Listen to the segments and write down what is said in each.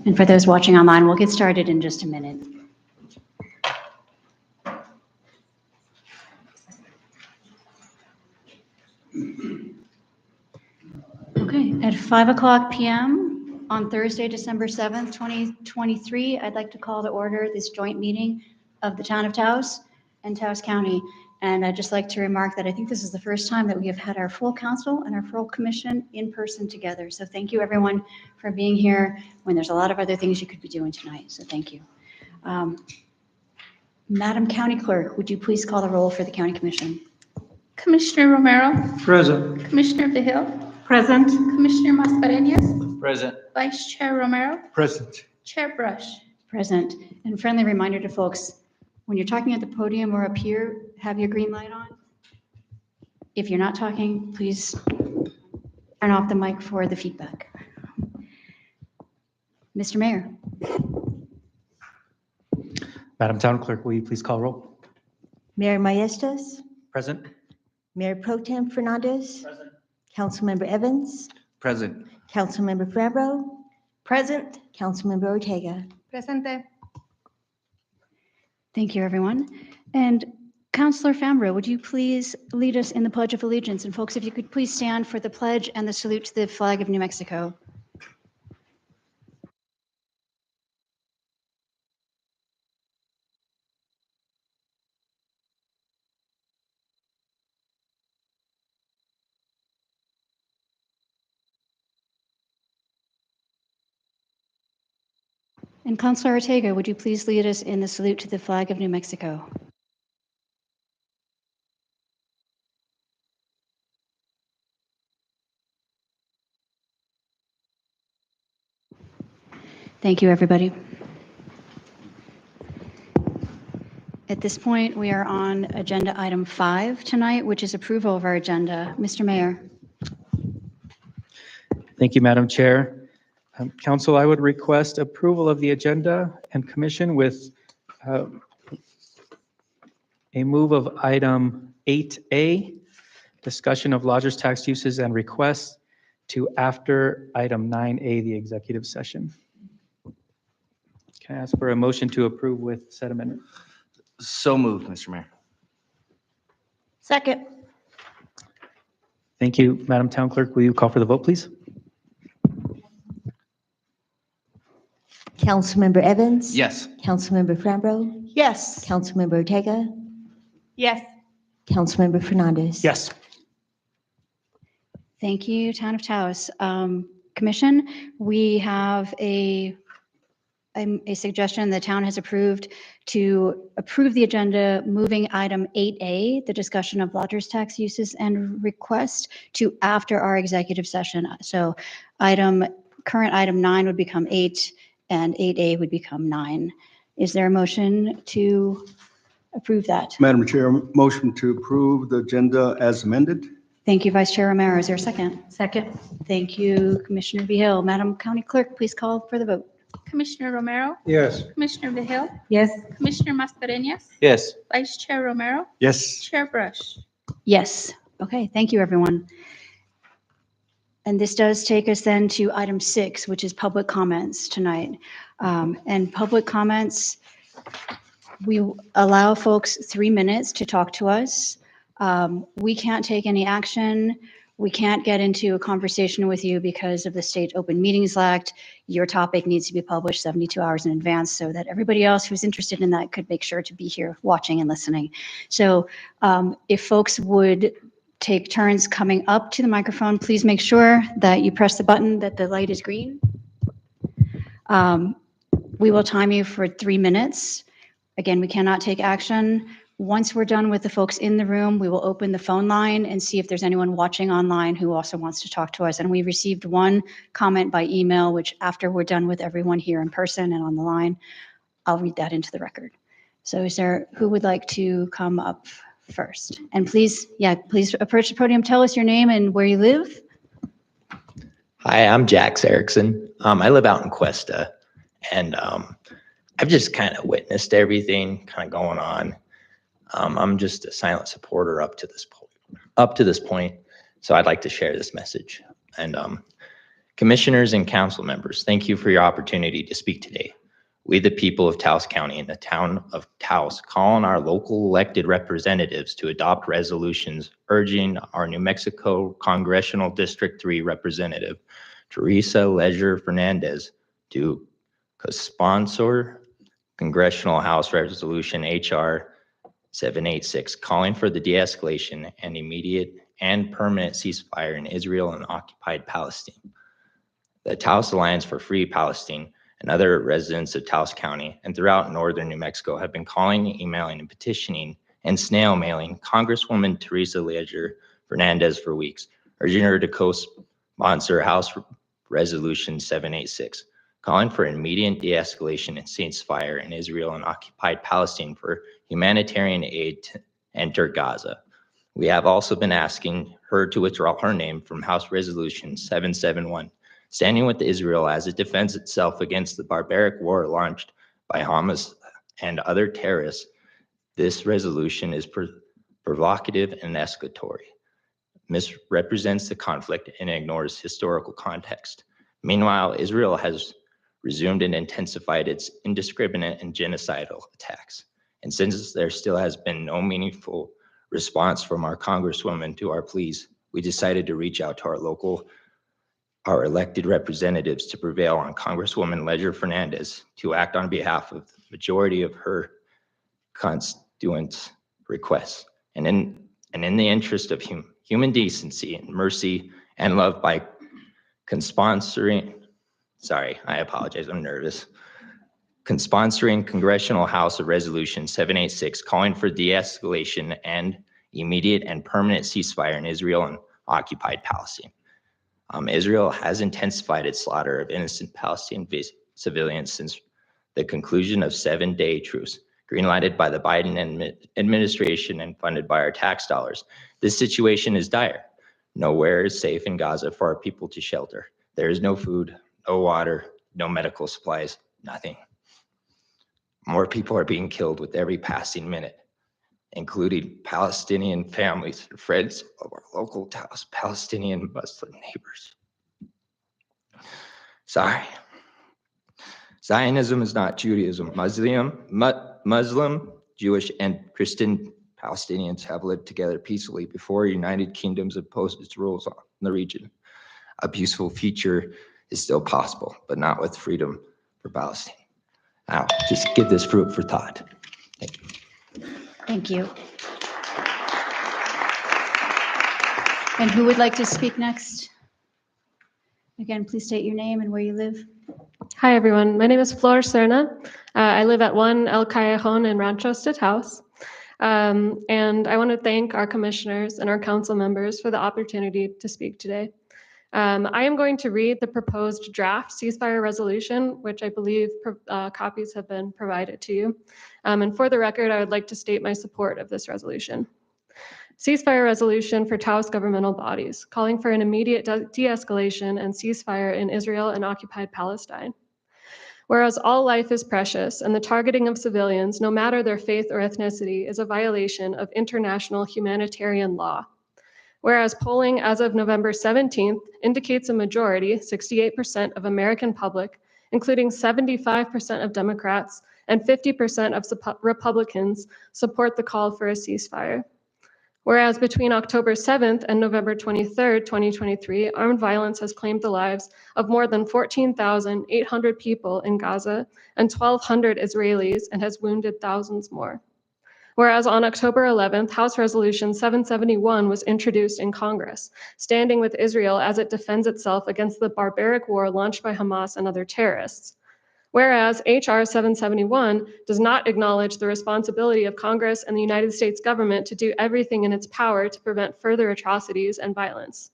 And for those watching online, we'll get started in just a minute. Okay, at 5 p.m. on Thursday, December 7th, 2023, I'd like to call to order this joint meeting of the Town of Taos and Taos County. And I'd just like to remark that I think this is the first time that we have had our full council and our full commission in person together. So thank you, everyone, for being here when there's a lot of other things you could be doing tonight. So thank you. Madam County Clerk, would you please call the roll for the County Commission? Commissioner Romero, Present. Commissioner Vihil, Present. Commissioner Mascareñas, Present. Vice Chair Romero, Present. Chair Brush. Present. And friendly reminder to folks, when you're talking at the podium or up here, have your green light on. If you're not talking, please turn off the mic for the feedback. Mr. Mayor. Madam Town Clerk, will you please call roll? Mayor Maestas, Present. Mayor Pro Tem Fernandez, Present. Councilmember Evans, Present. Councilmember Fambro, Present. Councilmember Ortega. Presente. Thank you, everyone. And Councilor Fambro, would you please lead us in the Pledge of Allegiance? And folks, if you could please stand for the pledge and the salute to the flag of New Mexico. And Councilor Ortega, would you please lead us in the salute to the flag of New Mexico? Thank you, everybody. At this point, we are on agenda item 5 tonight, which is approval of our agenda. Mr. Mayor. Thank you, Madam Chair. Council, I would request approval of the agenda and commission with a move of item 8A, discussion of lodgers tax uses and requests, to after item 9A, the executive session. Can I ask for a motion to approve with said amendment? So moved, Mr. Mayor. Second. Thank you, Madam Town Clerk. Will you call for the vote, please? Councilmember Evans. Yes. Councilmember Fambro, Yes. Councilmember Ortega, Yes. Councilmember Fernandez. Yes. Thank you, Town of Taos. Commission, we have a a suggestion the town has approved to approve the agenda, moving item 8A, the discussion of lodgers tax uses and request, to after our executive session. So current item 9 would become 8 and 8A would become 9. Is there a motion to approve that? Madam Chair, motion to approve the agenda as amended. Thank you, Vice Chair Romero. Is there a second? Second. Thank you, Commissioner Vihil. Madam County Clerk, please call for the vote. Commissioner Romero, Yes. Commissioner Vihil, Yes. Commissioner Mascareñas, Yes. Vice Chair Romero, Yes. Chair Brush. Yes. Okay, thank you, everyone. And this does take us then to item 6, which is public comments tonight. And public comments, we allow folks 3 minutes to talk to us. We can't take any action. We can't get into a conversation with you because of the State Open Meetings Act. Your topic needs to be published 72 hours in advance so that everybody else who's interested in that could make sure to be here watching and listening. So if folks would take turns coming up to the microphone, please make sure that you press the button that the light is green. We will time you for 3 minutes. Again, we cannot take action. Once we're done with the folks in the room, we will open the phone line and see if there's anyone watching online who also wants to talk to us. And we received one comment by email, which after we're done with everyone here in person and on the line, I'll read that into the record. So who would like to come up first? And please approach the podium, tell us your name and where you live. Hi, I'm Jax Erickson. I live out in Cuesta, and I've just kind of witnessed everything kind of going on. I'm just a silent supporter up to this point. So I'd like to share this message. And commissioners and council members, thank you for your opportunity to speak today. We, the people of Taos County and the town of Taos, call on our local elected representatives to adopt resolutions urging our New Mexico Congressional District 3 Representative, Teresa Leisure Fernandez, to co-sponsor Congressional House Resolution HR 786, calling for the de-escalation and immediate and permanent ceasefire in Israel and occupied Palestine. The Taos Alliance for Free Palestine and other residents of Taos County and throughout northern New Mexico have been calling, emailing, and petitioning and snail mailing Congresswoman Teresa Leisure Fernandez for weeks, urging her to co-sponsor House Resolution 786, calling for immediate de-escalation and ceasefire in Israel and occupied Palestine for humanitarian aid to enter Gaza. We have also been asking her to withdraw her name from House Resolution 771, standing with Israel as it defends itself against the barbaric war launched by Hamas and other terrorists. This resolution is provocative and escalatory, misrepresents the conflict, and ignores historical context. Meanwhile, Israel has resumed and intensified its indiscriminate and genocidal attacks. And since there still has been no meaningful response from our Congresswoman to our pleas, we decided to reach out to our elected representatives to prevail on Congresswoman Leisure Fernandez to act on behalf of the majority of her constituents' requests. And in the interest of human decency and mercy and love by sponsoring Congressional House of Resolution 786, calling for de-escalation and immediate and permanent ceasefire in Israel and occupied Palestine. Israel has intensified its slaughter of innocent Palestinian civilians since the conclusion of 7-day truce, greenlighted by the Biden administration and funded by our tax dollars. This situation is dire. Nowhere is safe in Gaza for our people to shelter. There is no food, no water, no medical supplies, nothing. More people are being killed with every passing minute, including Palestinian families and friends of our local Taos Palestinian Muslim neighbors. Sorry. Zionism is not Judaism. Muslim, Jewish, and Christian Palestinians have lived together peacefully before United Kingdoms imposed its rules on the region. A peaceful future is still possible, but not with freedom for Palestine. Now, just give this fruit for thought. Thank you. Thank you. And who would like to speak next? Again, please state your name and where you live. Hi, everyone. My name is Flor Serna. I live at 1 El Callejon in Ranchos de Taos. And I want to thank our commissioners and our council members for the opportunity to speak today. I am going to read the proposed draft ceasefire resolution, which I believe copies have been provided to you. And for the record, I would like to state my support of this resolution. Ceasefire resolution for Taos governmental bodies, calling for an immediate de-escalation and ceasefire in Israel and occupied Palestine. Whereas all life is precious and the targeting of civilians, no matter their faith or ethnicity, is a violation of international humanitarian law. Whereas polling as of November 17th indicates a majority, 68% of American public, including 75% of Democrats and 50% of Republicans, support the call for a ceasefire. Whereas between October 7th and November 23rd, 2023, armed violence has claimed the lives of more than 14,800 people in Gaza and 1,200 Israelis and has wounded thousands more. Whereas on October 11th, House Resolution 771 was introduced in Congress, standing with Israel as it defends itself against the barbaric war launched by Hamas and other terrorists. Whereas HR 771 does not acknowledge the responsibility of Congress and the United States government to do everything in its power to prevent further atrocities and violence.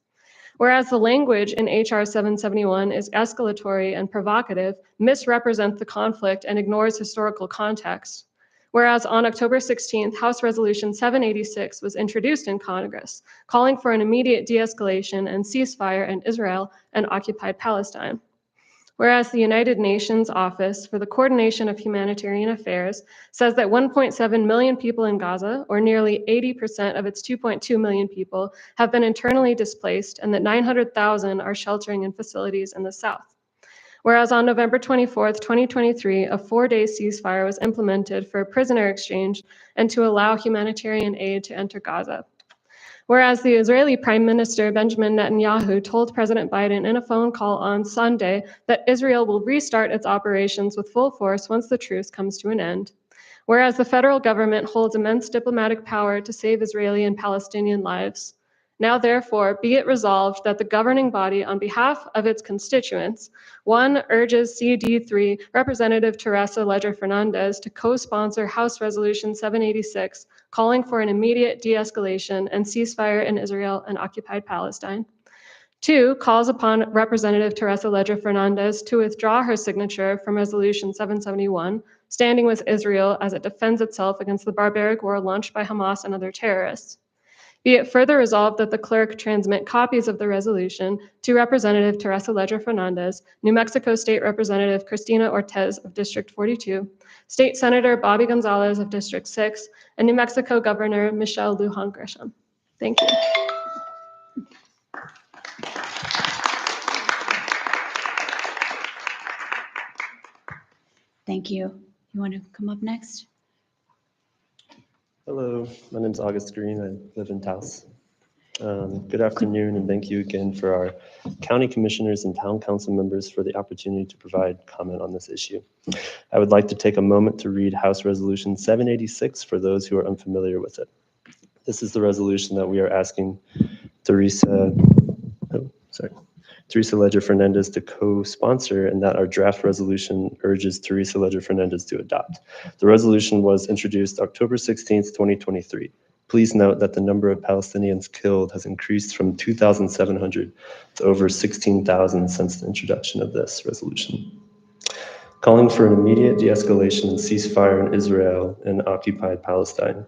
Whereas the language in HR 771 is escalatory and provocative, misrepresents the conflict and ignores historical context. Whereas on October 16th, House Resolution 786 was introduced in Congress, calling for an immediate de-escalation and ceasefire in Israel and occupied Palestine. Whereas the United Nations Office for the Coordination of Humanitarian Affairs says that 1.7 million people in Gaza, or nearly 80% of its 2.2 million people, have been internally displaced and that 900,000 are sheltering in facilities in the south. Whereas on November 24th, 2023, a 4-day ceasefire was implemented for a prisoner exchange and to allow humanitarian aid to enter Gaza. Whereas the Israeli Prime Minister Benjamin Netanyahu told President Biden in a phone call on Sunday that Israel will restart its operations with full force once the truce comes to an end. Whereas the federal government holds immense diplomatic power to save Israeli and Palestinian lives. Now, therefore, be it resolved that the governing body, on behalf of its constituents, 1, urges CD3 Representative Teresa Ledger Fernandez to co-sponsor House Resolution 786, calling for an immediate de-escalation and ceasefire in Israel and occupied Palestine. 2, calls upon Representative Teresa Ledger Fernandez to withdraw her signature from Resolution 771, standing with Israel as it defends itself against the barbaric war launched by Hamas and other terrorists. Be it further resolved that the clerk transmit copies of the resolution to Representative Teresa Ledger Fernandez, New Mexico State Representative Cristina Ortez of District 42, State Senator Bobby Gonzalez of District 6, and New Mexico Governor Michelle Lujan Grisham. Thank you. Thank you. You want to come up next? Hello, my name is August Green. I live in Taos. Good afternoon, and thank you again for our county commissioners and town council members for the opportunity to provide comment on this issue. I would like to take a moment to read House Resolution 786 for those who are unfamiliar with it. This is the resolution that we are asking Teresa Ledger Fernandez to co-sponsor, and that our draft resolution urges Teresa Ledger Fernandez to adopt. The resolution was introduced October 16th, 2023. Please note that the number of Palestinians killed has increased from 2,700 to over 16,000 since the introduction of this resolution. Calling for an immediate de-escalation and ceasefire in Israel and occupied Palestine.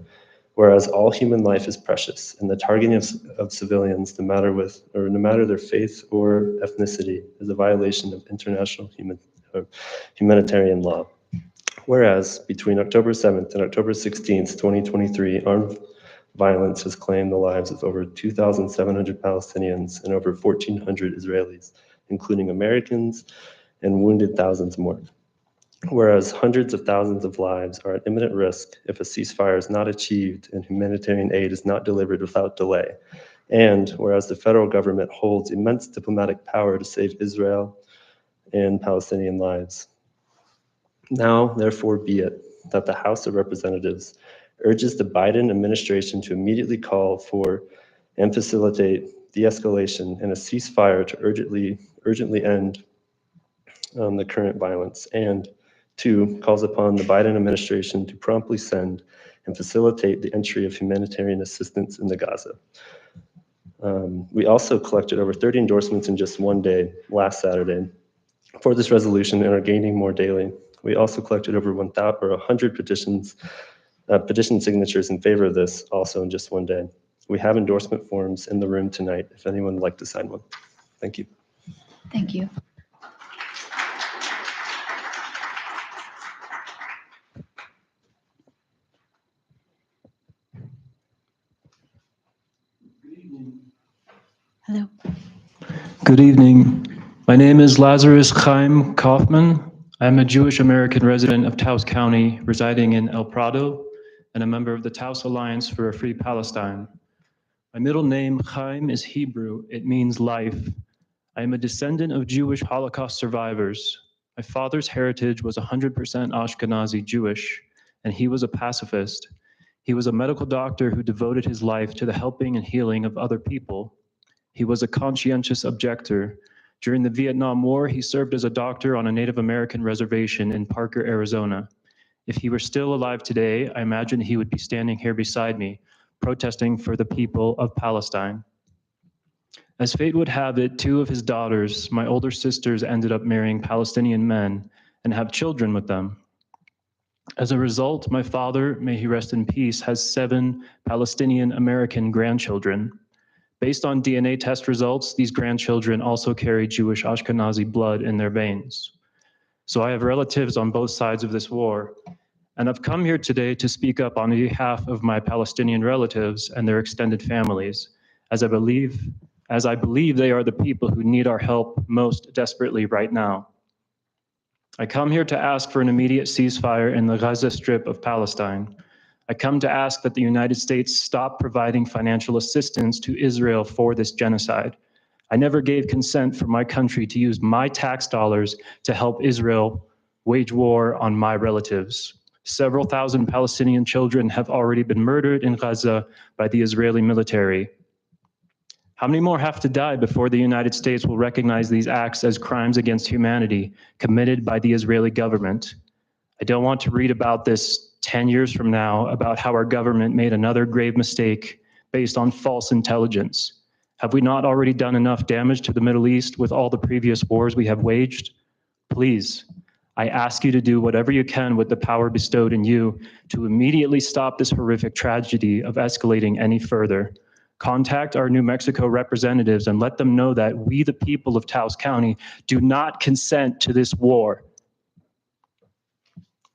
Whereas all human life is precious, and the targeting of civilians, no matter their faith or ethnicity, is a violation of international humanitarian law. Whereas between October 7th and October 16th, 2023, armed violence has claimed the lives of over 2,700 Palestinians and over 1,400 Israelis, including Americans, and wounded thousands more. Whereas hundreds of thousands of lives are at imminent risk if a ceasefire is not achieved and humanitarian aid is not delivered without delay. And whereas the federal government holds immense diplomatic power to save Israel and Palestinian lives. Now, therefore, be it that the House of Representatives urges the Biden administration to immediately call for and facilitate de-escalation and a ceasefire to urgently end the current violence, and 2, calls upon the Biden administration to promptly send and facilitate the entry of humanitarian assistance into Gaza. We also collected over 30 endorsements in just one day, last Saturday, for this resolution and are gaining more daily. We also collected over 100 petition signatures in favor of this, also in just one day. We have endorsement forms in the room tonight if anyone would like to sign one. Thank you. Thank you. Hello. Good evening. My name is Lazarus Chaim Kaufman. I'm a Jewish American resident of Taos County, residing in El Prado, and a member of the Taos Alliance for a Free Palestine. My middle name, Chaim, is Hebrew. It means life. I am a descendant of Jewish Holocaust survivors. My father's heritage was 100% Ashkenazi Jewish, and he was a pacifist. He was a medical doctor who devoted his life to the helping and healing of other people. He was a conscientious objector. During the Vietnam War, he served as a doctor on a Native American reservation in Parker, Arizona. If he were still alive today, I imagine he would be standing here beside me, protesting for the people of Palestine. As fate would have it, 2 of his daughters, my older sisters, ended up marrying Palestinian men and have children with them. As a result, my father, may he rest in peace, has 7 Palestinian American grandchildren. Based on DNA test results, these grandchildren also carry Jewish Ashkenazi blood in their veins. So I have relatives on both sides of this war, and I've come here today to speak up on behalf of my Palestinian relatives and their extended families, as I believe they are the people who need our help most desperately right now. I come here to ask for an immediate ceasefire in the Gaza Strip of Palestine. I come to ask that the United States stop providing financial assistance to Israel for this genocide. I never gave consent for my country to use my tax dollars to help Israel wage war on my relatives. Several thousand Palestinian children have already been murdered in Gaza by the Israeli military. How many more have to die before the United States will recognize these acts as crimes against humanity committed by the Israeli government? I don't want to read about this 10 years from now, about how our government made another grave mistake based on false intelligence. Have we not already done enough damage to the Middle East with all the previous wars we have waged? Please, I ask you to do whatever you can with the power bestowed in you to immediately stop this horrific tragedy of escalating any further. Contact our New Mexico representatives and let them know that we, the people of Taos County, do not consent to this war.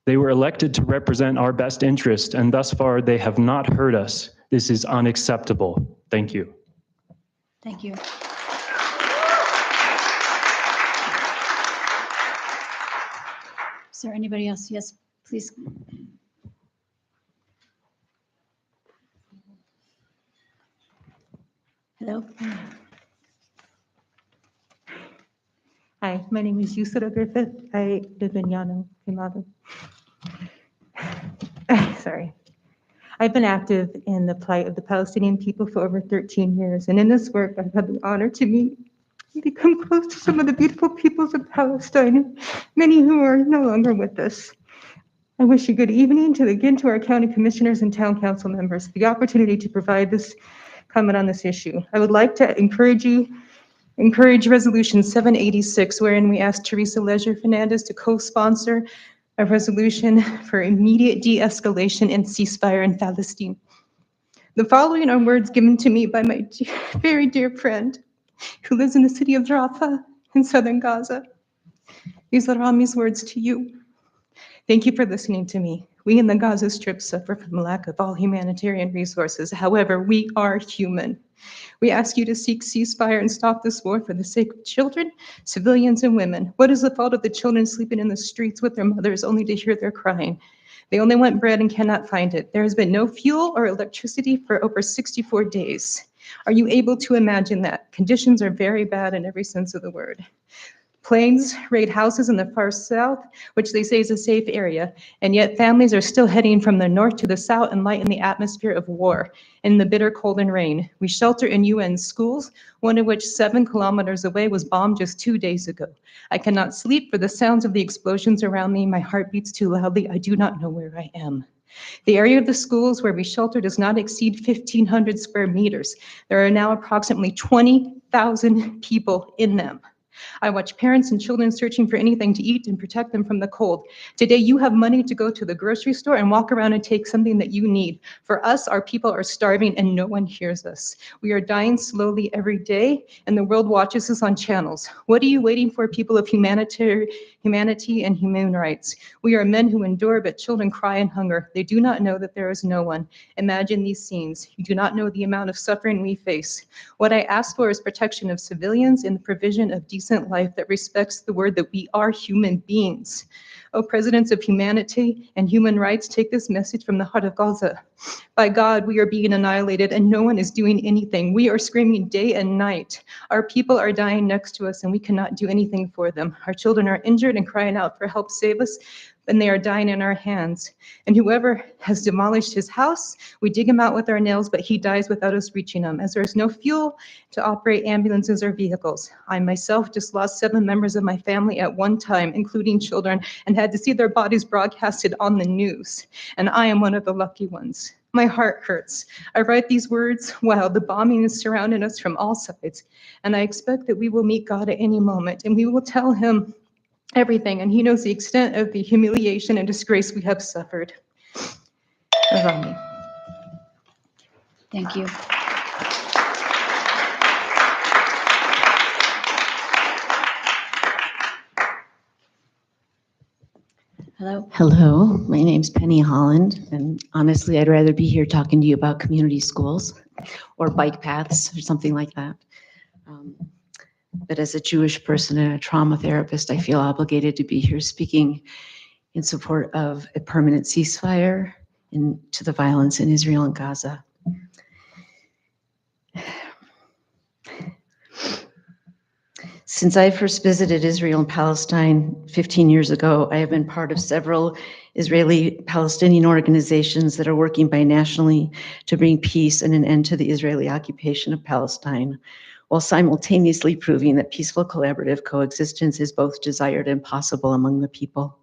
They were elected to represent our best interest, and thus far they have not heard us. This is unacceptable. Thank you. Thank you. Is there anybody else? Yes, please. Hello. Hi, my name is Yusra Griffith. I live in Llano, Quemado. Sorry. I've been active in the plight of the Palestinian people for over 13 years, and in this work, I've had the honor to meet and become close to some of the beautiful peoples of Palestine, many who are no longer with us. I wish you good evening again to our county commissioners and town council members for the opportunity to provide this comment on this issue. I would like to encourage Resolution 786, wherein we ask Teresa Leisure Fernandez to co-sponsor a resolution for immediate de-escalation and ceasefire in Palestine. The following are words given to me by my very dear friend who lives in the city of Rafah in southern Gaza. These are Rami's words to you. Thank you for listening to me. We in the Gaza Strip suffer from lack of all humanitarian resources. However, we are human. We ask you to seek ceasefire and stop this war for the sake of children, civilians, and women. What is the fault of the children sleeping in the streets with their mothers only to hear their crying? They only want bread and cannot find it. There has been no fuel or electricity for over 64 days. Are you able to imagine that? Conditions are very bad in every sense of the word. Planes raid houses in the far south, which they say is a safe area, and yet families are still heading from the north to the south and light in the atmosphere of war in the bitter cold and rain. We shelter in UN schools, one of which 7 kilometers away was bombed just 2 days ago. I cannot sleep for the sounds of the explosions around me. My heart beats too loudly. I do not know where I am. The area of the schools where we shelter does not exceed 1,500 square meters. There are now approximately 20,000 people in them. I watch parents and children searching for anything to eat and protect them from the cold. Today, you have money to go to the grocery store and walk around and take something that you need. For us, our people are starving and no one hears us. We are dying slowly every day, and the world watches us on channels. What are you waiting for, people of humanity and human rights? We are men who endure, but children cry in hunger. They do not know that there is no one. Imagine these scenes. You do not know the amount of suffering we face. What I ask for is protection of civilians and the provision of decent life that respects the word that we are human beings. Oh, presidents of humanity and human rights, take this message from the heart of Gaza. By God, we are being annihilated and no one is doing anything. We are screaming day and night. Our people are dying next to us and we cannot do anything for them. Our children are injured and crying out for help, save us, and they are dying in our hands. And whoever has demolished his house, we dig him out with our nails, but he dies without us reaching him, as there is no fuel to operate ambulances or vehicles. I myself just lost 7 members of my family at one time, including children, and had to see their bodies broadcasted on the news. And I am one of the lucky ones. My heart hurts. I write these words while the bombing is surrounding us from all sides. And I expect that we will meet God at any moment, and we will tell him everything, and he knows the extent of the humiliation and disgrace we have suffered. Around me. Thank you. Hello. Hello, my name's Penny Holland, and honestly, I'd rather be here talking to you about community schools or bike paths or something like that. But as a Jewish person and a trauma therapist, I feel obligated to be here speaking in support of a permanent ceasefire to the violence in Israel and Gaza. Since I first visited Israel and Palestine 15 years ago, I have been part of several Israeli-Palestinian organizations that are working binationally to bring peace and an end to the Israeli occupation of Palestine, while simultaneously proving that peaceful collaborative coexistence is both desired and possible among the people.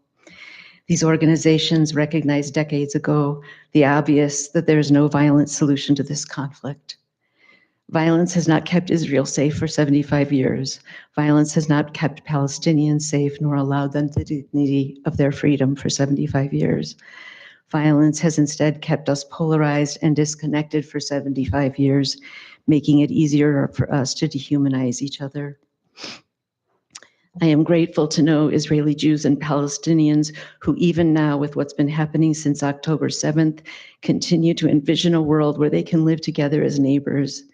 These organizations recognized decades ago the obvious that there is no violent solution to this conflict. Violence has not kept Israel safe for 75 years. Violence has not kept Palestinians safe nor allowed them the dignity of their freedom for 75 years. Violence has instead kept us polarized and disconnected for 75 years, making it easier for us to dehumanize each other. I am grateful to know Israeli Jews and Palestinians who, even now with what's been happening since October 7th, continue to envision a world where they can live together as neighbors.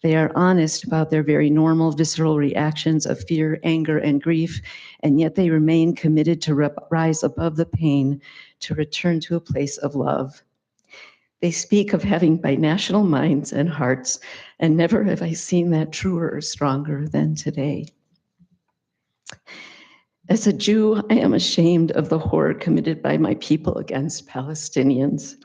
They are honest about their very normal visceral reactions of fear, anger, and grief, and yet they remain committed to rise above the pain, to return to a place of love. They speak of having binational minds and hearts, and never have I seen that truer or stronger than today. As a Jew, I am ashamed of the horror committed by my people against Palestinians.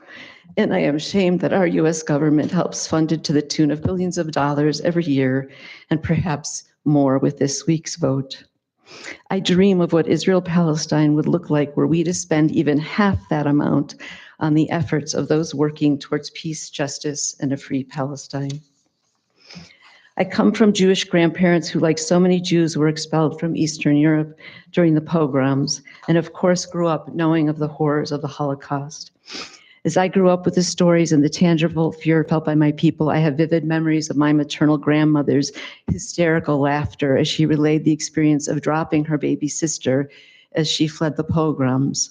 And I am ashamed that our US government helps fund it to the tune of billions of dollars every year, and perhaps more with this week's vote. I dream of what Israel-Palestine would look like were we to spend even half that amount on the efforts of those working towards peace, justice, and a free Palestine. I come from Jewish grandparents who, like so many Jews, were expelled from Eastern Europe during the pogroms, and of course grew up knowing of the horrors of the Holocaust. As I grew up with the stories and the tangible fear felt by my people, I have vivid memories of my maternal grandmother's hysterical laughter as she relayed the experience of dropping her baby sister as she fled the pogroms.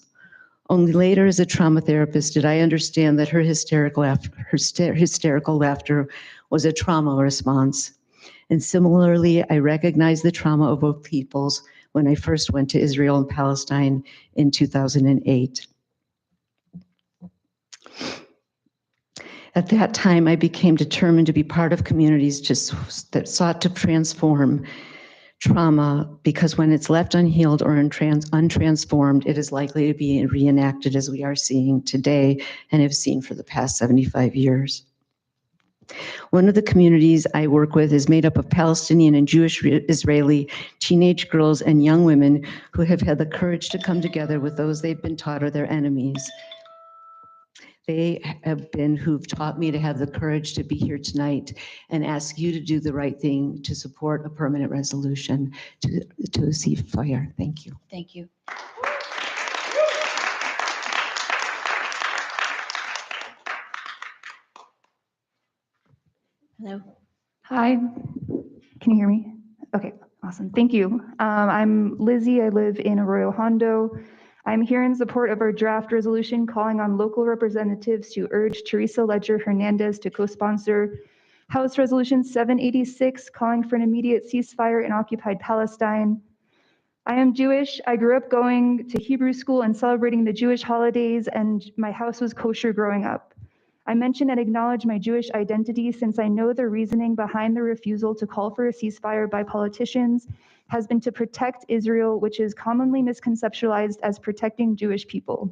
Only later, as a trauma therapist, did I understand that her hysterical laughter was a trauma response. And similarly, I recognized the trauma of both peoples when I first went to Israel and Palestine in 2008. At that time, I became determined to be part of communities that sought to transform trauma, because when it's left unhealed or untransformed, it is likely to be reenacted as we are seeing today and have seen for the past 75 years. One of the communities I work with is made up of Palestinian and Jewish Israeli teenage girls and young women who have had the courage to come together with those they've been taught are their enemies. They have been who've taught me to have the courage to be here tonight and ask you to do the right thing to support a permanent resolution to a ceasefire. Thank you. Thank you. Hello. Hi, can you hear me? Okay, awesome. Thank you. I'm Lizzie. I live in Arroyo Hondo. I'm here in support of our draft resolution calling on local representatives to urge Teresa Ledger Hernandez to co-sponsor House Resolution 786 calling for an immediate ceasefire in occupied Palestine. I am Jewish. I grew up going to Hebrew school and celebrating the Jewish holidays, and my house was kosher growing up. I mention and acknowledge my Jewish identity since I know the reasoning behind the refusal to call for a ceasefire by politicians has been to protect Israel, which is commonly misconceptualized as protecting Jewish people.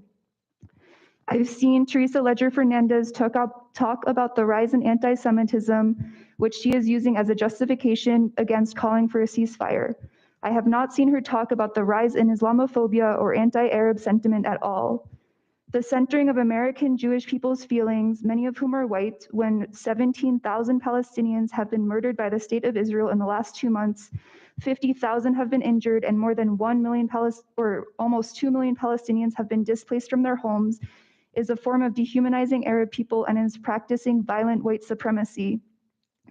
I've seen Teresa Ledger Hernandez talk about the rise in anti-Semitism, which she is using as a justification against calling for a ceasefire. I have not seen her talk about the rise in Islamophobia or anti-Arab sentiment at all. The centering of American Jewish people's feelings, many of whom are white, when 17,000 Palestinians have been murdered by the state of Israel in the last 2 months, 50,000 have been injured, and more than 1 million or almost 2 million Palestinians have been displaced from their homes, is a form of dehumanizing Arab people and is practicing violent white supremacy.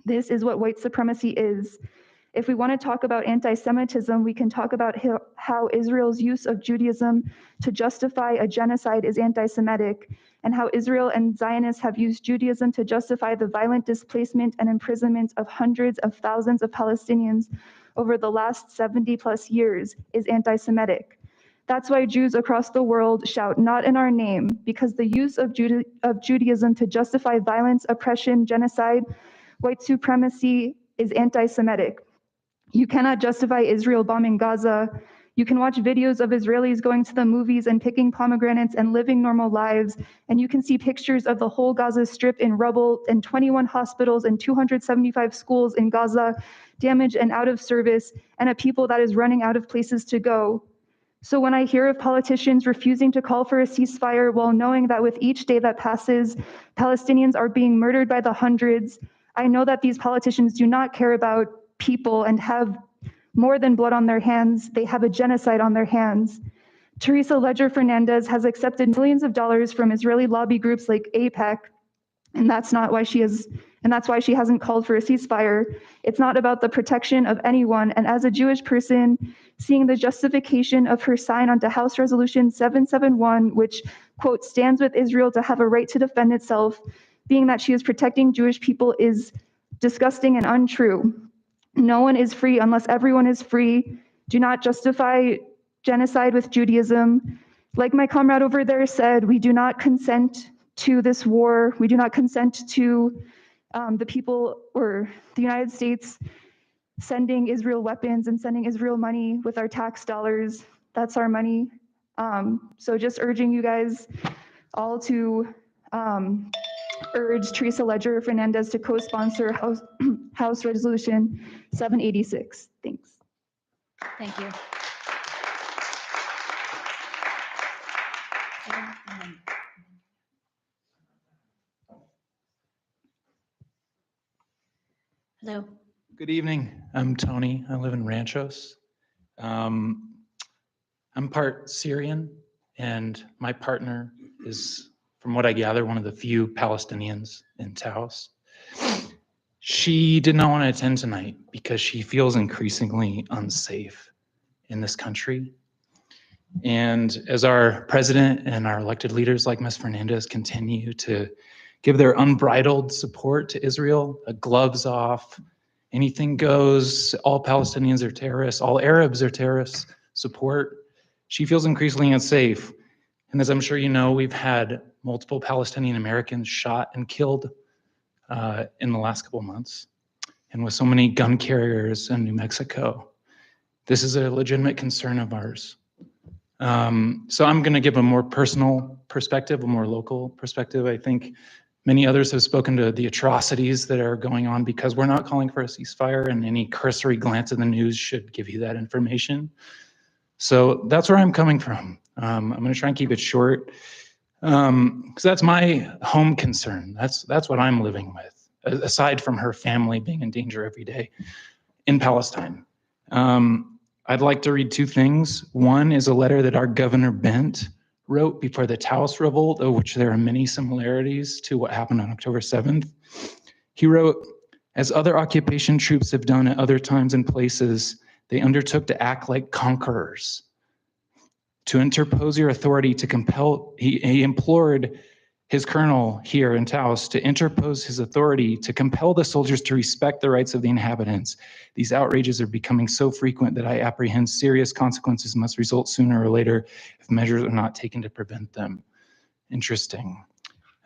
This is what white supremacy is. If we want to talk about anti-Semitism, we can talk about how Israel's use of Judaism to justify a genocide is anti-Semitic, and how Israel and Zionists have used Judaism to justify the violent displacement and imprisonment of hundreds of thousands of Palestinians over the last 70 plus years is anti-Semitic. That's why Jews across the world shout, "Not in our name," because the use of Judaism to justify violence, oppression, genocide, white supremacy is anti-Semitic. You cannot justify Israel bombing Gaza. You can watch videos of Israelis going to the movies and picking pomegranates and living normal lives, and you can see pictures of the whole Gaza Strip in rubble and 21 hospitals and 275 schools in Gaza damaged and out of service, and a people that is running out of places to go. So when I hear of politicians refusing to call for a ceasefire while knowing that with each day that passes, Palestinians are being murdered by the hundreds, I know that these politicians do not care about people and have more than blood on their hands. They have a genocide on their hands. Teresa Ledger Hernandez has accepted millions of dollars from Israeli lobby groups like AIPAC, and that's why she hasn't called for a ceasefire. It's not about the protection of anyone. And as a Jewish person, seeing the justification of her sign onto House Resolution 771, which, quote, stands with Israel to have a right to defend itself, being that she is protecting Jewish people, is disgusting and untrue. No one is free unless everyone is free. Do not justify genocide with Judaism. Like my comrade over there said, we do not consent to this war. We do not consent to the people or the United States sending Israel weapons and sending Israel money with our tax dollars. That's our money. So just urging you guys all to urge Teresa Ledger Hernandez to co-sponsor House Resolution 786. Thanks. Thank you. Hello. Good evening. I'm Tony. I live in Ranchos. I'm part Syrian, and my partner is, from what I gather, one of the few Palestinians in Taos. She did not want to attend tonight because she feels increasingly unsafe in this country. And as our president and our elected leaders like Ms. Fernandez continue to give their unbridled support to Israel, gloves off, anything goes, all Palestinians are terrorists, all Arabs are terrorists, support, she feels increasingly unsafe. And as I'm sure you know, we've had multiple Palestinian Americans shot and killed in the last couple months. And with so many gun carriers in New Mexico, This is a legitimate concern of ours. So I'm going to give a more personal perspective, a more local perspective. I think many others have spoken to the atrocities that are going on because we're not calling for a ceasefire, and any cursory glance at the news should give you that information. So that's where I'm coming from. I'm going to try and keep it short because that's my home concern. That's what I'm living with, aside from her family being in danger every day in Palestine. I'd like to read two things. One is a letter that our Governor Bent wrote before the Taos revolt, of which there are many similarities to what happened on October 7th. He wrote, as other occupation troops have done at other times and places, they undertook to act like conquerors, to interpose your authority to compel, he implored his colonel here in Taos to interpose his authority to compel the soldiers to respect the rights of the inhabitants. These outrages are becoming so frequent that I apprehend serious consequences must result sooner or later if measures are not taken to prevent them. Interesting.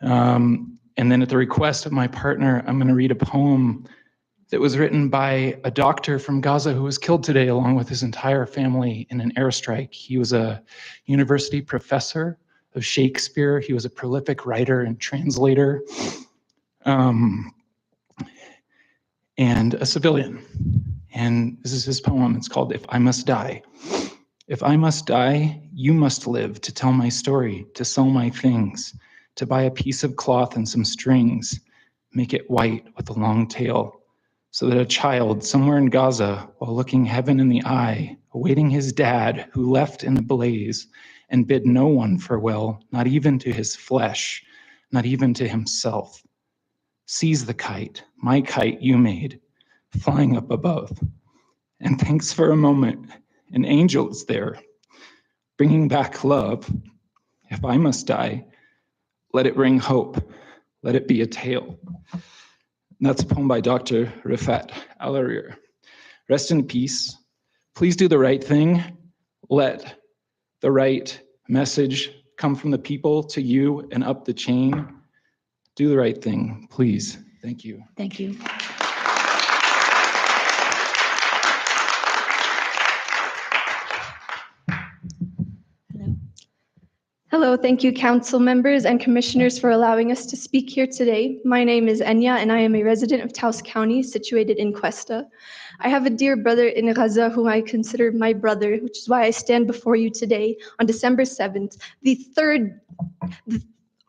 And then at the request of my partner, I'm going to read a poem that was written by a doctor from Gaza who was killed today along with his entire family in an airstrike. He was a university professor of Shakespeare. He was a prolific writer and translator, and a civilian. And this is his poem. It's called If I Must Die. If I must die, you must live to tell my story, to sell my things, to buy a piece of cloth and some strings, make it white with a long tail, so that a child somewhere in Gaza, while looking heaven in the eye, awaiting his dad who left in a blaze, and bid no one farewell, not even to his flesh, not even to himself, sees the kite, my kite you made, flying up above, and thinks for a moment an angel is there, bringing back love. If I must die, let it bring hope, let it be a tale. And that's a poem by Dr. Rifat Al-Arir. Rest in peace. Please do the right thing. Let the right message come from the people to you and up the chain. Do the right thing, please. Thank you. Thank you. Hello, thank you council members and commissioners for allowing us to speak here today. My name is Enya and I am a resident of Taos County, situated in Cuesta. I have a dear brother in Gaza whom I consider my brother, which is why I stand before you today on December 7th,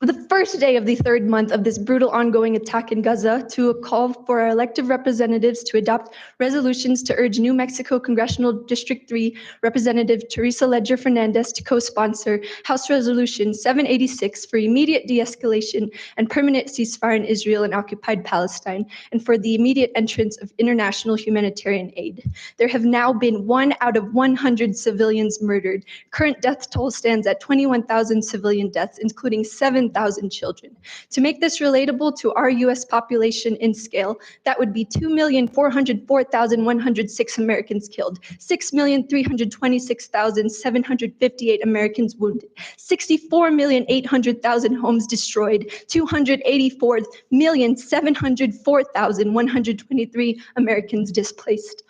the first day of the third month of this brutal ongoing attack in Gaza, to call for our elected representatives to adopt resolutions to urge New Mexico Congressional District 3 Representative Teresa Ledger Fernandez to co-sponsor House Resolution 786 for immediate de-escalation and permanent ceasefire in Israel and occupied Palestine, and for the immediate entrance of international humanitarian aid. There have now been 1 out of 100 civilians murdered. Current death toll stands at 21,000 civilian deaths, including 7,000 children. To make this relatable to our US population in scale, that would be 2,404,106 Americans killed, 6,326,758 Americans wounded, 64,800,000 homes destroyed, 284,704,123 Americans displaced.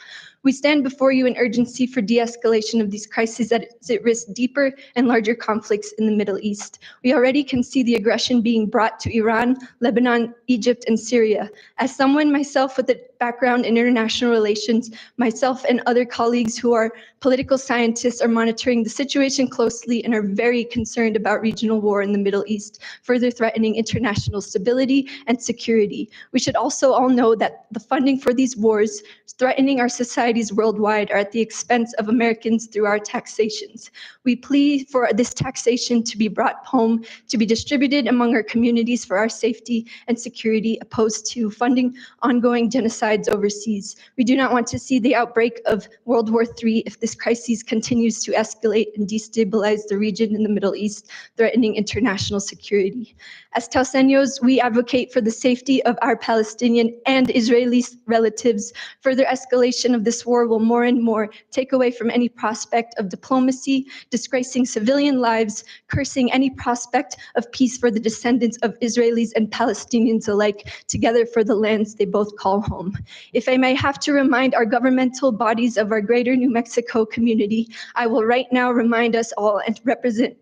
We stand before you in urgency for de-escalation of these crises as it risks deeper and larger conflicts in the Middle East. We already can see the aggression being brought to Iran, Lebanon, Egypt, and Syria. As someone myself with a background in international relations, myself and other colleagues who are political scientists are monitoring the situation closely and are very concerned about regional war in the Middle East, further threatening international stability and security. We should also all know that the funding for these wars threatening our societies worldwide are at the expense of Americans through our taxations. We plead for this taxation to be brought home, to be distributed among our communities for our safety and security, opposed to funding ongoing genocides overseas. We do not want to see the outbreak of World War III if this crisis continues to escalate and destabilize the region in the Middle East, threatening international security. As Taoseños, we advocate for the safety of our Palestinian and Israeli relatives. Further escalation of this war will more and more take away from any prospect of diplomacy, disgracing civilian lives, cursing any prospect of peace for the descendants of Israelis and Palestinians alike, together for the lands they both call home. If I may have to remind our governmental bodies of our greater New Mexico community, I will right now remind us all and Representative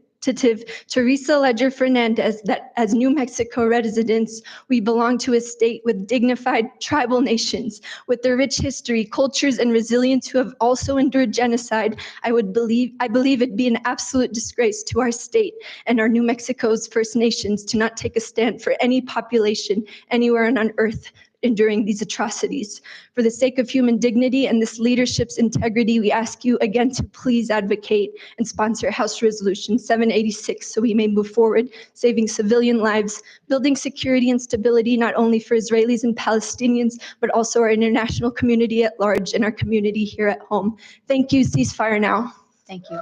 Teresa Ledger Fernandez that as New Mexico residents, we belong to a state with dignified tribal nations, with their rich history, cultures, and resilience who have also endured genocide. I believe it'd be an absolute disgrace to our state and our New Mexico's First Nations to not take a stand for any population anywhere on earth enduring these atrocities. For the sake of human dignity and this leadership's integrity, we ask you again to please advocate and sponsor House Resolution 786 so we may move forward, saving civilian lives, building security and stability not only for Israelis and Palestinians, but also our international community at large and our community here at home. Thank you. Ceasefire now. Thank you.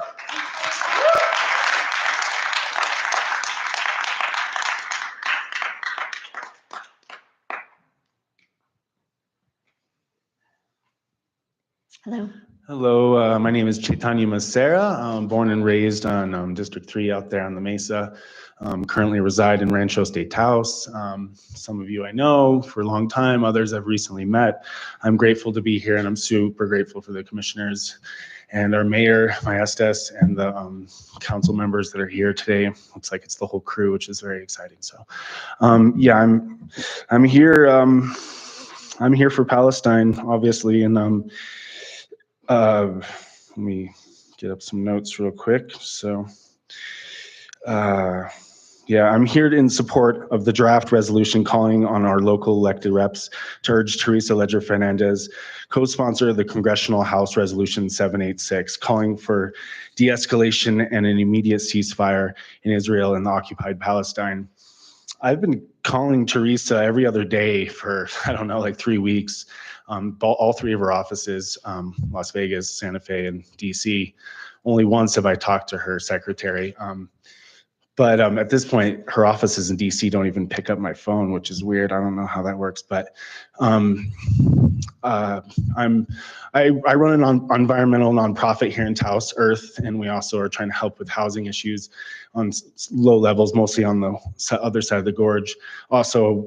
Hello. Hello, my name is Chitan I'm born and raised on District 3 out there on the Mesa. Currently reside in Rancho State, Taos. Some of you I know for a long time, others I've recently met. I'm grateful to be here and I'm super grateful for the commissioners and our mayor, my Estes, and the council members that are here today. Looks like it's the whole crew, which is very exciting. So yeah, I'm here. I'm here for Palestine, obviously, and let me get up some notes real quick. So, yeah, I'm here in support of the draft resolution calling on our local elected reps to urge Teresa Ledger Fernandez, co-sponsor of the Congressional House Resolution 786, calling for de-escalation and an immediate ceasefire in Israel and the occupied Palestine. I've been calling Teresa every other day for, I don't know, like 3 weeks. All three of her offices, Las Vegas, Santa Fe, and DC. Only once have I talked to her secretary. But at this point, her offices in DC don't even pick up my phone, which is weird. I don't know how that works, but I run an environmental nonprofit here in Taos, Earth, and we also are trying to help with housing issues on low levels, mostly on the other side of the gorge. Also,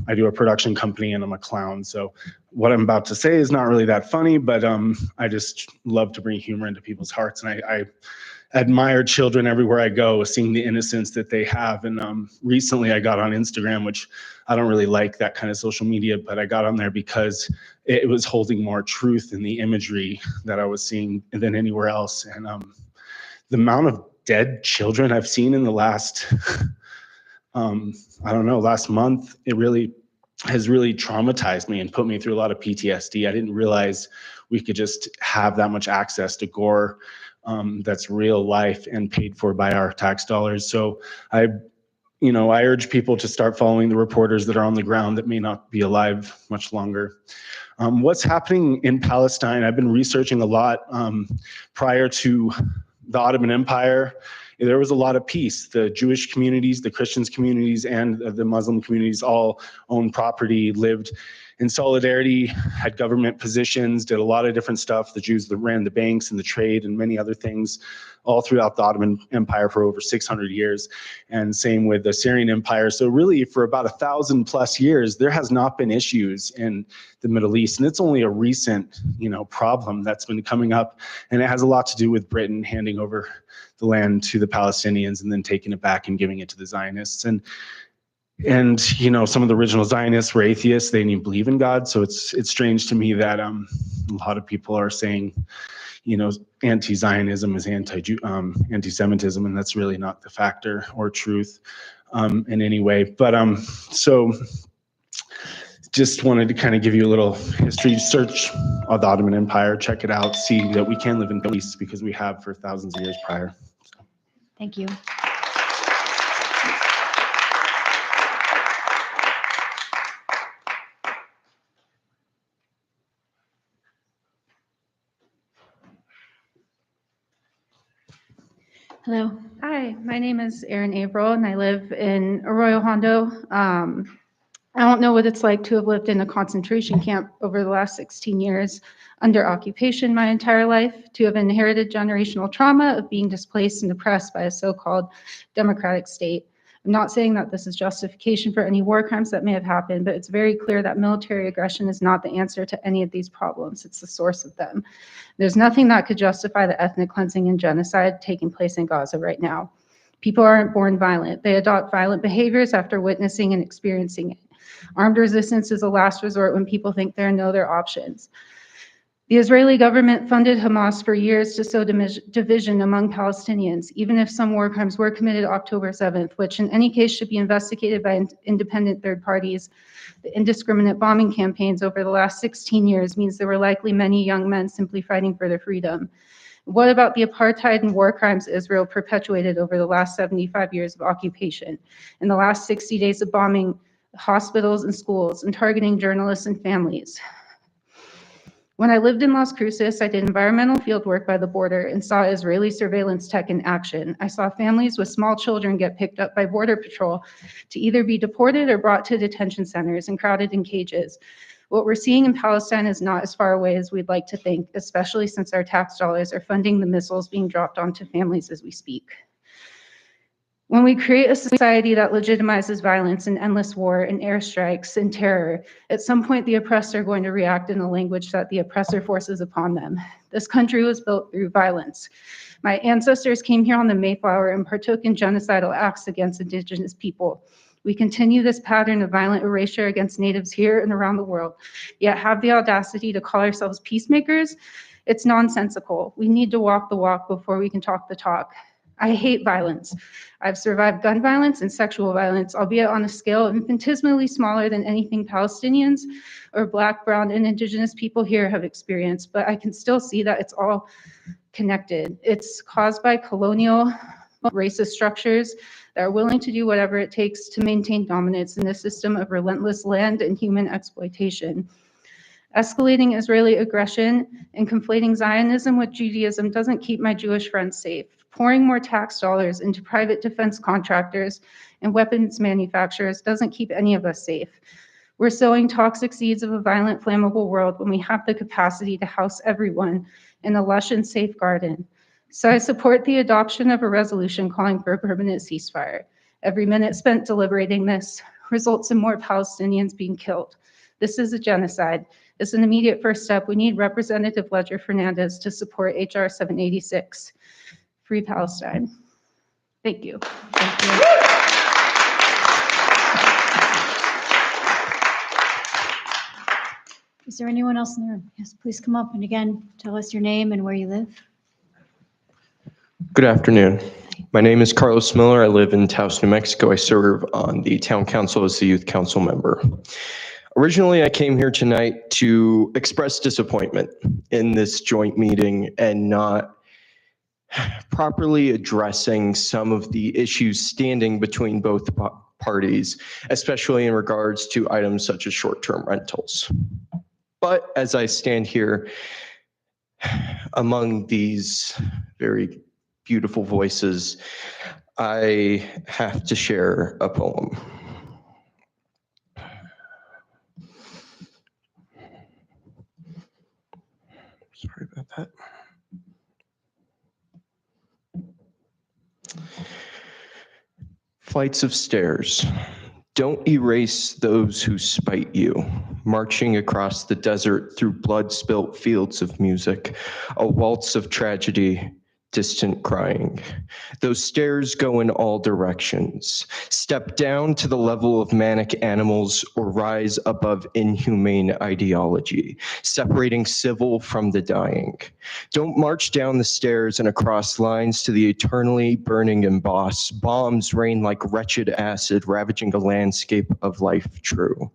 I do a production company and I'm a clown. So what I'm about to say is not really that funny, but I just love to bring humor into people's hearts. And I admire children everywhere I go, seeing the innocence that they have. And recently I got on Instagram, which I don't really like that kind of social media, but I got on there because it was holding more truth in the imagery that I was seeing than anywhere else. And the amount of dead children I've seen in the last, I don't know, last month, it really has really traumatized me and put me through a lot of PTSD. I didn't realize we could just have that much access to gore that's real life and paid for by our tax dollars. So I urge people to start following the reporters that are on the ground that may not be alive much longer. What's happening in Palestine, I've been researching a lot. Prior to the Ottoman Empire, there was a lot of peace. The Jewish communities, the Christians communities, and the Muslim communities all owned property, lived in solidarity, had government positions, did a lot of different stuff. The Jews that ran the banks and the trade and many other things all throughout the Ottoman Empire for over 600 years. And same with the Syrian Empire. So really for about 1,000+ years, there has not been issues in the Middle East. And it's only a recent, problem that's been coming up. And it has a lot to do with Britain handing over the land to the Palestinians and then taking it back and giving it to the Zionists. And some of the original Zionists were atheists. They didn't even believe in God. So it's strange to me that a lot of people are saying, anti-Zionism is anti-Semitism, and that's really not the factor or truth in any way. But so just wanted to kind of give you a little history. Search of the Ottoman Empire, check it out, see that we can live in peace because we have for thousands of years prior. Thank you. Hello. Hi, my name is Erin April and I live in Arroyo Hondo. I don't know what it's like to have lived in a concentration camp over the last 16 years, under occupation my entire life, to have inherited generational trauma of being displaced and oppressed by a so-called democratic state. I'm not saying that this is justification for any war crimes that may have happened, but it's very clear that military aggression is not the answer to any of these problems. It's the source of them. There's nothing that could justify the ethnic cleansing and genocide taking place in Gaza right now. People aren't born violent. They adopt violent behaviors after witnessing and experiencing it. Armed resistance is a last resort when people think there are no other options. The Israeli government funded Hamas for years to sow division among Palestinians, even if some war crimes were committed October 7th, which in any case should be investigated by independent third parties. The indiscriminate bombing campaigns over the last 16 years means there were likely many young men simply fighting for their freedom. What about the apartheid and war crimes Israel perpetuated over the last 75 years of occupation? In the last 60 days of bombing hospitals and schools and targeting journalists and families. When I lived in Las Cruces, I did environmental field work by the border and saw Israeli surveillance tech in action. I saw families with small children get picked up by Border Patrol to either be deported or brought to detention centers and crowded in cages. What we're seeing in Palestine is not as far away as we'd like to think, especially since our tax dollars are funding the missiles being dropped onto families as we speak. When we create a society that legitimizes violence and endless war and airstrikes and terror, at some point the oppressed are going to react in the language that the oppressor forces upon them. This country was built through violence. My ancestors came here on the Mayflower and partook in genocidal acts against indigenous people. We continue this pattern of violent erasure against natives here and around the world, yet have the audacity to call ourselves peacemakers. It's nonsensical. We need to walk the walk before we can talk the talk. I hate violence. I've survived gun violence and sexual violence, albeit on a scale infinitesimally smaller than anything Palestinians or Black, Brown, and Indigenous people here have experienced, but I can still see that it's all connected. It's caused by colonial racist structures that are willing to do whatever it takes to maintain dominance in a system of relentless land and human exploitation. Escalating Israeli aggression and conflating Zionism with Judaism doesn't keep my Jewish friends safe. Pouring more tax dollars into private defense contractors and weapons manufacturers doesn't keep any of us safe. We're sowing toxic seeds of a violent, flammable world when we have the capacity to house everyone in a lush and safe garden. So I support the adoption of a resolution calling for a permanent ceasefire. Every minute spent deliberating this results in more Palestinians being killed. This is a genocide. As an immediate first step, we need Representative Ledger Fernandez to support HR 786. Free Palestine. Thank you. Thank you. Is there anyone else in the room? Yes, please come up and again, tell us your name and where you live. Good afternoon. My name is Carlos Miller. I live in Taos, New Mexico. I serve on the town council as the youth council member. Originally, I came here tonight to express disappointment in this joint meeting and not properly addressing some of the issues standing between both parties, especially in regards to items such as short-term rentals. But as I stand here among these very beautiful voices, I have to share a poem. Sorry about that. Flights of stairs. Don't erase those who spite you, marching across the desert through blood-spilt fields of music, a waltz of tragedy, distant crying. Those stairs go in all directions. Step down to the level of manic animals or rise above inhumane ideology, separating civil from the dying. Don't march down the stairs and across lines to the eternally burning emboss. Bombs rain like wretched acid, ravaging a landscape of life true.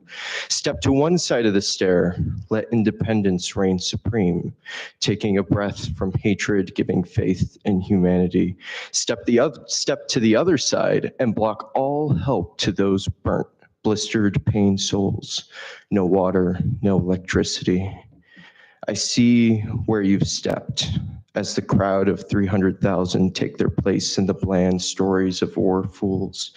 Step to one side of the stair, let independence reign supreme, taking a breath from hatred, giving faith in humanity. Step to the other side and block all help to those burnt, blistered, pained souls. No water, no electricity. I see where you've stepped as the crowd of 300,000 take their place in the bland stories of war fools,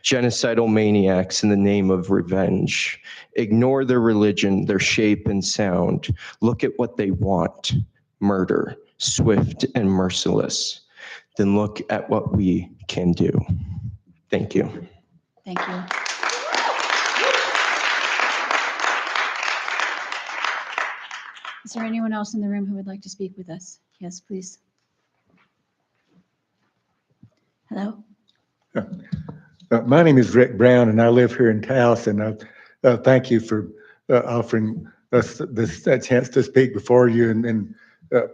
genocidal maniacs in the name of revenge. Ignore their religion, their shape and sound. Look at what they want: murder, swift and merciless. Then look at what we can do. Thank you. Thank you. Is there anyone else in the room who would like to speak with us? Yes, please. Hello? My name is Rick Brown, and I live here in Taos, and thank you for offering us this chance to speak before you and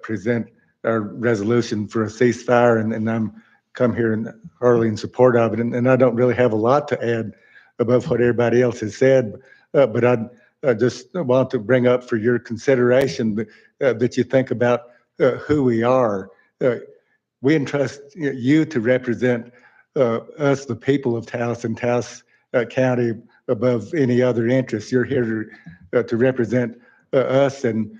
present our resolution for a ceasefire, and I'm come here early in support of it, and I don't really have a lot to add above what everybody else has said, but I just want to bring up for your consideration that you think about who we are. We entrust you to represent us, the people of Taos and Taos County, above any other interests. You're here to represent us, and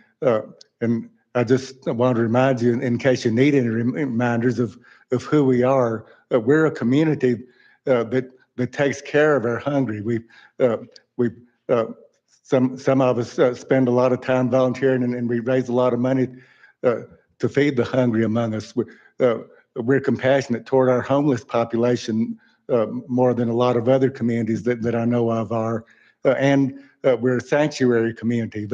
I just want to remind you, in case you need any reminders of who we are. We're a community that takes care of our hungry. Some of us spend a lot of time volunteering, and we raise a lot of money to feed the hungry among us. We're compassionate toward our homeless population more than a lot of other communities that I know of are, and we're a sanctuary community.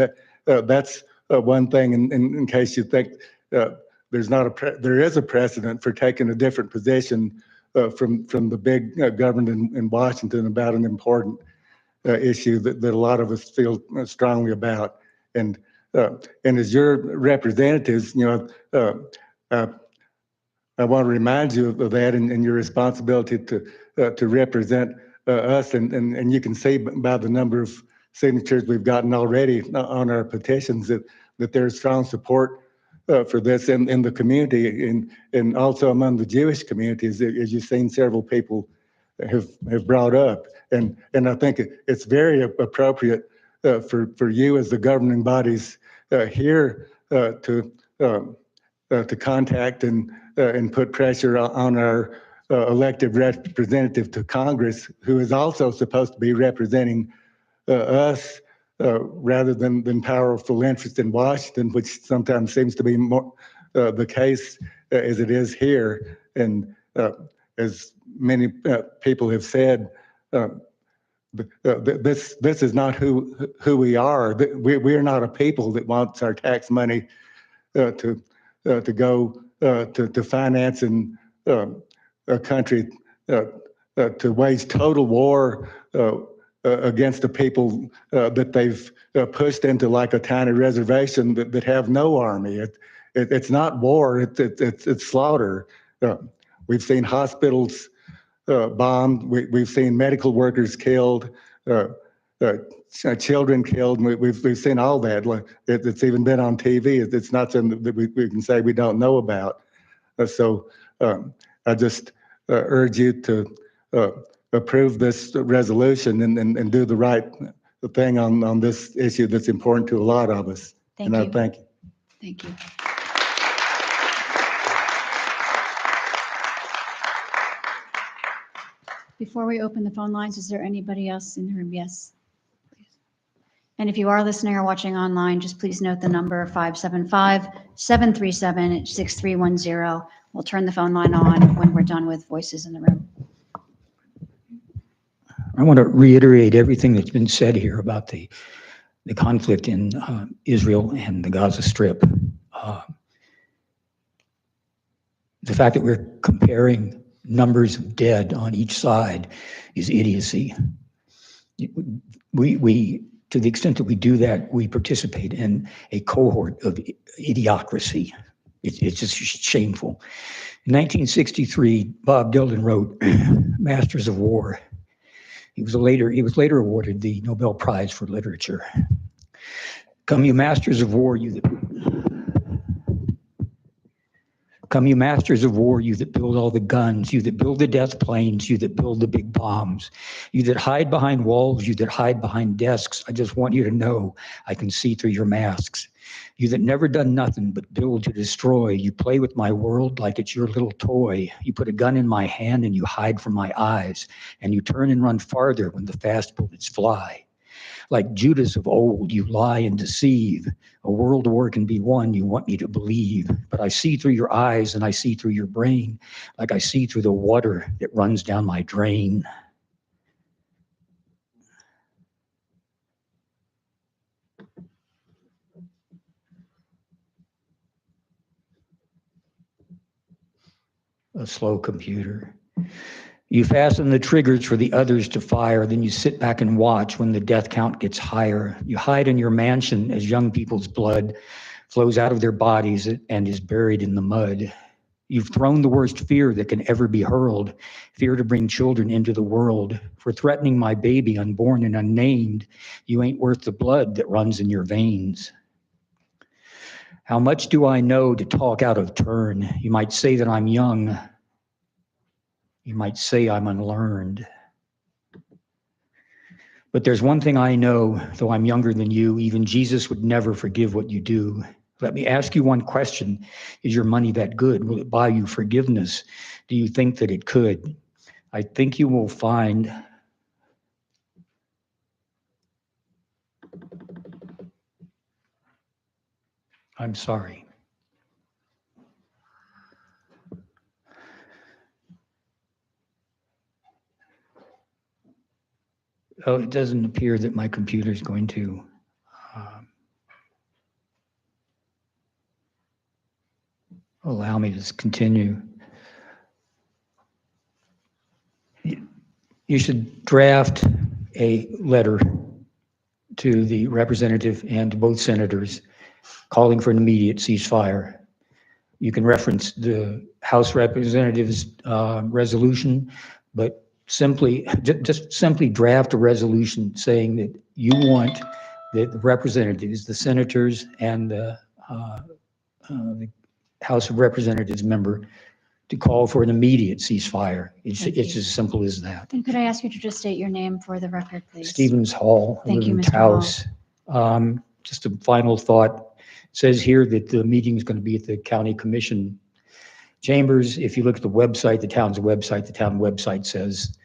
That's one thing. In case you think there is a precedent for taking a different position from the big government in Washington about an important issue that a lot of us feel strongly about, and as your representatives, I want to remind you of that and your responsibility to represent us, and you can see by the number of signatures we've gotten already on our petitions that there's strong support for this in the community and also among the Jewish communities, as you've seen several people have brought up. And I think it's very appropriate for you as the governing bodies here to contact and put pressure on our elected representative to Congress, who is also supposed to be representing us rather than powerful interest in Washington, which sometimes seems to be more the case as it is here. And as many people have said, this is not who we are. We're not a people that wants our tax money to go to finance a country to wage total war against the people that they've pushed into like a tiny reservation that have no army. It's not war, it's slaughter. We've seen hospitals bombed, we've seen medical workers killed, children killed. We've seen all that. It's even been on TV. It's not something that we can say we don't know about. So I just urge you to approve this resolution and do the right thing on this issue that's important to a lot of us. Thank you. I thank you. Thank you. Before we open the phone lines, is there anybody else in the room? Yes. Please. And if you are listening or watching online, just please note the number 575-737-6310. We'll turn the phone line on when we're done with voices in the room. I want to reiterate everything that's been said here about the conflict in Israel and the Gaza Strip. The fact that we're comparing numbers of dead on each side is idiocy. We, to the extent that we do that, we participate in a cohort of idiocracy. It's just shameful. In 1963, Bob Dylan wrote Masters of War. He was later awarded the Nobel Prize for Literature. Come you masters of war, you that build all the guns, you that build the death planes, you that build the big bombs, you that hide behind walls, you that hide behind desks. I just want you to know I can see through your masks. You that never done nothing but build to destroy, you play with my world like it's your little toy. You put a gun in my hand and you hide from my eyes, and you turn and run farther when the fast bullets fly. Like Judas of old, you lie and deceive. A world war can be won, you want me to believe. But I see through your eyes and I see through your brain, like I see through the water that runs down my drain. a slow computer. You fasten the triggers for the others to fire, then you sit back and watch when the death count gets higher. You hide in your mansion as young people's blood flows out of their bodies and is buried in the mud. You've thrown the worst fear that can ever be hurled, fear to bring children into the world. For threatening my baby unborn and unnamed, you ain't worth the blood that runs in your veins. How much do I know to talk out of turn? You might say that I'm young. You might say I'm unlearned. But there's one thing I know, though I'm younger than you, even Jesus would never forgive what you do. Let me ask you one question. Is your money that good? Will it buy you forgiveness? Do you think that it could? I think you will find I'm sorry. Oh, it doesn't appear that my computer is going to allow me to continue. You should draft a letter to the representative and to both senators calling for an immediate ceasefire. You can reference the House Representatives' resolution, but just simply draft a resolution saying that you want the representatives, the senators, and the House of Representatives member to call for an immediate ceasefire. It's as simple as that. And could I ask you to just state your name for the record, please? Stevens Hall, I Thank live you, in Mr. Hall. Taos. Just a final thought. It says here that the meeting is going to be at the County Commission chambers. If you look at the website, the town website says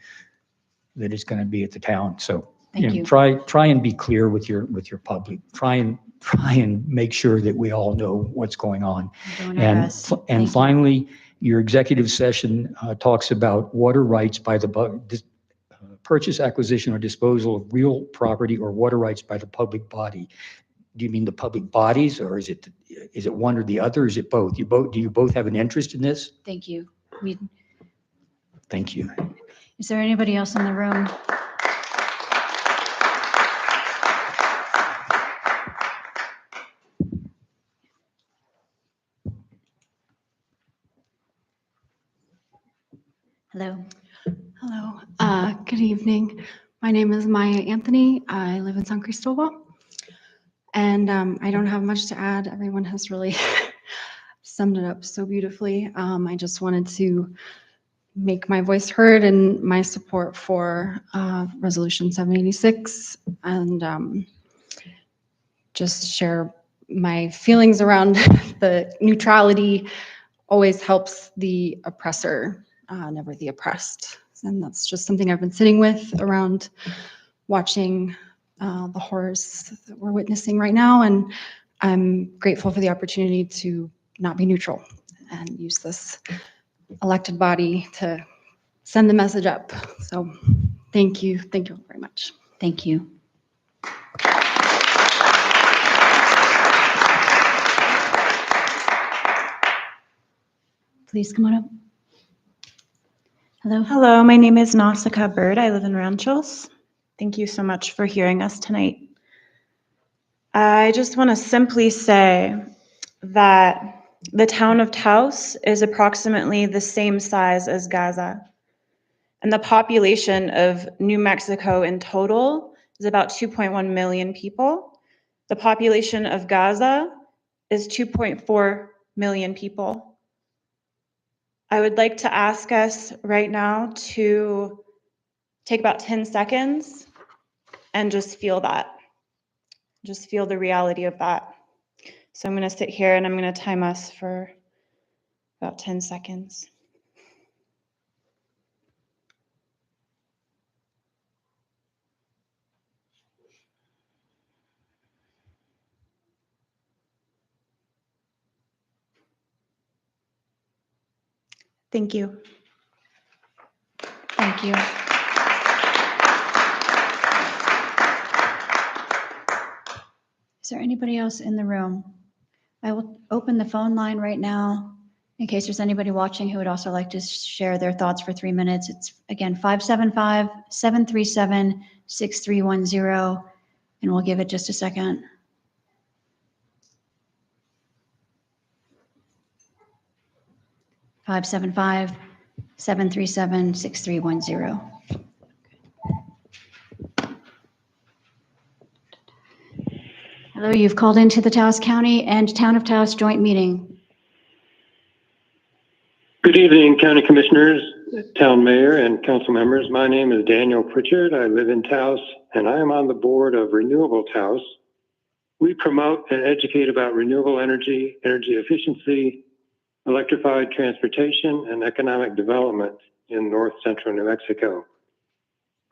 that it's going to be at the town. So Thank you. try and be clear with your public. Try and make sure that we all know what's going on. We're doing our best. Thank you. Finally, your executive session talks about water rights by the purchase, acquisition, or disposal of real property or water rights by the public body. Do you mean the public bodies, or is it one or the other? Or is it both? Do you both have an interest in this? Thank you. Thank you. Is there anybody else in the room? Hello. Hello. Good evening. My name is Maya Anthony. I live in San Cristobal. And I don't have much to add. Everyone has really summed it up so beautifully. I just wanted to make my voice heard and my support for Resolution 786 and just share my feelings around the neutrality always helps the oppressor, never the oppressed. And that's just something I've been sitting with around watching the horrors that we're witnessing right now. And I'm grateful for the opportunity to not be neutral and use this elected body to send the message up. So thank you. Thank you very much. Thank you. Please come on up. Hello. Hello, my name is Nausicaa Bird. I live in Ranchos. Thank you so much for hearing us tonight. I just want to simply say that the town of Taos is approximately the same size as Gaza. And the population of New Mexico in total is about 2.1 million people. The population of Gaza is 2.4 million people. I would like to ask us right now to take about 10 seconds and just feel that. Just feel the reality of that. So I'm going to sit here and I'm going to time us for about 10 seconds. Thank you. Thank you. Is there anybody else in the room? I will open the phone line right now. In case there's anybody watching who would also like to share their thoughts for 3 minutes, it's again 575-737-6310, and we'll give it just a second. Five, 737-6310. Hello, you've called into the Taos County and Town of Taos joint meeting. Good evening, County Commissioners, Town Mayor, and Council members. My name is Daniel Pritchard. I live in Taos, and I am on the board of Renewable Taos. We promote and educate about renewable energy, energy efficiency, electrified transportation, and economic development in north central New Mexico.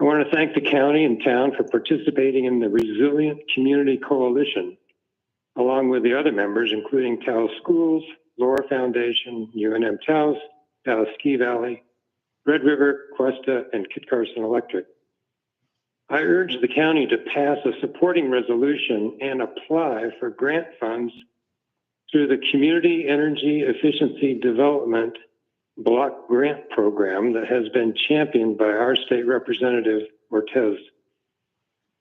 I want to thank the county and town for participating in the Resilient Community Coalition, along with the other members, including Taos Schools, Flor Foundation, UNM Taos, Taos Ski Valley, Red River, Cuesta, and Kit Carson Electric. I urge the county to pass a supporting resolution and apply for grant funds through the Community Energy Efficiency Development Block Grant Program that has been championed by our state representative, Ortez.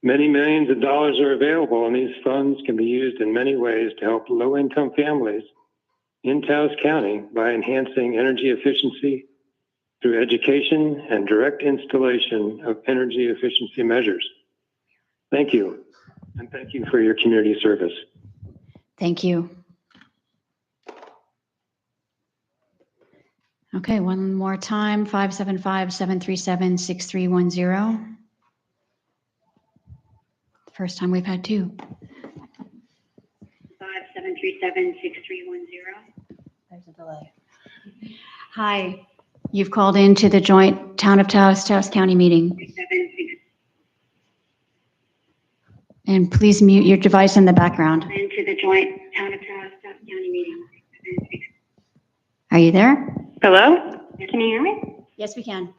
Many millions of dollars are available, and these funds can be used in many ways to help low-income families in Taos County by enhancing energy efficiency through education and direct installation of energy efficiency measures. Thank you, and thank you for your community service. Thank you. Okay, one more time, 575-737-6310. First time we've had two. 5-737-6310. There's a delay. Hi, you've called into the joint Town of Taos, Taos County meeting. And please mute your device in the background. Into the joint Town of Taos, Taos County meeting. Are you there? Hello? Can you hear me? Yes, we can.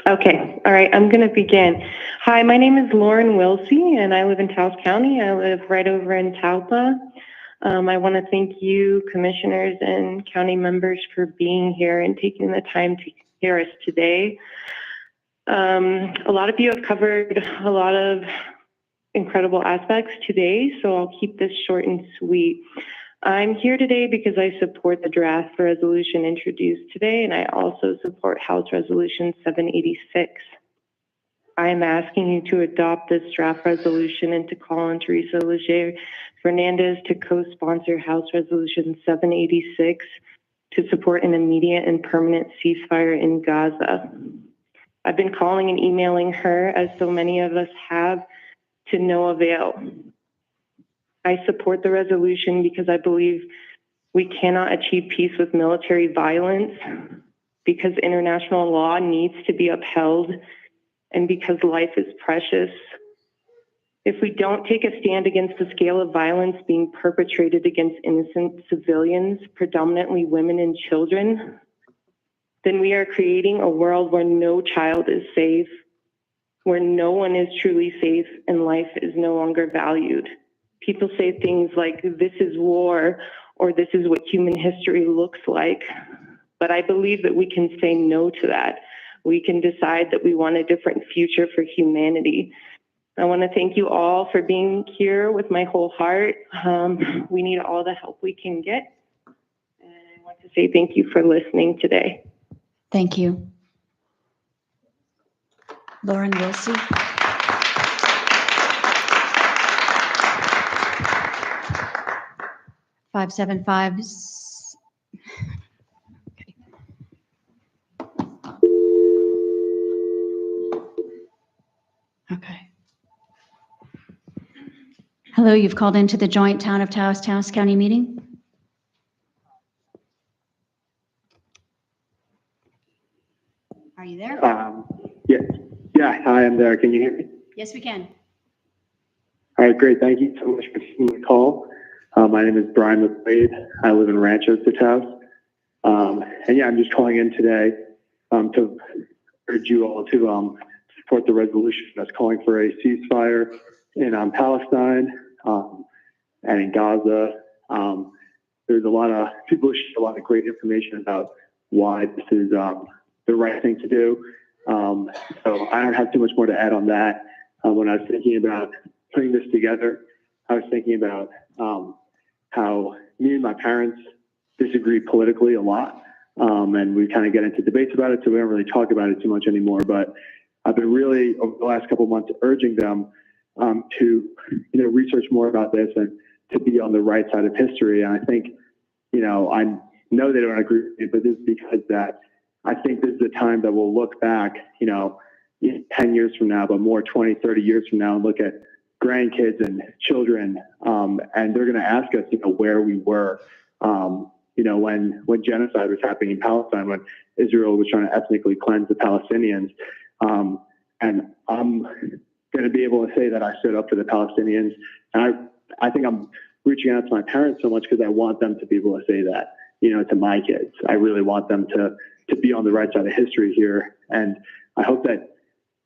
Okay. All right. I'm going to begin. Hi, my name is Lauren Wilsey, and I live in Taos County. I live right over in Talpa. I want to thank you, commissioners and county members, for being here and taking the time to hear us today. A lot of you have covered a lot of incredible aspects today, so I'll keep this short and sweet. I'm here today because I support the draft resolution introduced today, and I also support House Resolution 786. I am asking you to adopt this draft resolution and to call on Teresa Leger Fernandez to co-sponsor House Resolution 786 to support an immediate and permanent ceasefire in Gaza. I've been calling and emailing her, as so many of us have, to no avail. I support the resolution because I believe we cannot achieve peace with military violence, because international law needs to be upheld, and because life is precious. If we don't take a stand against the scale of violence being perpetrated against innocent civilians, predominantly women and children, then we are creating a world where no child is safe, where no one is truly safe, and life is no longer valued. People say things like, this is war, or this is what human history looks like. But I believe that we can say no to that. We can decide that we want a different future for humanity. I want to thank you all for being here with my whole heart. We need all the help we can get. And I want to say thank you for listening today. Thank you. Lauren Wilsey. Five, 7-5. Okay. Hello, you've called into the joint Town of Taos, Taos County meeting. Are you there? Yeah, hi, I'm there. Can you hear me? Yes, we can. All right, great. Thank you so much for taking the call. My name is Brian McQuaid. I live in Rancho Taos. And yeah, I'm just calling in today to urge you all to support the resolution that's calling for a ceasefire in Palestine and in Gaza. there's a lot of people who share a lot of great information about why this is the right thing to do. So I don't have too much more to add on that. When I was thinking about putting this together, I was thinking about how me and my parents disagree politically a lot. And we kind of get into debates about it, so we don't really talk about it too much anymore. But I've been really, over the last couple of months, urging them to, research more about this and to be on the right side of history. And I think, I know they don't agree with me, but this is because that I think this is a time that we'll look back, 10 years from now, but more 20, 30 years from now, and look at grandkids and children, and they're going to ask us, where we were, when genocide was happening in Palestine, when Israel was trying to ethnically cleanse the Palestinians. And I'm going to be able to say that I stood up for the Palestinians. And I think I'm reaching out to my parents so much because I want them to be able to say that, to my kids. I really want them to be on the right side of history here. And I hope that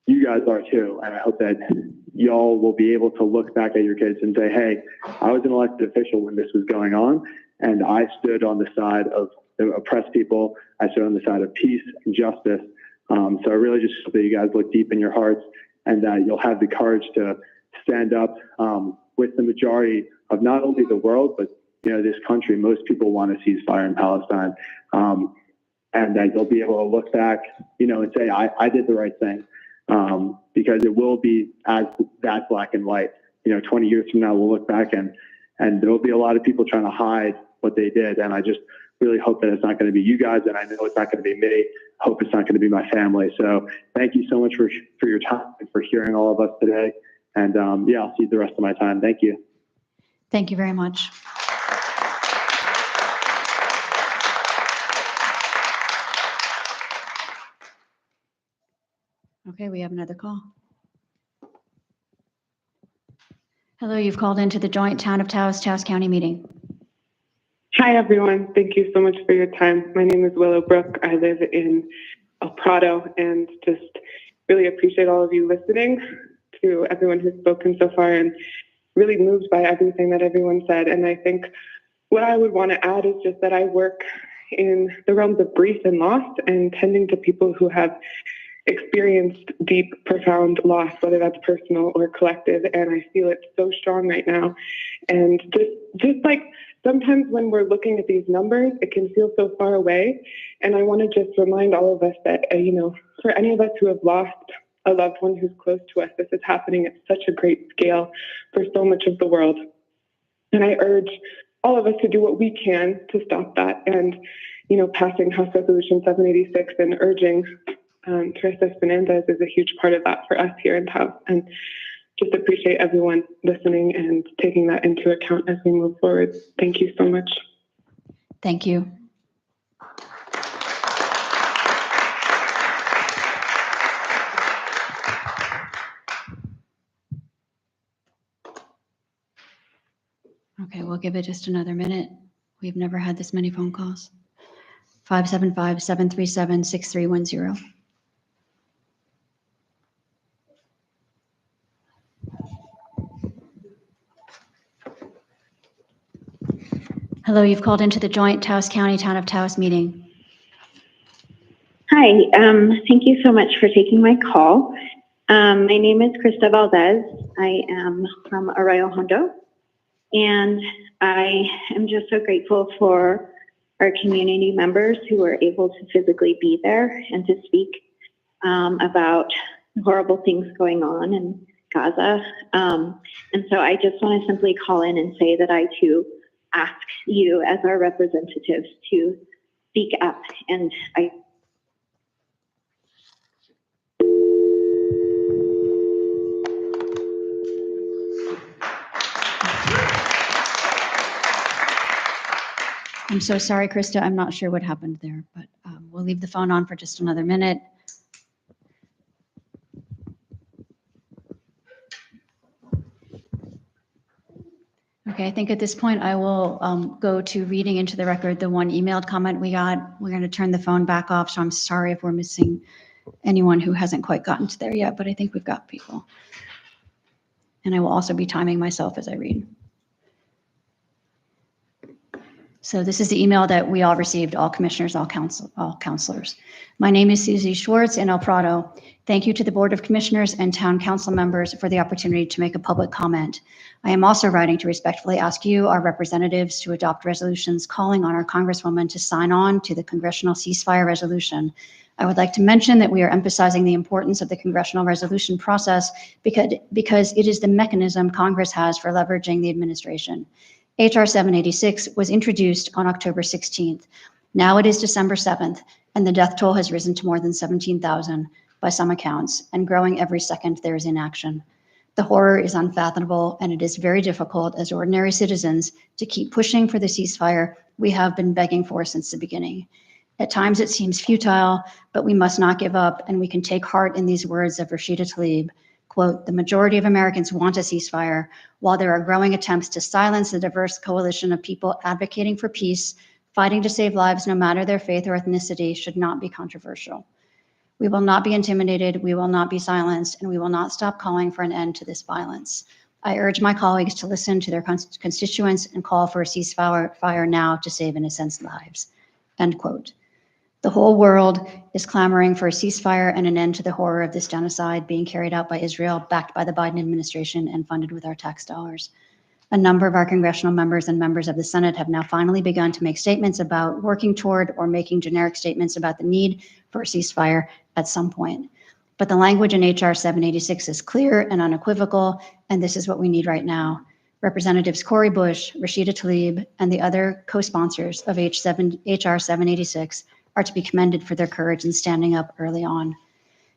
you guys are too. And I hope that y'all will be able to look back at your kids and say, hey, I was an elected official when this was going on, and I stood on the side of the oppressed people. I stood on the side of peace and justice. So I really just hope that you guys look deep in your hearts and that you'll have the courage to stand up with the majority of not only the world, but this country. Most people want to cease fire in Palestine, and that you'll be able to look back, and say, I did the right thing, because it will be as that black and white. 20 years from now, we'll look back and there will be a lot of people trying to hide what they did. And I just really hope that it's not going to be you guys, and I know it's not going to be me. Hope it's not going to be my family. So thank you so much for your time and for hearing all of us today. And I'll see you the rest of my time. Thank you. Thank you very much. Okay, we have another call. Hello, you've called into the joint Town of Taos County meeting. Hi, everyone. Thank you so much for your time. My name is Willowbrook. I live in El Prado, and just really appreciate all of you listening to everyone who's spoken so far, and really moved by everything that everyone said. And I think what I would want to add is just that I work in the realms of grief and loss and tending to people who have experienced deep, profound loss, whether that's personal or collective. And I feel it so strong right now. And just like sometimes when we're looking at these numbers, it can feel so far away. And I want to just remind all of us that, for any of us who have lost a loved one who's close to us, this is happening at such a great scale for so much of the world. And I urge all of us to do what we can to stop that. And, passing House Resolution 786 and urging Teresa Fernandez is a huge part of that for us here in Taos. And just appreciate everyone listening and taking that into account as we move forward. Thank you so much. Thank you. Okay, we'll give it just another minute. We've never had this many phone calls. 575-737-6310. Hello, you've called into the joint Taos County Town of Taos meeting. Hi, thank you so much for taking my call. My name is Krista Valdez. I am from Arroyo Hondo, and I am just so grateful for our community members who were able to physically be there and to speak about horrible things going on in Gaza. And so I just want to simply call in and say that I too ask you as our representatives to speak up. And I'm so sorry, Krista. I'm not sure what happened there, but we'll leave the phone on for just another minute. Okay, I think at this point I will go to reading into the record the one emailed comment we got. We're going to turn the phone back off, so I'm sorry if we're missing anyone who hasn't quite gotten to there yet, but I think we've got people. And I will also be timing myself as I read. So this is the email that we all received, all commissioners, all counselors. My name is Susie Schwartz in El Prado. Thank you to the Board of Commissioners and Town Council members for the opportunity to make a public comment. I am also writing to respectfully ask you, our representatives, to adopt resolutions calling on our Congresswoman to sign on to the Congressional Ceasefire Resolution. I would like to mention that we are emphasizing the importance of the Congressional resolution process because it is the mechanism Congress has for leveraging the administration. HR 786 was introduced on October 16th. Now it is December 7th, and the death toll has risen to more than 17,000 by some accounts, and growing every second there is inaction. The horror is unfathomable, and it is very difficult as ordinary citizens to keep pushing for the ceasefire we have been begging for since the beginning. At times it seems futile, but we must not give up, and we can take heart in these words of Rashida Tlaib. Quote, the majority of Americans want a ceasefire, while there are growing attempts to silence the diverse coalition of people advocating for peace, fighting to save lives no matter their faith or ethnicity should not be controversial. We will not be intimidated, we will not be silenced, and we will not stop calling for an end to this violence. I urge my colleagues to listen to their constituents and call for a ceasefire now to save innocent lives, end quote. The whole world is clamoring for a ceasefire and an end to the horror of this genocide being carried out by Israel, backed by the Biden administration and funded with our tax dollars. A number of our congressional members and members of the Senate have now finally begun to make statements about working toward or making generic statements about the need for a ceasefire at some point. But the language in HR 786 is clear and unequivocal, and this is what we need right now. Representatives Cori Bush, Rashida Tlaib, and the other co-sponsors of HR 786 are to be commended for their courage in standing up early on.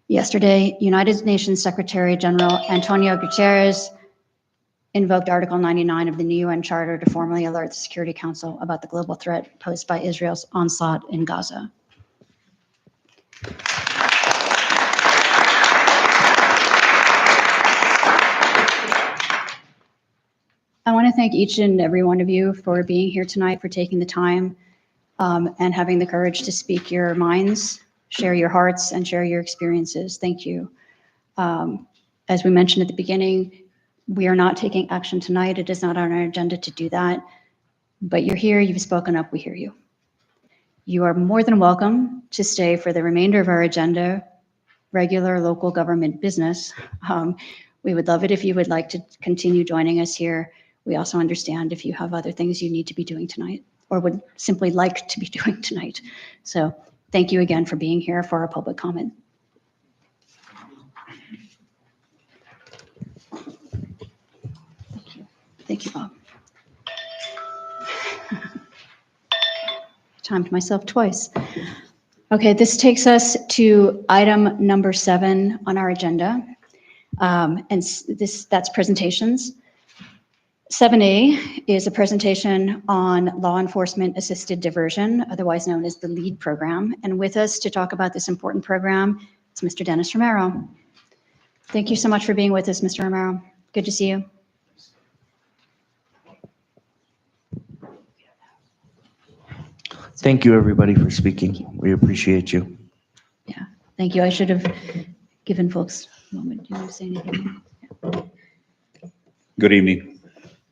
Yesterday, United Nations Secretary General Antonio Guterres invoked Article 99 of the new UN Charter to formally alert the Security Council about the global threat posed by Israel's onslaught in Gaza. I want to thank each and every one of you for being here tonight, for taking the time and having the courage to speak your minds, share your hearts, and share your experiences. Thank you. As we mentioned at the beginning, we are not taking action tonight. It is not on our agenda to do that. But you're here, you've spoken up, we hear you. You are more than welcome to stay for the remainder of our agenda, regular local government business. We would love it if you would like to continue joining us here. We also understand if you have other things you need to be doing tonight or would simply like to be doing tonight. So thank you again for being here for our public comment. Thank you, Bob. Timed myself twice. Okay, this takes us to item number 7 on our agenda. And that's presentations. 7A is a presentation on law enforcement assisted diversion, otherwise known as the LEAD program. And with us to talk about this important program is Mr. Dennis Romero. Thank you so much for being with us, Mr. Romero. Good to see you. Thank you, everybody, for speaking. We appreciate you. Yeah, thank you. I should have given folks a moment. Do you want to say anything? Yeah. Good evening.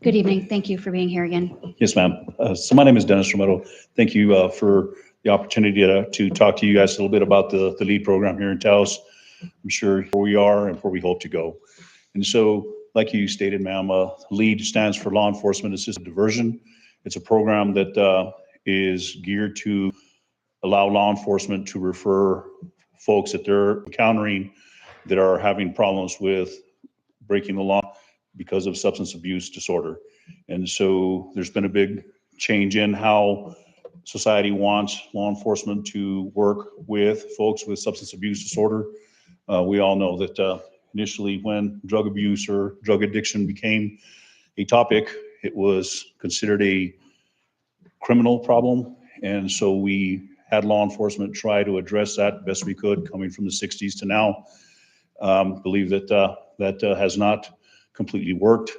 Good evening. Thank you for being here again. Yes, ma'am. So my name is Dennis Romero. Thank you for the opportunity to talk to you guys a little bit about the LEAD program here in Taos. I'm sure where we are and where we hope to go. And so, like you stated, ma'am, LEAD stands for Law Enforcement Assisted Diversion. It's a program that is geared to allow law enforcement to refer folks that they're encountering that are having problems with breaking the law because of substance abuse disorder. And so there's been a big change in how society wants law enforcement to work with folks with substance abuse disorder. We all know that initially when drug abuse or drug addiction became a topic, it was considered a criminal problem. And so we had law enforcement try to address that best we could, coming from the 60s to now. Believe that that has not completely worked.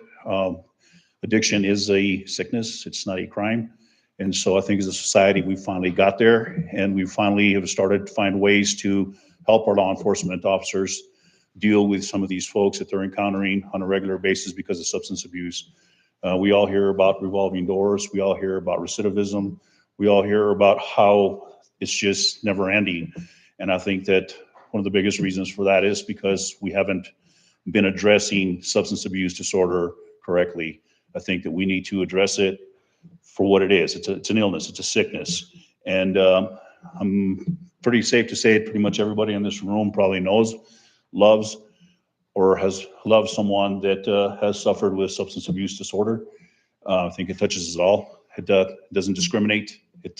Addiction is a sickness, it's not a crime. And so I think as a society, we finally got there, and we finally have started to find ways to help our law enforcement officers deal with some of these folks that they're encountering on a regular basis because of substance abuse. We all hear about revolving doors. We all hear about recidivism. We all hear about how it's just never ending. And I think that one of the biggest reasons for that is because we haven't been addressing substance abuse disorder correctly. I think that we need to address it for what it is. It's an illness, it's a sickness. And I'm pretty safe to say pretty much everybody in this room probably knows, loves, or has loved someone that has suffered with substance abuse disorder. I think it touches us all. It doesn't discriminate. It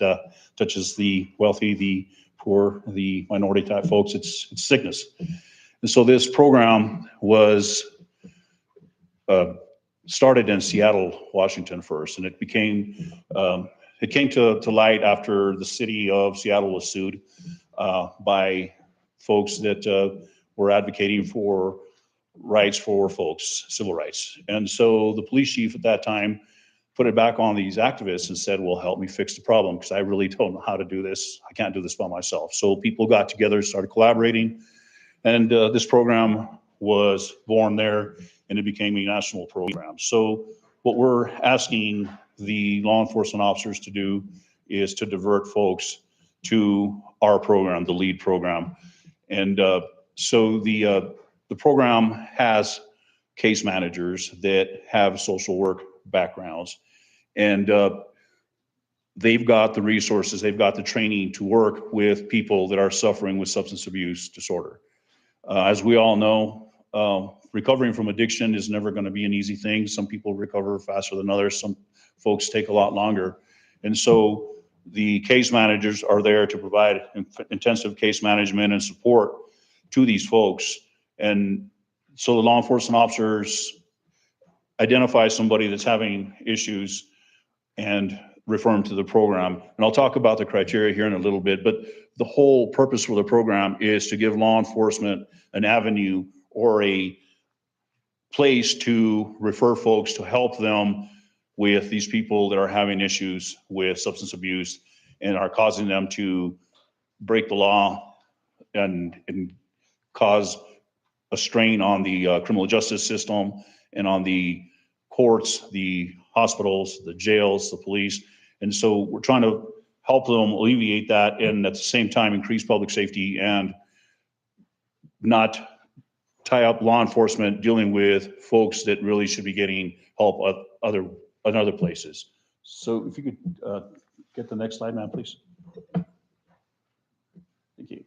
touches the wealthy, the poor, the minority type folks. It's sickness. And so this program was started in Seattle, Washington first, and it came to light after the city of Seattle was sued by folks that were advocating for rights for folks, civil rights. And so the police chief at that time put it back on these activists and said, well, help me fix the problem because I really don't know how to do this. I can't do this by myself. So people got together, started collaborating, and this program was born there, and it became a national program. So what we're asking the law enforcement officers to do is to divert folks to our program, the LEAD program. And so the program has case managers that have social work backgrounds, and they've got the resources, they've got the training to work with people that are suffering with substance abuse disorder. As we all know, recovering from addiction is never going to be an easy thing. Some people recover faster than others. Some folks take a lot longer. And so the case managers are there to provide intensive case management and support to these folks. And so the law enforcement officers identify somebody that's having issues and refer them to the program. And I'll talk about the criteria here in a little bit, but the whole purpose for the program is to give law enforcement an avenue or a place to refer folks to help them with these people that are having issues with substance abuse and are causing them to break the law and cause a strain on the criminal justice system and on the courts, the hospitals, the jails, the police. And so we're trying to help them alleviate that and at the same time increase public safety and not tie up law enforcement dealing with folks that really should be getting help at other places. So if you could get the next slide, ma'am, please. Thank you.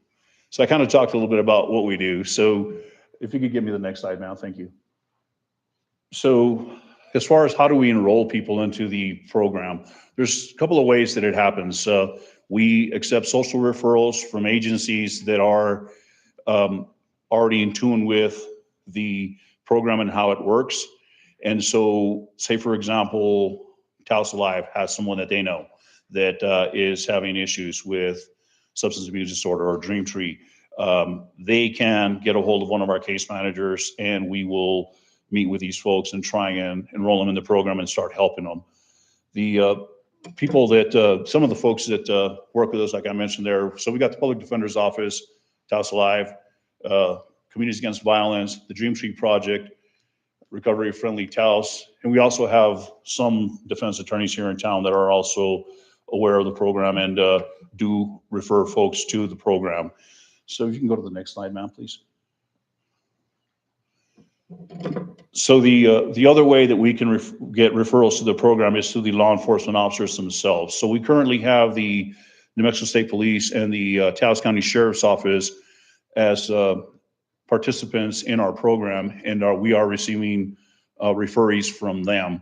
So I kind of talked a little bit about what we do. So if you could give me the next slide now, thank you. So as far as how do we enroll people into the program, there's a couple of ways that it happens. We accept social referrals from agencies that are already in tune with the program and how it works. And so say, for example, Taos Alive has someone that they know that is having issues with substance abuse disorder or Dream Tree. They can get a hold of one of our case managers and we will meet with these folks and try and enroll them in the program and start helping them. The people that, some of the folks that work with us, like I mentioned there, so we got the Public Defender's Office, Taos Alive, Communities Against Violence, the Dream Tree Project, Recovery Friendly Taos, and we also have some defense attorneys here in town that are also aware of the program and do refer folks to the program. So if you can go to the next slide, ma'am, please. So the other way that we can get referrals to the program is through the law enforcement officers themselves. So we currently have the New Mexico State Police and the Taos County Sheriff's Office as participants in our program, and we are receiving referees from them.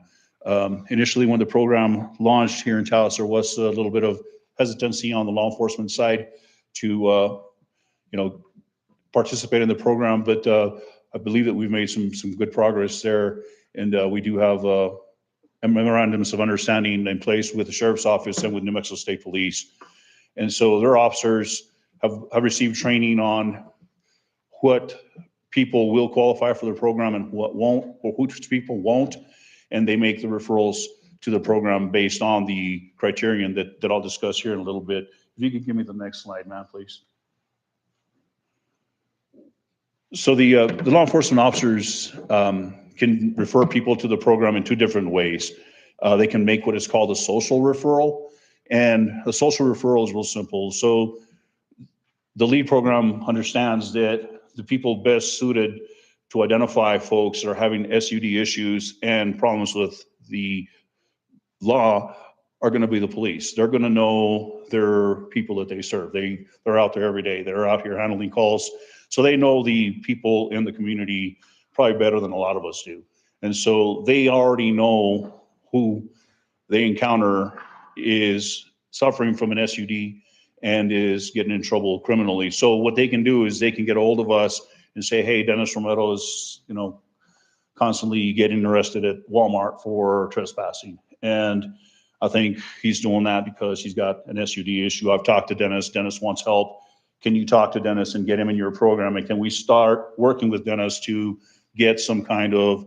Initially, when the program launched here in Taos, there was a little bit of hesitancy on the law enforcement side to participate in the program, but I believe that we've made some good progress there, and we do have memorandums of understanding in place with the Sheriff's Office and with New Mexico State Police. And so their officers have received training on what people will qualify for the program and what won't, or which people won't, and they make the referrals to the program based on the criterion that I'll discuss here in a little bit. If you could give me the next slide, ma'am, please. So the law enforcement officers can can refer people to the program in two different ways. They can make what is called a social referral, and a social referral is real simple. So the LEAD program understands that the people best suited to identify folks that are having SUD issues and problems with the law are going to be the police. They're going to know their people that they serve. They're out there every day. They're out here handling calls. So they know the people in the community probably better than a lot of us do. And so they already know who they encounter is suffering from an SUD and is getting in trouble criminally. So what they can do is they can get a hold of us and say, hey, Dennis Romero is, constantly getting arrested at Walmart for trespassing. And I think he's doing that because he's got an SUD issue. I've talked to Dennis. Dennis wants help. Can you talk to Dennis and get him in your program? And can we start working with Dennis to get some kind of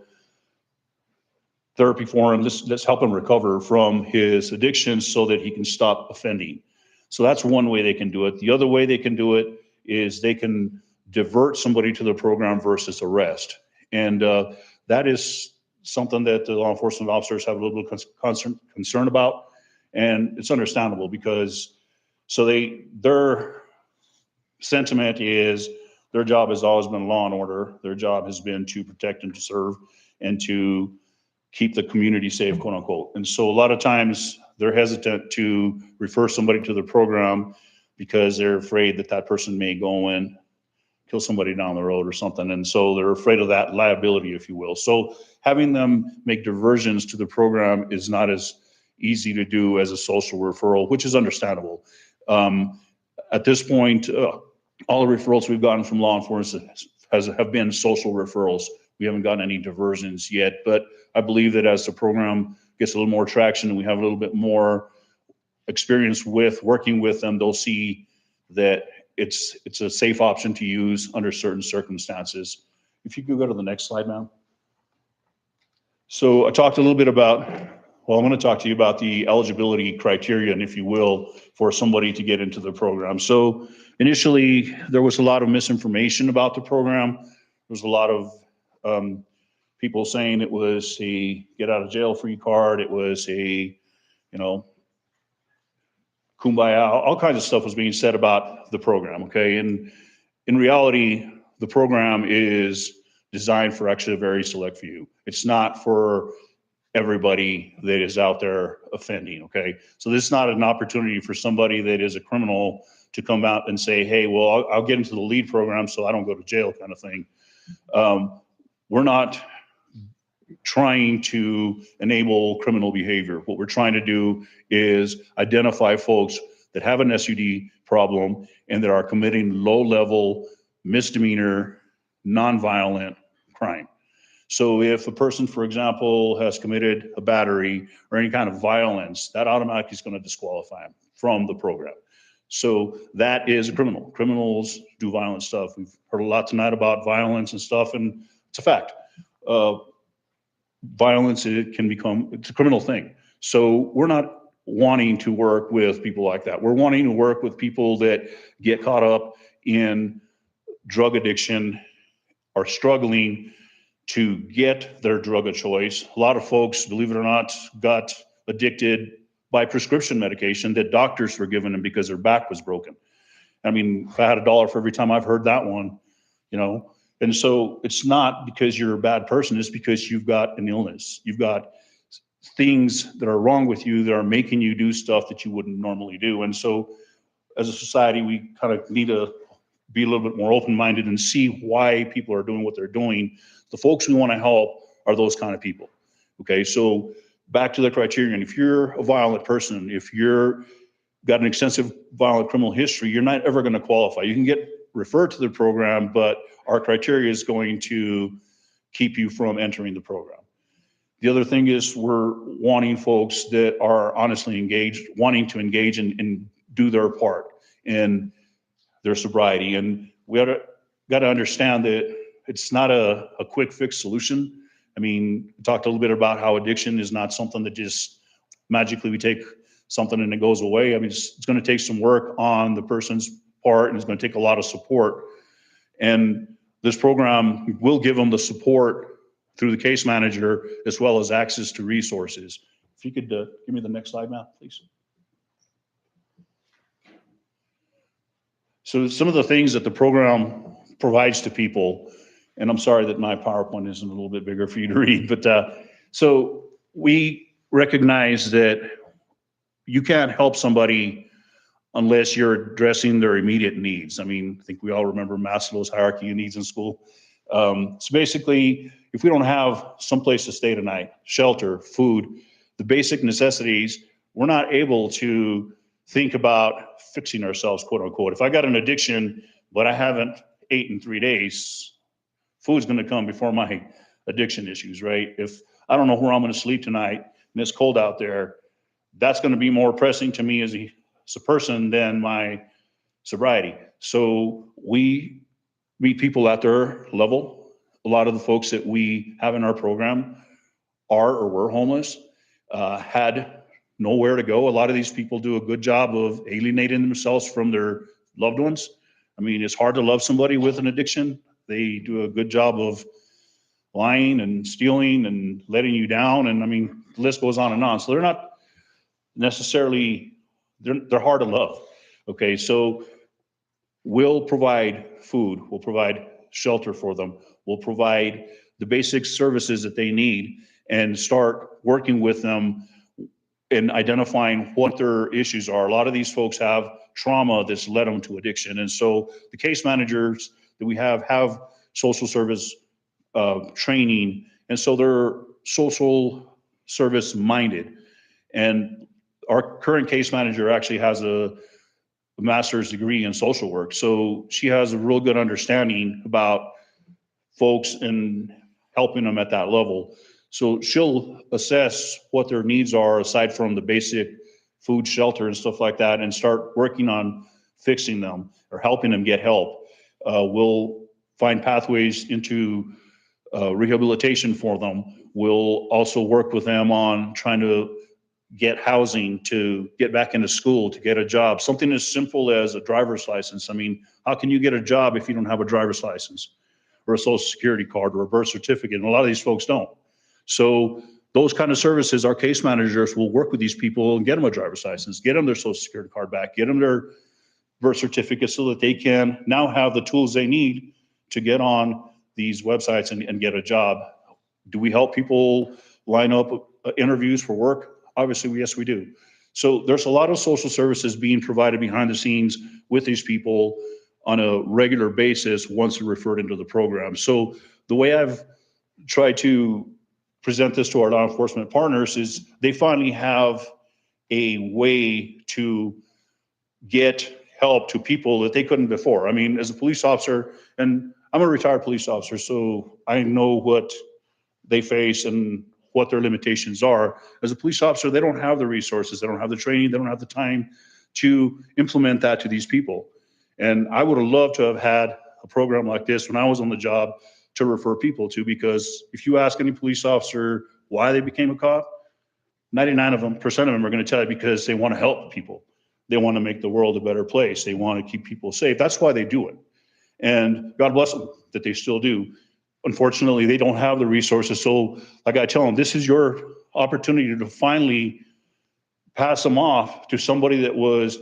therapy for him? Let's help him recover from his addiction so that he can stop offending. So that's one way they can do it. The other way they can do it is they can divert somebody to the program versus arrest. And that is something that the law enforcement officers have a little bit concern about. And it's understandable because their sentiment is their job has always been law and order. Their job has been to protect and to serve and to keep the community safe, quote unquote. And so a lot of times they're hesitant to refer somebody to the program because they're afraid that that person may go and kill somebody down the road or something. And so they're afraid of that liability, if you will. So having them make diversions to the program is not as easy to do as a social referral, which is understandable. At this point, all the referrals we've gotten from law enforcement have been social referrals. We haven't gotten any diversions yet, but I believe that as the program gets a little more traction and we have a little bit more experience with working with them, they'll see that it's a safe option to use under certain circumstances. If you could go to the next slide, ma'am. So I talked a little bit about, well, I'm going to talk to you about the eligibility criterion, if you will, for somebody to get into the program. So initially, there was a lot of misinformation about the program. There was a lot of people saying it was a get out of jail free card. It was a, kumbaya, all kinds of stuff was being said about the program, okay? And in reality, the program is designed for actually a very select few. It's not for everybody that is out there offending, okay? So this is not an opportunity for somebody that is a criminal to come out and say, hey, well, I'll get into the LEAD program so I don't go to jail kind of thing. We're not trying to enable criminal behavior. What we're trying to do is identify folks that have an SUD problem and that are committing low-level misdemeanor, nonviolent crime. So if a person, for example, has committed a battery or any kind of violence, that automatically is going to disqualify them from the program. So that is a criminal. Criminals do violent stuff. We've heard a lot tonight about violence and stuff, and it's a fact. Violence, it's a criminal thing. So we're not wanting to work with people like that. We're wanting to work with people that get caught up in drug addiction, are struggling to get their drug of choice. A lot of folks, believe it or not, got addicted by prescription medication that doctors were giving them because their back was broken. I mean, if I had $1 for every time I've heard that one, and so it's not because you're a bad person, it's because you've got an illness. You've got things that are wrong with you that are making you do stuff that you wouldn't normally do. And so as a society, we kind of need to be a little bit more open-minded and see why people are doing what they're doing. The folks we want to help are those kind of people. Okay, so back to the criterion. If you're a violent person, if you're got an extensive violent criminal history, you're not ever going to qualify. You can get referred to the program, but our criteria is going to keep you from entering the program. The other thing is we're wanting folks that are honestly engaged, wanting to engage and do their part in their sobriety. And we got to understand that it's not a quick fix solution. I mean, we talked a little bit about how addiction is not something that just magically we take something and it goes away. I mean, it's going to take some work on the person's part, and it's going to take a lot of support. And this program will give them the support through the case manager, as well as access to resources. If you could give me the next slide, Matt, please. So some of the things that the program provides to people, and I'm sorry that my PowerPoint isn't a little bit bigger for you to read, but so we recognize that you can't help somebody unless you're addressing their immediate needs. I mean, I think we all remember Maslow's hierarchy of needs in school. So basically, if we don't have some place to stay tonight, shelter, food, the basic necessities, we're not able to think about fixing ourselves, quote unquote. If I got an addiction, but I haven't ate in 3 days, food's gonna come before my addiction issues, right? If I don't know where I'm gonna sleep tonight and it's cold out there, that's gonna be more pressing to me as a person than my sobriety. So we meet people at their level. A lot of the folks that we have in our program are or were homeless, had nowhere to go. A lot of these people do a good job of alienating themselves from their loved ones. I mean, it's hard to love somebody with an addiction. They do a good job of lying and stealing and letting you down. And I mean, the list goes on and on. So they're not necessarily, they're hard to love. Okay, so we'll provide food, we'll provide shelter for them, we'll provide the basic services that they need and start working with them in identifying what their issues are. A lot of these folks have trauma that's led them to addiction. And so the case managers that we have social service training. And so they're social service minded. And our current case manager actually has a master's degree in social work. So she has a real good understanding about folks and helping them at that level. So she'll assess what their needs are aside from the basic food, shelter, and stuff like that, and start working on fixing them or helping them get help. We'll find pathways into rehabilitation for them. We'll also work with them on trying to get housing, to get back into school, to get a job. Something as simple as a driver's license. I mean, how can you get a job if you don't have a driver's license or a social security card or a birth certificate? And a lot of these folks don't. So those kind of services, our case managers will work with these people and get them a driver's license, get them their social security card back, get them their birth certificate so that they can now have the tools they need to get on these websites and get a job. Do we help people line up interviews for work? Obviously, yes, we do. So there's a lot of social services being provided behind the scenes with these people on a regular basis once they're referred into the program. So the way I've tried to present this to our law enforcement partners is they finally have a way to get help to people that they couldn't before. I mean, as a police officer, and I'm a retired police officer, so I know what they face and what their limitations are. As a police officer, they don't have the resources, they don't have the training, they don't have the time to implement that to these people. And I would have loved to have had a program like this when I was on the job to refer people to, because if you ask any police officer why they became a cop, 99% of them are going to tell you because they want to help people. They want to make the world a better place. They want to keep people safe. That's why they do it. And God bless them that they still do. Unfortunately, they don't have the resources. So like I tell them, this is your opportunity to finally pass them off to somebody that was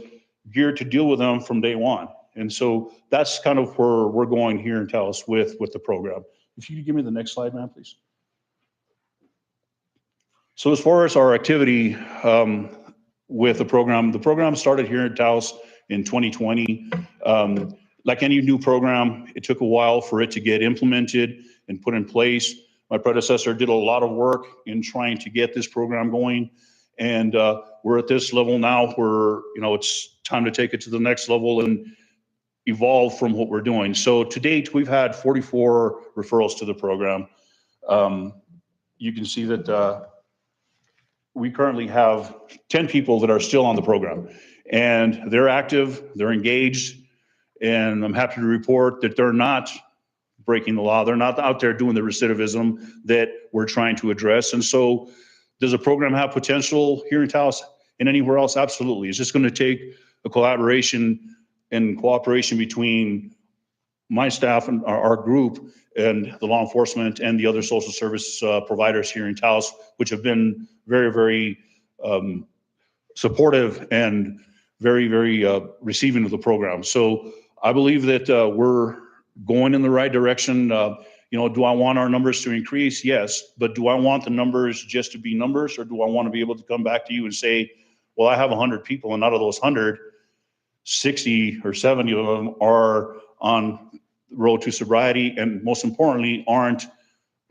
geared to deal with them from day one. And so that's kind of where we're going here in Taos with the program. If you could give me the next slide, ma'am, please. So as far as our activity with the program started here in Taos in 2020. Like any new program, it took a while for it to get implemented and put in place. My predecessor did a lot of work in trying to get this program going. And we're at this level now where, it's time to take it to the next level and evolve from what we're doing. So to date, we've had 44 referrals to the program. You can see that we currently have 10 people that are still on the program, and they're active, they're engaged, and I'm happy to report that they're not breaking the law. They're not out there doing the recidivism that we're trying to address. And so does the program have potential here in Taos and anywhere else? Absolutely. It's just going to take a collaboration and cooperation between my staff and our group and the law enforcement and the other social service providers here in Taos, which have been very, very supportive and very, very receiving of the program. So I believe that we're going in the right direction. Do I want our numbers to increase? Yes. But do I want the numbers just to be numbers, or do I want to be able to come back to you and say, well, I have 100 people, and out of those 100, 60 or 70 of them are on the road to sobriety, and most importantly, aren't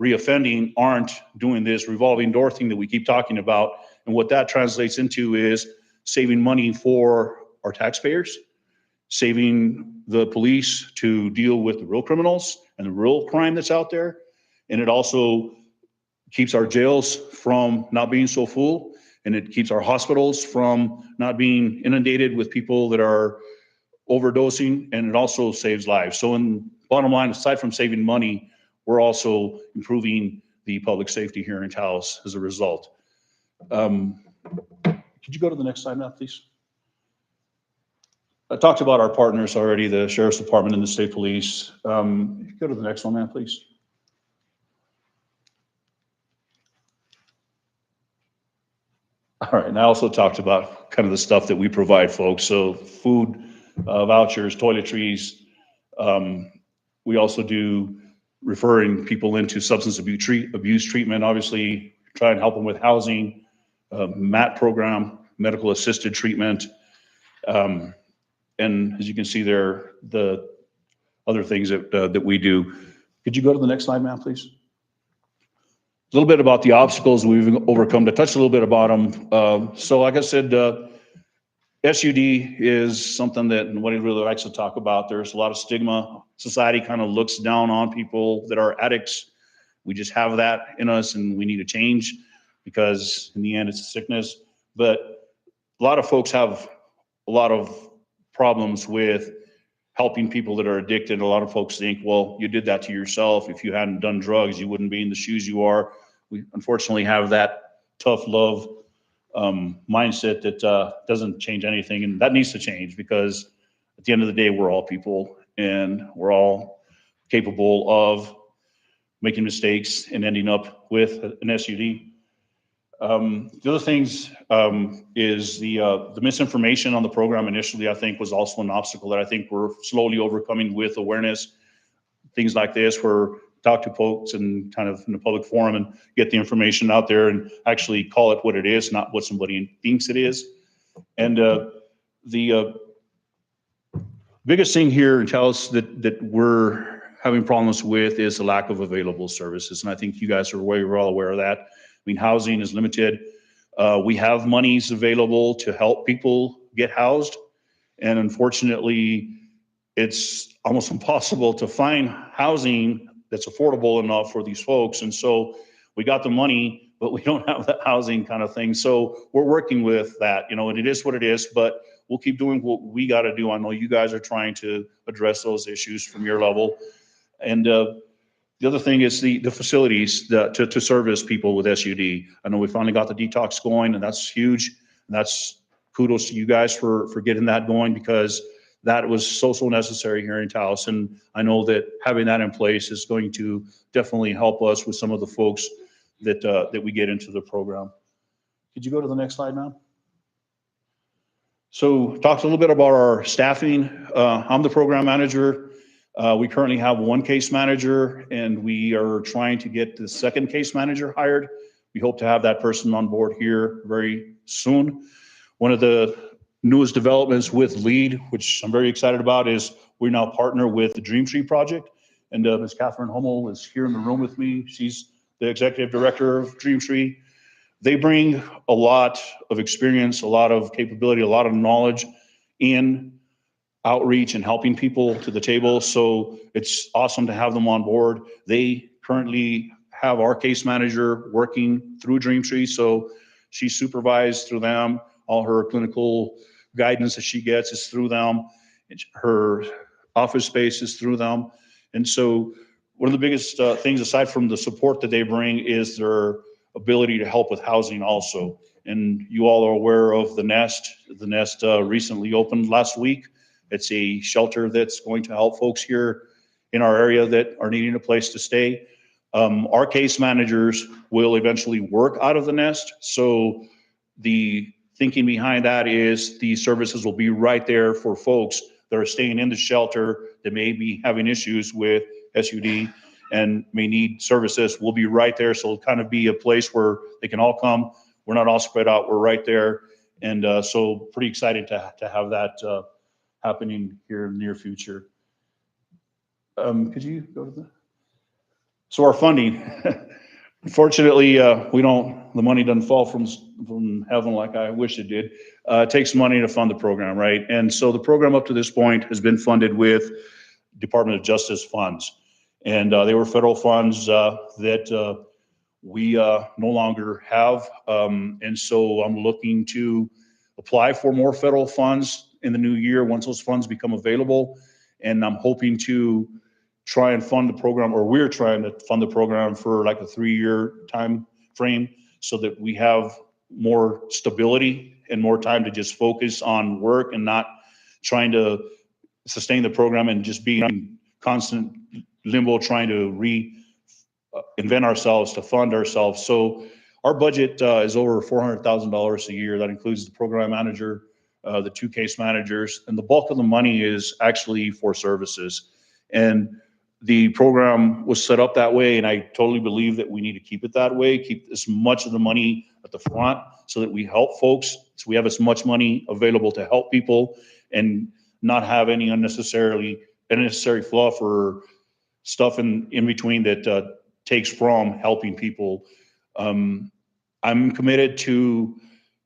reoffending, aren't doing this revolving door thing that we keep talking about. And what that translates into is saving money for our taxpayers, saving the police to deal with the real criminals and the real crime that's out there. And it also keeps our jails from not being so full, and it keeps our hospitals from not being inundated with people that are overdosing, and it also saves lives. So in bottom line, aside from saving money, we're also improving the public safety here in Taos as a result. Could you go to the next slide now, please? I talked about our partners already, the Sheriff's Department and the State Police. Go to the next one, man, please. All right, and I also talked about kind of the stuff that we provide folks. So food, vouchers, toiletries. We also do referring people into substance abuse treatment, obviously try and help them with housing, MAT program, medical assisted treatment. And as you can see there, the other things that we do. Could you go to the next slide, ma'am, please? A little bit about the obstacles we've overcome, to touch a little bit about them. So like I said, SUD is something that nobody really likes to talk about. There's a lot of stigma. Society kind of looks down on people that are addicts. We just have that in us, and we need to change, because in the end, it's a sickness. But a lot of folks have a lot of problems with helping people that are addicted. A lot of folks think, well, you did that to yourself. If you hadn't done drugs, you wouldn't be in the shoes you are. We unfortunately have that tough love mindset that doesn't change anything, and that needs to change, because at the end of the day, we're all people, and we're all capable of making mistakes and ending up with an SUD. The other things is the misinformation on the program initially, I think, was also an obstacle that I think we're slowly overcoming with awareness. Things like this, where talk to folks and kind of in a public forum and get the information out there and actually call it what it is, not what somebody thinks it is. And the biggest thing here in Taos that we're having problems with is the lack of available services. And I think you guys are well aware of that. I mean, housing is limited. We have monies available to help people get housed. And unfortunately, it's almost impossible to find housing that's affordable enough for these folks. And so we got the money, but we don't have the housing kind of thing. So we're working with that, and it is what it is, but we'll keep doing what we got to do. I know you guys are trying to address those issues from your level. And the other thing is the facilities to service people with SUD. I know we finally got the detox going, and that's huge. And that's kudos to you guys for getting that going, because that was so necessary here in Taos. And I know that having that in place is going to definitely help us with some of the folks that we get into the program. Could you go to the next slide now? So talked a little bit about our staffing. I'm the program manager. We currently have one case manager, and we are trying to get the second case manager hired. We hope to have that person on board here very soon. One of the newest developments with LEAD, which I'm very excited about, is we now partner with the Dream Tree Project. And Ms. Catherine Hummel is here in the room with me. She's the executive director of Dream Tree. They bring a lot of experience, a lot of capability, a lot of knowledge in outreach and helping people to the table. So it's awesome to have them on board. They currently have our case manager working through Dream Tree. So she's supervised through them. All her clinical guidance that she gets is through them. Her office space is through them. And so one of the biggest things, aside from the support that they bring, is their ability to help with housing also. And you all are aware of the Nest. The Nest recently opened last week. It's a shelter that's going to help folks here in our area that are needing a place to stay. Our case managers will eventually work out of the nest. So the thinking behind that is the services will be right there for folks that are staying in the shelter that may be having issues with SUD and may need services. We'll be right there. So it'll kind of be a place where they can all come. We're not all spread out. We're right there. And so pretty excited to have that happening here in the near future. Could you go to the? So our funding, unfortunately, the money doesn't fall from heaven like I wish it did. It takes money to fund the program, right? And so the program up to this point has been funded with Department of Justice funds. And they were federal funds that we no longer have. And so I'm looking to apply for more federal funds in the new year once those funds become available. And I'm hoping to try and fund the program, or we're trying to fund the program for like a 3-year time frame so that we have more stability and more time to just focus on work and not trying to sustain the program and just being in constant limbo trying to reinvent ourselves to fund ourselves. So our budget is over $400,000 a year. That includes the program manager, the 2 case managers, and the bulk of the money is actually for services. And the program was set up that way, and I totally believe that we need to keep it that way, keep as much of the money at the front so that we help folks, so we have as much money available to help people and not have any unnecessary fluff or stuff in between that takes from helping people. I'm committed to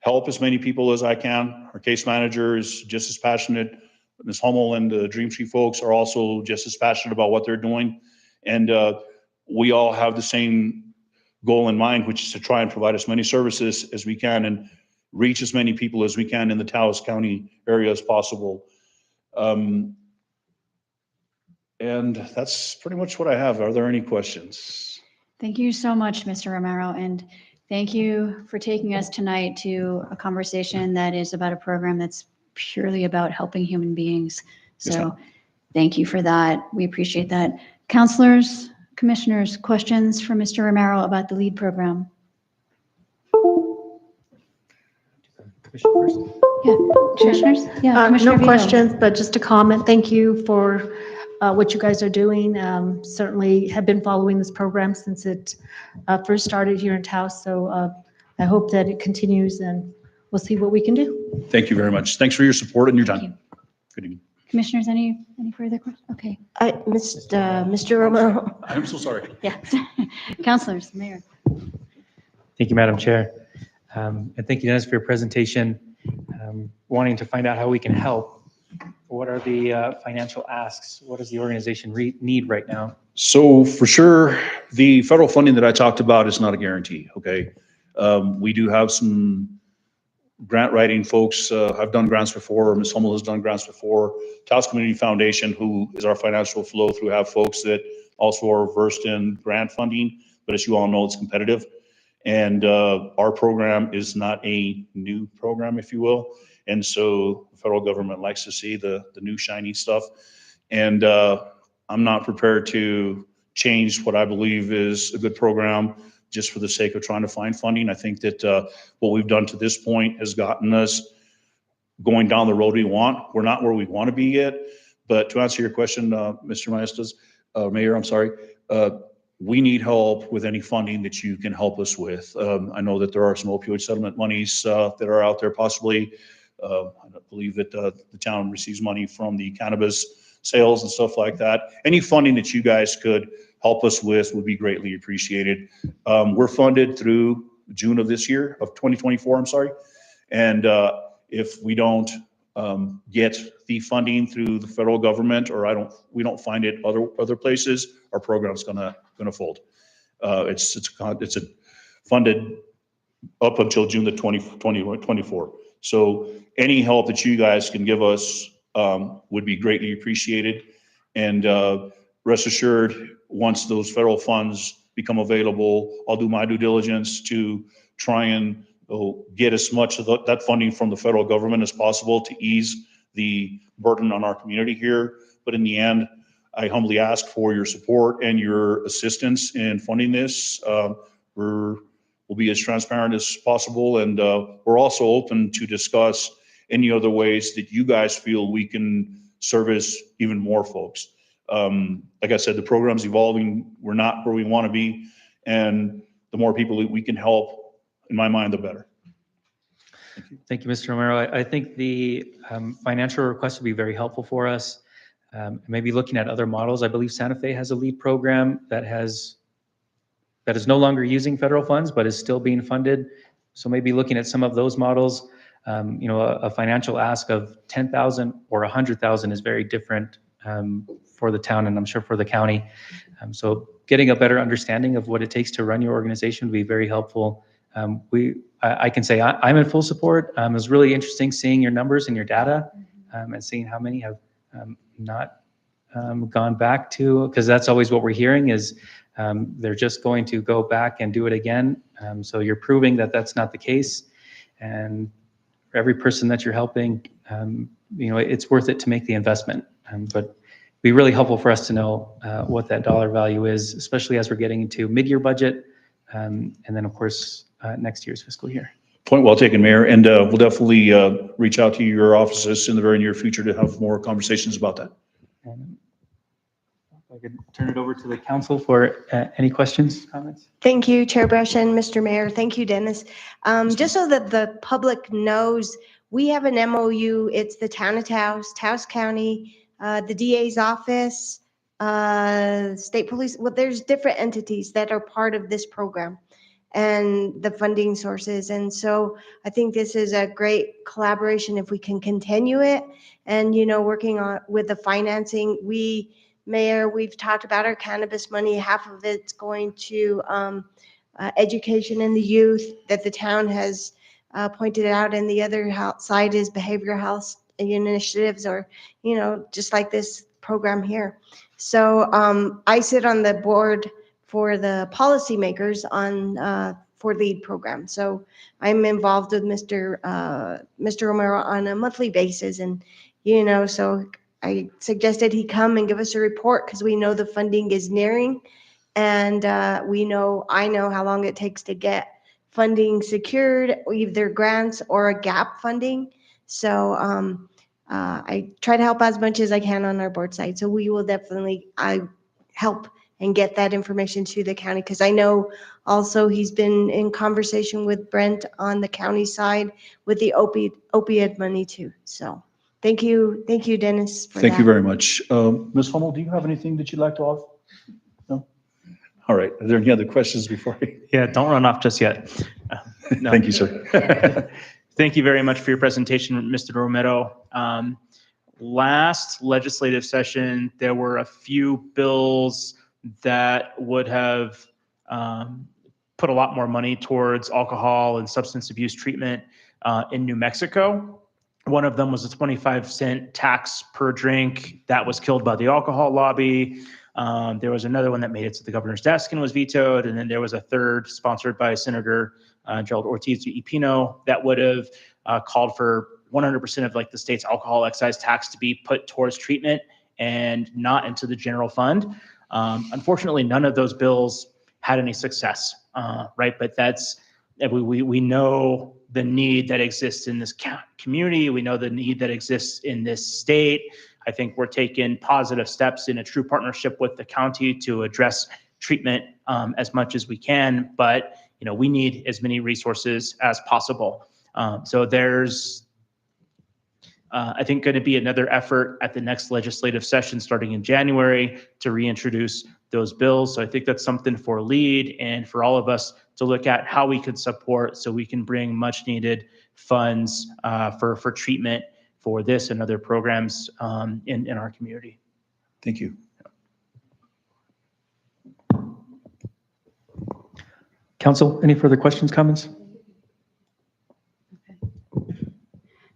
help as many people as I can. Our case manager is just as passionate. Ms. Hummel and the Dream Tree folks are also just as passionate about what they're doing. And we all have the same goal in mind, which is to try and provide as many services as we can and reach as many people as we can in the Taos County area as possible. And that's pretty much what I have. Are there any questions? Thank you so much, Mr. Romero, and thank you for taking us tonight to a conversation that is about a program that's purely about helping human beings. So thank you for that. We appreciate that. Counselors, commissioners, questions for Mr. Romero about the LEAD program? Yeah, commissioners? Yeah, Commissioner No Vito. questions, but just a comment. Thank you for what you guys are doing. Certainly have been following this program since it first started here in Taos. So I hope that it continues and we'll see what we can do. Thank you very much. Thanks for your support and your time. Thank you. Good evening. Commissioners, any further questions? Okay. Mr. Romero. I'm so sorry. Yeah. Counselors, Mayor. Thank you, Madam Chair. And thank you, Dennis, for your presentation. Wanting to find out how we can help. What are the financial asks? What does the organization need right now? So for sure, the federal funding that I talked about is not a guarantee, okay? We do have some grant writing folks. I've done grants before. Ms. Hummel has done grants before. Taos Community Foundation, who is our financial flow through, have folks that also are versed in grant funding. But as you all know, it's competitive. And our program is not a new program, if you will. And so the federal government likes to see the new shiny stuff. And I'm not prepared to change what I believe is a good program just for the sake of trying to find funding. I think that what we've done to this point has gotten us going down the road we want. We're not where we want to be yet. But to answer your question, Mr. Maestas, Mayor, I'm sorry, we need help with any funding that you can help us with. I know that there are some opioid settlement monies that are out there possibly. I believe that the town receives money from the cannabis sales and stuff like that. Any funding that you guys could help us with would be greatly appreciated. We're funded through June of this year, of 2024, I'm sorry. And if we don't get the funding through the federal government, or we don't find it other places, our program's gonna fold. It's funded up until June the 2024. So any help that you guys can give us would be greatly appreciated. And rest assured, once those federal funds become available, I'll do my due diligence to try and get as much of that funding from the federal government as possible to ease the burden on our community here. But in the end, I humbly ask for your support and your assistance in funding this. We'll be as transparent as possible, and we're also open to discuss any other ways that you guys feel we can service even more folks. Like I said, the program's evolving. We're not where we want to be, and the more people that we can help, in my mind, the better. Thank you, Mr. Romero. I think the financial request would be very helpful for us. Maybe looking at other models. I believe Santa Fe has a LEAD program that is no longer using federal funds, but is still being funded. So maybe looking at some of those models, a financial ask of $10,000 or $100,000 is very different for the town, and I'm sure for the county. So getting a better understanding of what it takes to run your organization would be very helpful. I can say I'm in full support. It was really interesting seeing your numbers and your data, and seeing how many have not gone back to, because that's always what we're hearing is they're just going to go back and do it again. So you're proving that that's not the case. And for every person that you're helping, it's worth it to make the investment. But it'd be really helpful for us to know what that dollar value is, especially as we're getting into mid-year budget, and then of course next year's fiscal year. Point well taken, Mayor, and we'll definitely reach out to your offices in the very near future to have more conversations about that. I could turn it over to the council for any questions, comments? Thank you, Chair Brush and Mr. Mayor. Thank you, Dennis. Just so that the public knows, we have an MOU. It's the town of Taos, Taos County, the DA's office, state police. Well, there's different entities that are part of this program and the funding sources. And so I think this is a great collaboration if we can continue it. And, working on with the financing, Mayor, we've talked about our cannabis money. Half of it's going to education in the youth that the town has pointed out, and the other side is behavioral health initiatives, or just like this program here. So I sit on the board for the policymakers on for LEAD program. So I'm involved with Mr. Romero on a monthly basis, and so I suggested he come and give us a report because we know the funding is nearing, and I know how long it takes to get funding secured, either grants or a gap funding. So I try to help as much as I can on our board side. So we will definitely help and get that information to the county, because I know also he's been in conversation with Brent on the county side with the opioid money too. So. Thank you, Dennis. Thank you very much. Ms. Hummel, do you have anything that you'd like to offer? No? All right. Are there any other questions before? Yeah, don't run off just yet. No. Thank you, sir. Thank you very much for your presentation, Mr. Romero. Last legislative session, there were a few bills that would have put a lot more money towards alcohol and substance abuse treatment in New Mexico. One of them was a 25-cent tax per drink that was killed by the alcohol lobby. There was another one that made it to the governor's desk and was vetoed. And then there was a third sponsored by Senator Gerald Ortiz de Pino that would have called for 100% of the state's alcohol excise tax to be put towards treatment and not into the general fund. Unfortunately, none of those bills had any success, right? But we know the need that exists in this community. We know the need that exists in this state. I think we're taking positive steps in a true partnership with the county to address treatment as much as we can, but we need as many resources as possible. So there's, I think, going to be another effort at the next legislative session starting in January to reintroduce those bills. So I think that's something for LEAD and for all of us to look at how we could support so we can bring much needed funds for treatment for this and other programs in our community. Thank you. Council, any further questions, comments?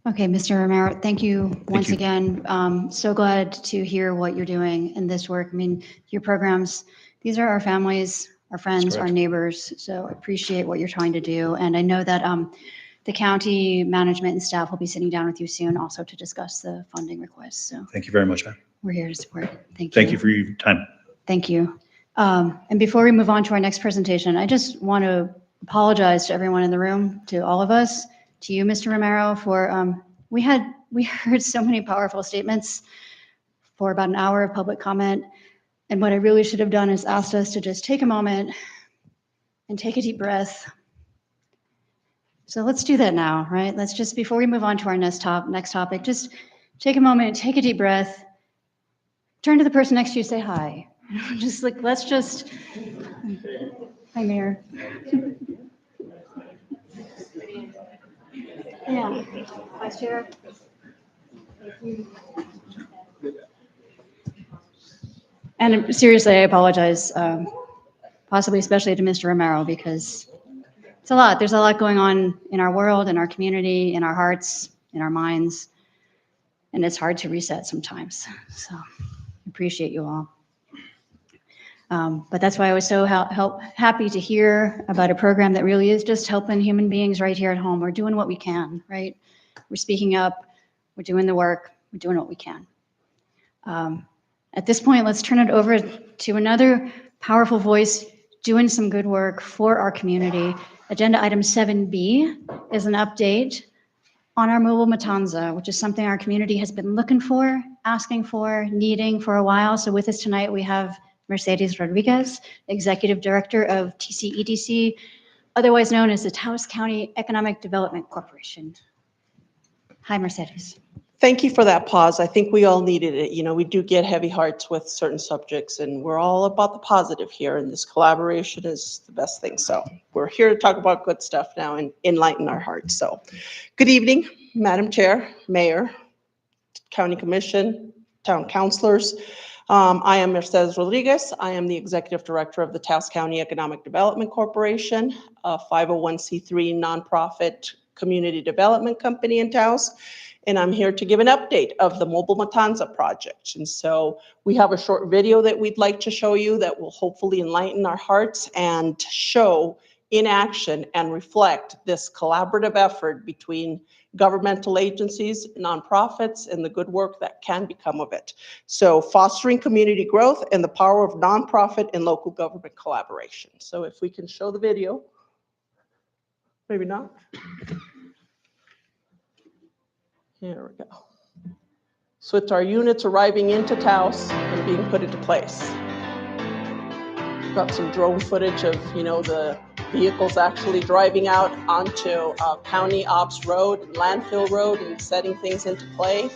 Okay, Mr. Romero, thank you once again. So glad to hear what you're doing in this work. I mean, your programs, these are our families, our friends, our neighbors. So I appreciate what you're trying to do. And I know that the county management and staff will be sitting down with you soon also to discuss the funding requests. So thank you very much, man. we're here to support. Thank you. Thank you for your time. Thank you. And before we move on to our next presentation, I just want to apologize to everyone in the room, to all of us, to you, Mr. Romero, for we heard so many powerful statements for about an hour of public comment. And what I really should have done is asked us to just take a moment and take a deep breath. So let's do that now, right? Let's just, before we move on to our next topic, just take a moment, take a deep breath, turn to the person next to you, say hi. Just like, let's just, hi, Mayor. Yeah, Vice Chair. And seriously, I apologize, possibly especially to Mr. Romero, because it's a lot. There's a lot going on in our world, in our community, in our hearts, in our minds, and it's hard to reset sometimes. So appreciate you all. But that's why I was so happy to hear about a program that really is just helping human beings right here at home. We're doing what we can, right? We're speaking up, we're doing the work, we're doing what we can. At this point, let's turn it over to another powerful voice doing some good work for our community. Agenda item 7B is an update on our mobile matanza, which is something our community has been looking for, asking for, needing for a while. So with us tonight, we have Mercedes Rodriguez, Executive Director of TCEDC, otherwise known as the Taos County Economic Development Corporation. Hi, Mercedes. Thank you for that pause. I think we all needed it. You know, we do get heavy hearts with certain subjects, and we're all about the positive here, and this collaboration is the best thing. So we're here to talk about good stuff now and enlighten our hearts. So good evening, Madam Chair, Mayor, County Commission, Town Councilors. I am Mercedes Rodriguez. I am the Executive Director of the Taos County Economic Development Corporation, a 501c3 nonprofit community development company in Taos. And I'm here to give an update of the Mobile Matanza project. And so we have a short video that we'd like to show you that will hopefully enlighten our hearts and show in action and reflect this collaborative effort between governmental agencies, nonprofits, and the good work that can become of it. So fostering community growth and the power of nonprofit and local government collaboration. So if we can show the video, maybe not. Here we go. So it's our units arriving into Taos and being put into place. We've got some drone footage of, you know, the vehicles actually driving out onto County Ops Road and Landfill Road and setting things into play,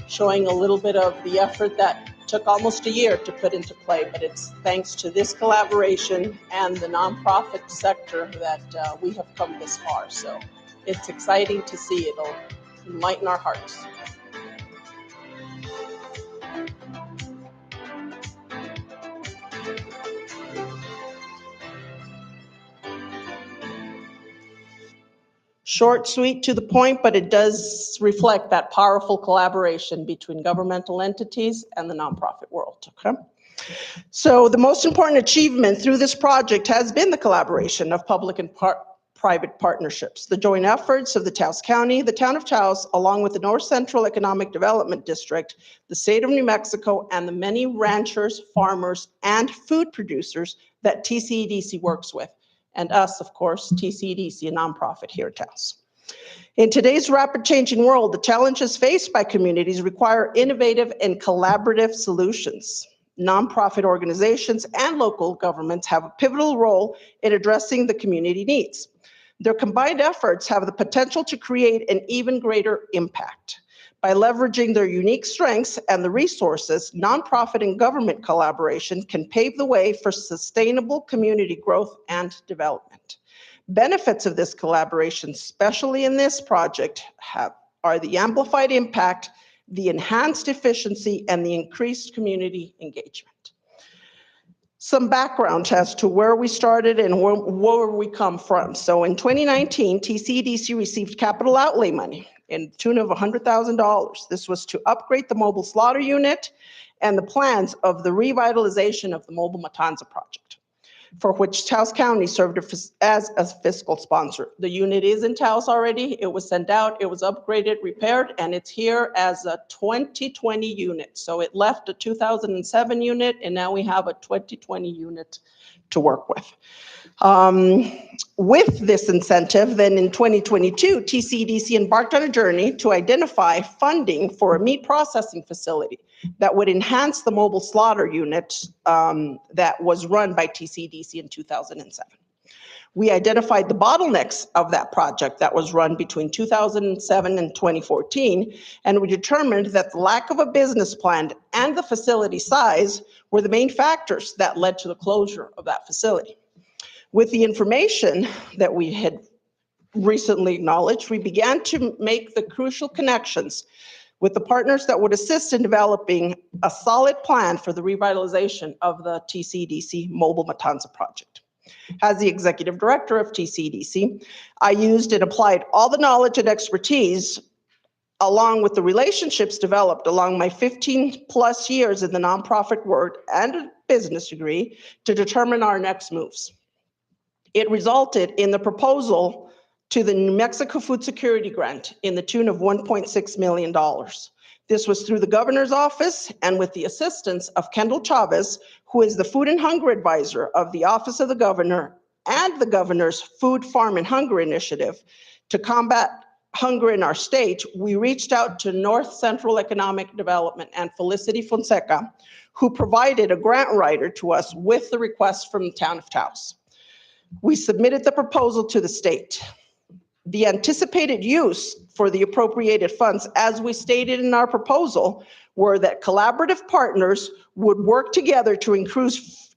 showing a little bit of the effort that took almost a year to put into play, but it's thanks to this collaboration and the nonprofit sector that we have come this far. So it's exciting to see. It'll enlighten our hearts. Short, sweet, to the point, but it does reflect that powerful collaboration between governmental entities and the nonprofit world. Okay? So the most important achievement through this project has been the collaboration of public and private partnerships, the joint efforts of the Taos County, the town of Taos, along with the North Central Economic Development District, the state of New Mexico, and the many ranchers, farmers, and food producers that TCEDC works with. And us, of course, TCEDC, a nonprofit here at Taos. In today's rapid changing world, the challenges faced by communities require innovative and collaborative solutions. Nonprofit organizations and local governments have a pivotal role in addressing the community needs. Their combined efforts have the potential to create an even greater impact. By leveraging their unique strengths and the resources, nonprofit and government collaboration can pave the way for sustainable community growth and development. Benefits of this collaboration, especially in this project, are the amplified impact, the enhanced efficiency, and the increased community engagement. Some background as to where we started and where we come from. So in 2019, TCEDC received capital outlay money in the tune of $100,000. This was to upgrade the mobile slaughter unit and the plans of the revitalization of the Mobile Matanza project. for which Taos County served as a fiscal sponsor. The unit is in Taos already. It was sent out, it was upgraded, repaired, and it's here as a 2020 unit. So it left a 2007 unit, and now we have a 2020 unit to work with. With this incentive, then in 2022, TCDC embarked on a journey to identify funding for a meat processing facility that would enhance the mobile slaughter unit that was run by TCDC in 2007. We identified the bottlenecks of that project that was run between 2007 and 2014, and we determined that the lack of a business plan and the facility size were the main factors that led to the closure of that facility. With the information that we had recently acknowledged, we began to make the crucial connections with the partners that would assist in developing a solid plan for the revitalization of the TCDC Mobile Matanza project. As the executive director of TCDC, I used and applied all the knowledge and expertise along with the relationships developed along my 15 plus years in the nonprofit world and a business degree to determine our next moves. It resulted in the proposal to the New Mexico Food Security Grant in the tune of $1.6 million. This was through the governor's office and with the assistance of Kendall Chavez, who is the Food and Hunger Advisor of the Office of the Governor and the governor's Food, Farm, and Hunger Initiative. To combat hunger in our state, we reached out to North Central Economic Development and Felicity Fonseca, who provided a grant writer to us with the request from the town of Taos. We submitted the proposal to the state. The anticipated use for the appropriated funds, as we stated in our proposal, were that collaborative partners would work together to increase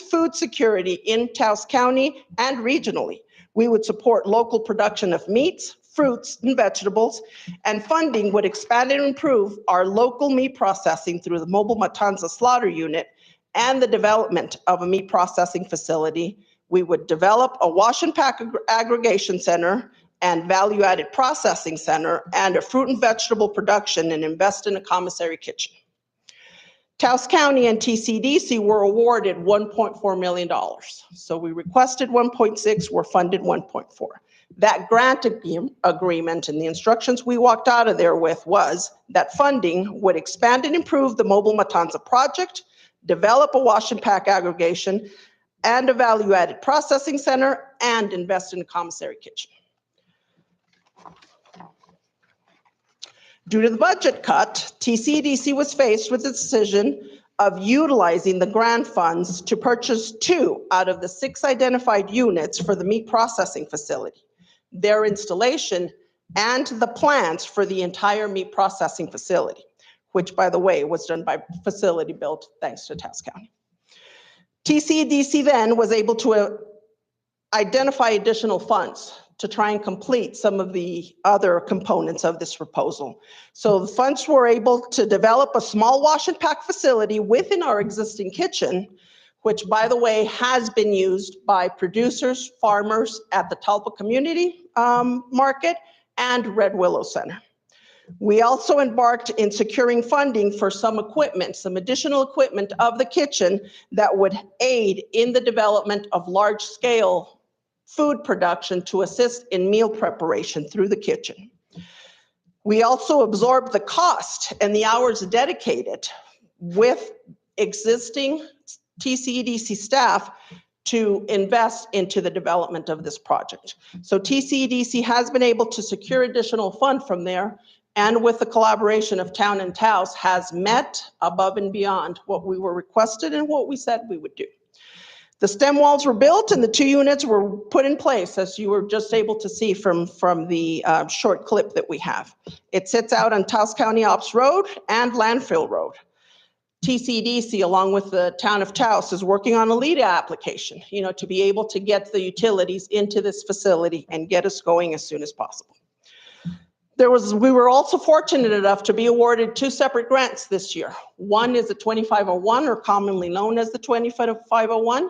food security in Taos County and regionally. We would support local production of meats, fruits, and vegetables, and funding would expand and improve our local meat processing through the Mobile Matanza Slaughter Unit and the development of a meat processing facility. We would develop a wash and pack aggregation center and value-added processing center and a fruit and vegetable production and invest in a commissary kitchen. Taos County and TCDC were awarded $1.4 million. So we requested 1.6, were funded 1.4. That grant agreement and the instructions we walked out of there with was that funding would expand and improve the Mobile Matanza project, develop a wash and pack aggregation, and a value-added processing center, and invest in a commissary kitchen. Due to the budget cut, TCDC was faced with the decision of utilizing the grant funds to purchase 2 out of the 6 identified units for the meat processing facility, their installation, and the plans for the entire meat processing facility, which, by the way, was done by Facility Built, thanks to Taos County. TCDC then was able to identify additional funds to try and complete some of the other components of this proposal. So the funds were able to develop a small wash and pack facility within our existing kitchen, which, by the way, has been used by producers, farmers at the Talpa Community Market and Red Willow Center. We also embarked in securing funding for some equipment, some additional equipment of the kitchen that would aid in the development of large-scale food production to assist in meal preparation through the kitchen. We also absorbed the cost and the hours dedicated with existing TCDC staff to invest into the development of this project. So TCDC has been able to secure additional fund from there, and with the collaboration of Town and Taos has met above and beyond what we were requested and what we said we would do. The stem walls were built and the 2 units were put in place, as you were just able to see from the short clip that we have. It sits out on Taos County Ops Road and Landfill Road. TCDC, along with the town of Taos, is working on a LEDA application, to be able to get the utilities into this facility and get us going as soon as possible. We were also fortunate enough to be awarded 2 separate grants this year. One is the 2501, or commonly known as the 2501,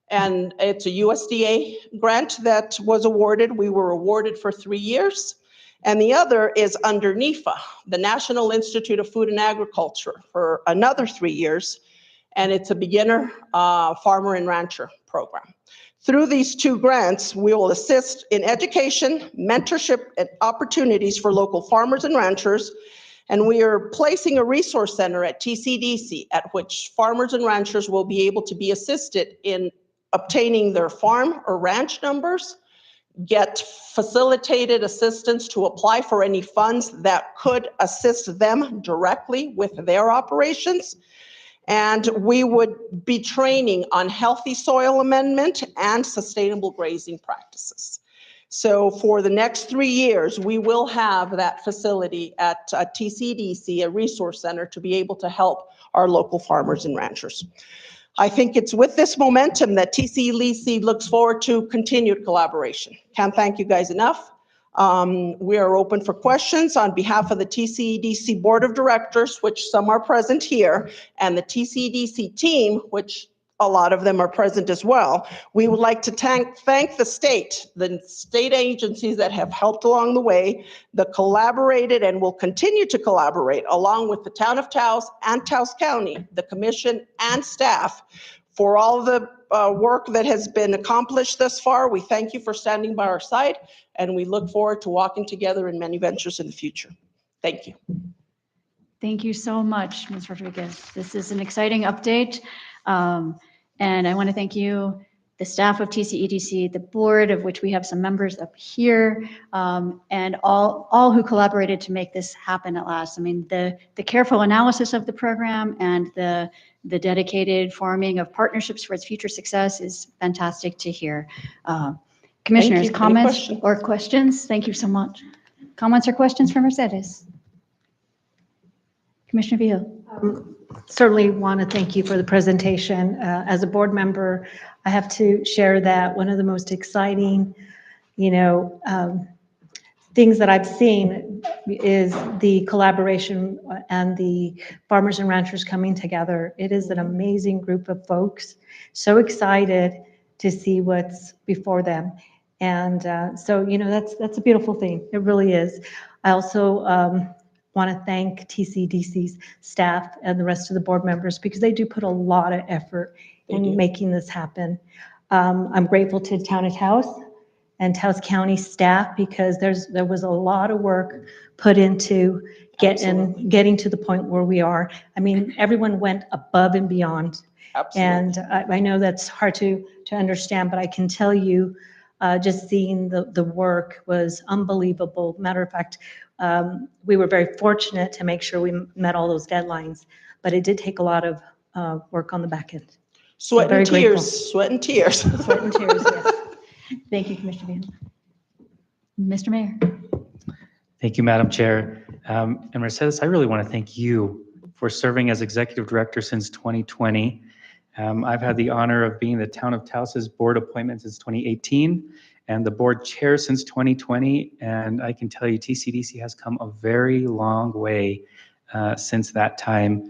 and it's a USDA grant that was awarded. We were awarded for 3 years. And the other is under NIFA, the National Institute of Food and Agriculture, for another 3 years. and it's a beginner farmer and rancher program. Through these two grants, we will assist in education, mentorship, and opportunities for local farmers and ranchers. And we are placing a resource center at TCDC at which farmers and ranchers will be able to be assisted in obtaining their farm or ranch numbers, get facilitated assistance to apply for any funds that could assist them directly with their operations. And we would be training on healthy soil amendment and sustainable grazing practices. So for the next 3 years, we will have that facility at TCDC, a resource center, to be able to help our local farmers and ranchers. I think it's with this momentum that TCDC looks forward to continued collaboration. Can't thank you guys enough. We are open for questions on behalf of the TCDC Board of Directors, which some are present here, and the TCDC team, which a lot of them are present as well. We would like to thank the state agencies that have helped along the way, that collaborated and will continue to collaborate along with the town of Taos and Taos County, the commission and staff for all the work that has been accomplished thus far. We thank you for standing by our side, and we look forward to walking together in many ventures in the future. Thank you. Thank you so much, Ms. Rodriguez. This is an exciting update. And I want to thank you, the staff of TCEDC, the board, of which we have some members up here, and all who collaborated to make this happen at last. I mean, the careful analysis of the program and the dedicated forming of partnerships for its future success is fantastic to hear. Commissioners, comments or questions? Thank you so much. Comments or questions from Mercedes? Commissioner Villa. Certainly want to thank you for the presentation. As a board member, I have to share that one of the most exciting, things that I've seen is the collaboration and the farmers and ranchers coming together. It is an amazing group of folks, so excited to see what's before them. And so, that's a beautiful thing. It really is. I also want to thank TCDC's staff and the rest of the board members because they do put a lot of effort in making this happen. I'm grateful to the town of Taos and Taos County staff because there was a lot of work put into getting to the point where we are. I mean, everyone went above and beyond. Absolutely. And I know that's hard to understand, but I can tell you, just seeing the work was unbelievable. Matter of fact, we were very fortunate to make sure we met all those deadlines, but it did take a lot of work on the back end. Sweat and tears, sweat and tears. Sweat and tears, yes. Thank you, Commissioner Villa. Mr. Mayor. Thank you, Madam Chair. And Mercedes, I really want to thank you for serving as Executive Director since 2020. I've had the honor of being the Town of Taos's board appointment since 2018 and the board chair since 2020. And I can tell you TCDC has come a very long way since that time.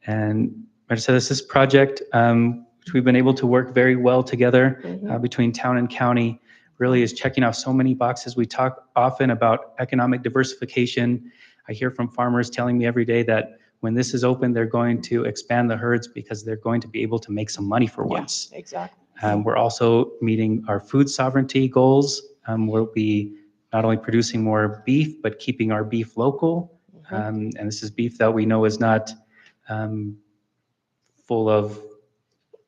And Mercedes, this project, which we've been able to work very well together between town and county, really is checking off so many boxes. We talk often about economic diversification. I hear from farmers telling me every day that when this is open, they're going to expand the herds because they're going to be able to make some money for once. Yes, exactly. We're also meeting our food sovereignty goals. We'll be not only producing more beef, but keeping our beef local. And this is beef that we know is not full of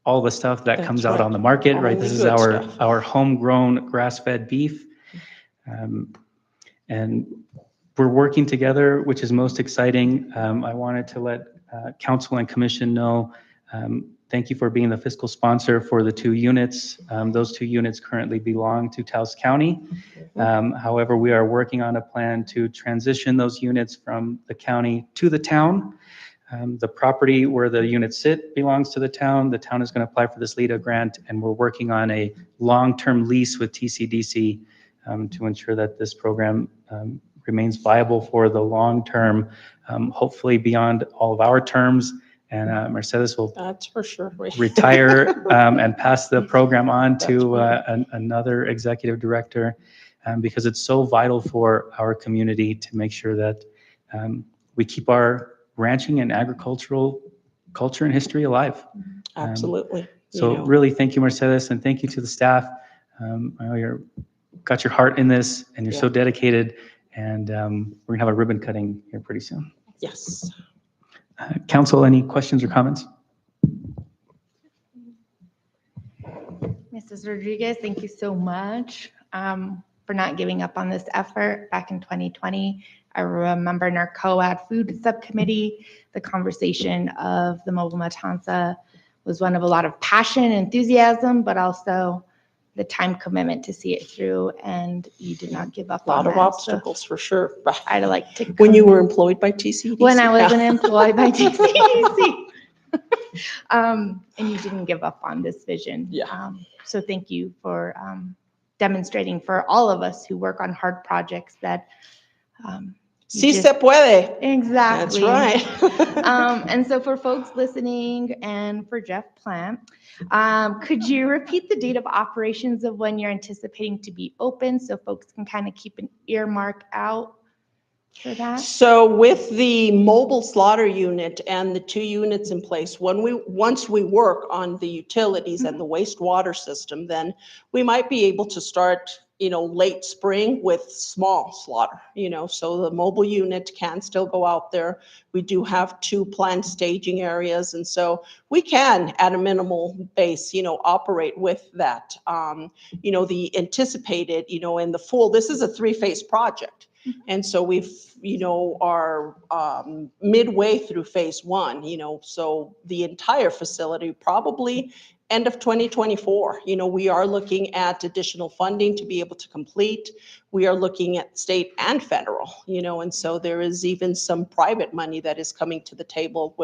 all the stuff that comes out on the market, right? This is our homegrown grass-fed beef. And we're working together, which is most exciting. I wanted to let council and commission know, thank you for being the fiscal sponsor for the 2 units. Those 2 units currently belong to Taos County. However, we are working on a plan to transition those units from the county to the town. The property where the units sit belongs to the town. The town is going to apply for this LEDA grant, and we're working on a long-term lease with TCDC to ensure that this program remains viable for the long term, hopefully beyond all of our terms. And Mercedes will That's for sure. retire and pass the program on to another executive director because it's so vital for our community to make sure that we keep our ranching and agricultural culture and history alive. Absolutely. So really, thank you, Mercedes, and thank you to the staff. I know you're got your heart in this, and you're so dedicated. And we're gonna have a ribbon cutting here pretty soon. Yes. Council, any questions or comments? Mrs. Rodriguez, thank you so much for not giving up on this effort back in 2020. I remember in our COAD food subcommittee, the conversation of the mobile matanza was one of a lot of passion and enthusiasm, but also the time commitment to see it through, and you did not give up A lot on of that. obstacles for sure. I'd like to. When you were employed by TCDC? When I wasn't employed by TCDC. And you didn't give up on this vision. Yeah. So thank you for demonstrating for all of us who work on hard projects that Sí se puede. Exactly. That's right. And so for folks listening and for Jeff Plant, could you repeat the date of operations of when you're anticipating to be open so folks can kind of keep an earmark out for that? So with the mobile slaughter unit and the 2 units in place, once we work on the utilities and the wastewater system, then we might be able to start, late spring with small slaughter, so the mobile unit can still go out there. We do have 2 planned staging areas. And so we can, at a minimal base, operate with that. The anticipated, in the full, this is a 3-phase project. And so we've, are midway through phase 1, so the entire facility probably end of 2024. We are looking at additional funding to be able to complete. We are looking at state and federal, and so there is even some private money that is coming to the table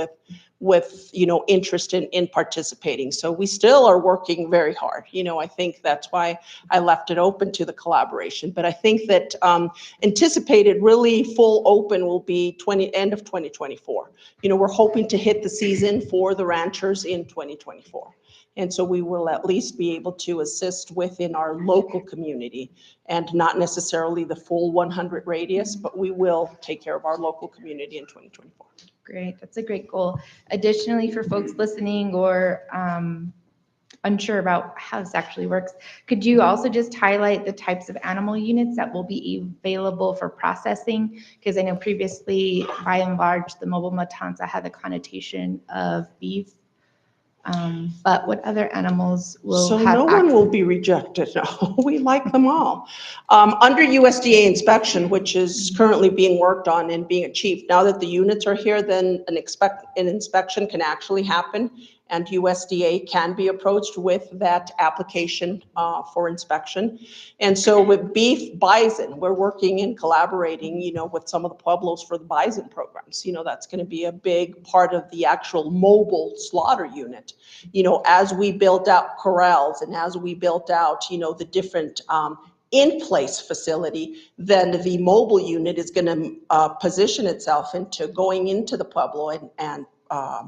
with interest in participating. So we still are working very hard. I think that's why I left it open to the collaboration. But I think that anticipated really full open will be end of 2024. We're hoping to hit the season for the ranchers in 2024. And so we will at least be able to assist within our local community and not necessarily the full 100 radius, but we will take care of our local community in 2024. Great, that's a great goal. Additionally, for folks listening or unsure about how this actually works, could you also just highlight the types of animal units that will be available for processing? Because I know previously, by and large, the mobile matanza had the connotation of beef. But what other animals will so have no access? one will be rejected. No, we like them all. Under USDA inspection, which is currently being worked on and being achieved, now that the units are here, then an inspection can actually happen, and USDA can be approached with that application for inspection. And so with beef, bison, we're working and collaborating, with some of the pueblos for the bison programs. That's going to be a big part of the actual mobile slaughter unit. As we built out corrals and as we built out, the different in-place facility, then the mobile unit is going to position itself into going into the pueblo and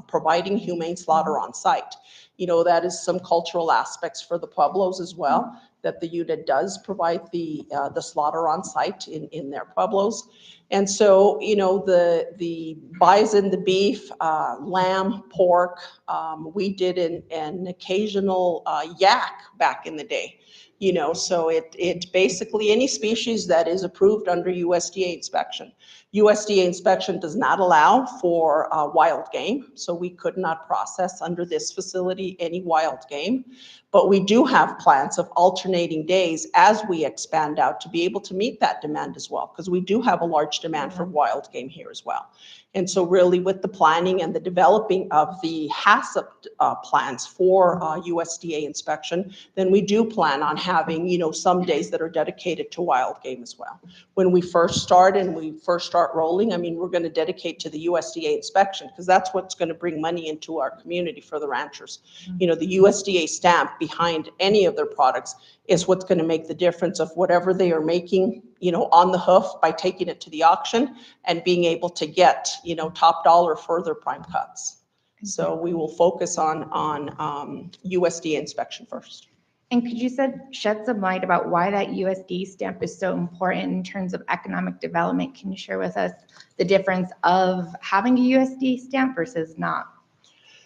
providing humane slaughter on site. That is some cultural aspects for the pueblos as well, that the unit does provide the slaughter on site in their pueblos. And so, the bison, the beef, lamb, pork, we did an occasional yak back in the day. So it basically any species that is approved under USDA inspection. USDA inspection does not allow for wild game, so we could not process under this facility any wild game. But we do have plans of alternating days as we expand out to be able to meet that demand as well, because we do have a large demand for wild game here as well. And so really with the planning and the developing of the HACCP plans for USDA inspection, then we do plan on having, some days that are dedicated to wild game as well. When we first start and we first start rolling, we're going to dedicate to the USDA inspection because that's what's going to bring money into our community for the ranchers. The USDA stamp behind any of their products is what's going to make the difference of whatever they are making, on the hoof by taking it to the auction and being able to get, top dollar for their prime cuts. So we will focus on USDA inspection first. And could you shed some light about why that USD stamp is so important in terms of economic development? Can you share with us the difference of having a USD stamp versus not?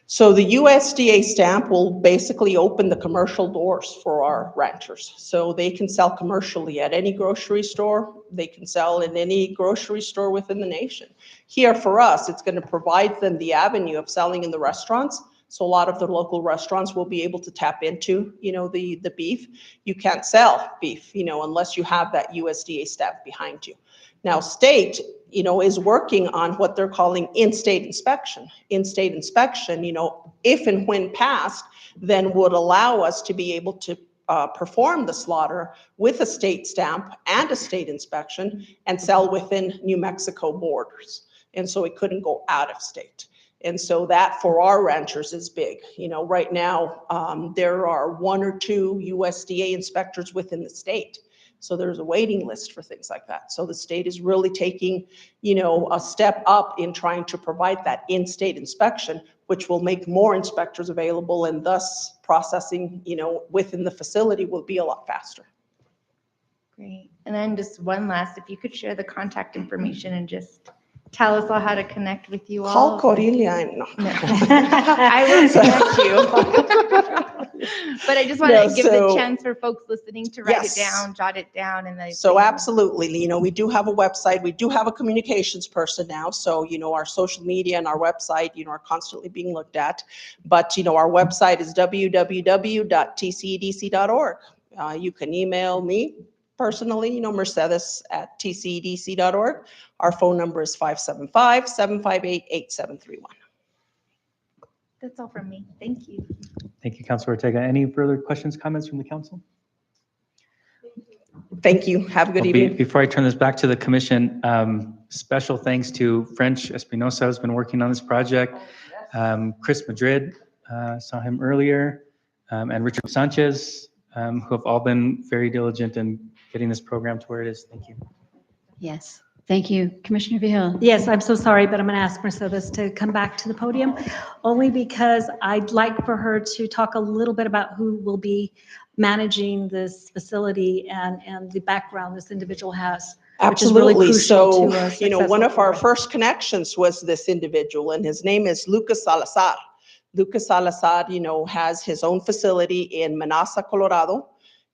So the USDA stamp will basically open the commercial doors for our ranchers. So they can sell commercially at any grocery store. They can sell in any grocery store within the nation. Here for us, it's going to provide them the avenue of selling in the restaurants. So a lot of the local restaurants will be able to tap into, the beef. You can't sell beef, unless you have that USDA stamp behind you. Now, state, is working on what they're calling in-state inspection. In-state inspection, if and when passed, then would allow us to be able to perform the slaughter with a state stamp and a state inspection and sell within New Mexico borders. And so it couldn't go out of state. And so that for our ranchers is big. Right now, there are 1 or 2 USDA inspectors within the state. So there's a waiting list for things like that. So the state is really taking, a step up in trying to provide that in-state inspection, which will make more inspectors available, and thus processing, within the facility will be a lot faster. Great. And then just one last, if you could share the contact information and just tell us all how to connect with you all. Call Cordelia. No. I will connect you. But I just want to give the chance for folks listening to write it down, jot it down. So absolutely, we do have a website. We do have a communications person now. So, our social media and our website, are constantly being looked at. But, our website is www.tcedc.org. You can email me personally, Mercedes at tcedc.org. Our phone number is 575-758-8731. That's all from me. Thank you. Thank you, Councilor Ortega. Any further questions, comments from the council? Thank you. Have a good evening. Before I turn this back to the commission, special thanks to French Espinosa, who's been working on this project. Chris Madrid, saw him earlier, and Richard Sanchez, who have all been very diligent in getting this program to where it is. Thank you. Yes. Thank you. Commissioner Vihil. Yes, I'm so sorry, but I'm going to ask Mercedes to come back to the podium, only because I'd like for her to talk a little bit about who will be managing this facility and the background this individual has. Absolutely. Which is really crucial So, to one of our first connections was this individual, and his name is Lucas Salazar. Lucas Salazar, has his own facility in Manasa, Colorado.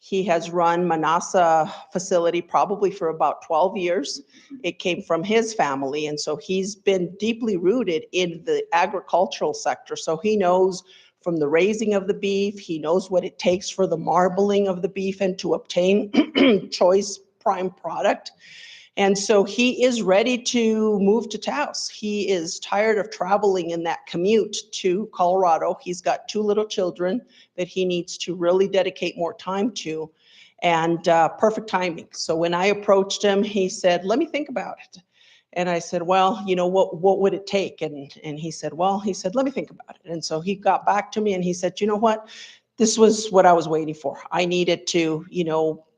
He has run Manasa facility probably for about 12 years. It came from his family. And so he's been deeply rooted in the agricultural sector. So he knows from the raising of the beef, he knows what it takes for the marbling of the beef and to obtain choice prime product. And so he is ready to move to Taos. He is tired of traveling in that commute to Colorado. He's got 2 little children that he needs to really dedicate more time to, and perfect timing. So when I approached him, he said, let me think about it. And I said, well, what would it take? And he said, let me think about it. And so he got back to me and he said, you know what? This was what I was waiting for. I needed to,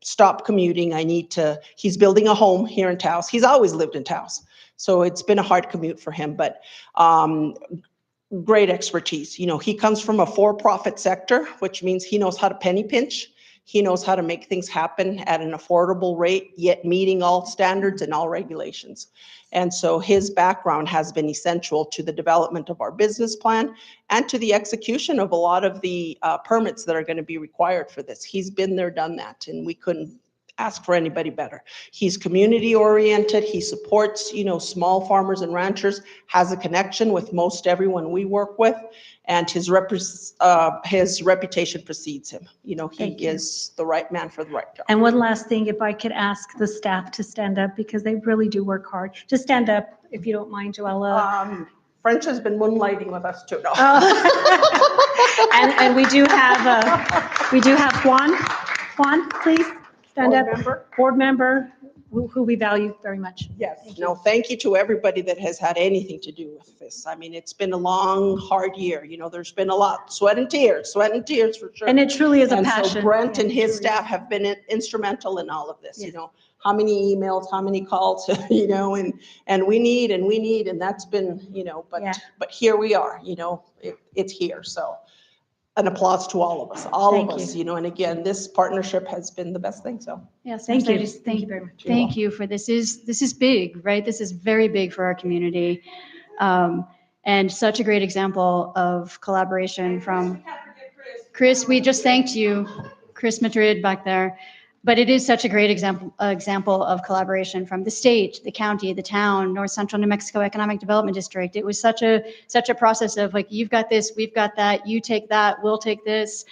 stop commuting. He's building a home here in Taos. He's always lived in Taos. So it's been a hard commute for him, but great expertise. He comes from a for-profit sector, which means he knows how to penny pinch. He knows how to make things happen at an affordable rate, yet meeting all standards and all regulations. And so his background has been essential to the development of our business plan and to the execution of a lot of the permits that are going to be required for this. He's been there, done that, and we couldn't ask for anybody better. He's community oriented. He supports, small farmers and ranchers, has a connection with most everyone we work with, and his reputation precedes him. He is the right man for the right job. And one last thing, if I could ask the staff to stand up, because they really do work hard. Just stand up, if you don't mind, Joella. French has been moonlighting with us too. No. And we do have Juan. Juan, please stand up. Board member, who we value very much. Yes. Thank you to everybody that has had anything to do with this. I mean, it's been a long, hard year. There's been a lot, sweat and tears for sure. And it truly is a passion. So Brent and his staff have been instrumental in all of this. Yes. How many emails, how many calls, and we need, and that's been, but here we are, it's here. So an applause to all of us, and again, this partnership has been the best thing. So yes, thank you. Thank you very much. Thank you for this is big, right? This is very big for our community. And such a great example of collaboration from Chris. We just thanked you, Chris Madrid back there. But it is such a great example of collaboration from the state, the county, the town, North Central New Mexico Economic Development District. It was such a process of like, you've got this, we've got that, you take that, we'll take this.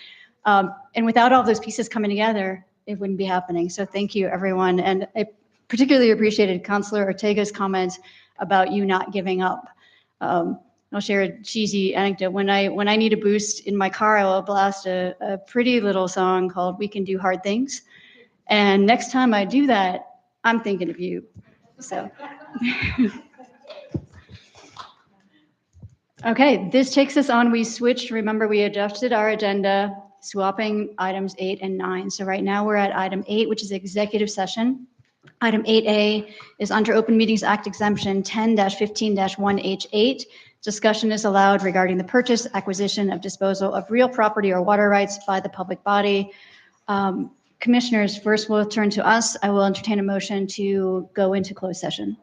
And without all those pieces coming together, it wouldn't be happening. So thank you, everyone. And I particularly appreciated Councilor Ortega's comment about you not giving up. I'll share a cheesy anecdote. When I need a boost in my car, I will blast a pretty little song called "We Can Do Hard Things." And next time I do that, I'm thinking of you. So, okay, this takes us on. We switched. Remember, we adjusted our agenda, swapping items 8 and 9. So right now we're at item 8, which is executive session. Item 8A is under Open Meetings Act exemption 10-15-1H8. Discussion is allowed regarding the purchase, acquisition of disposal of real property or water rights by the public body. Commissioners, first we'll turn to us. I will entertain a motion to go into closed session.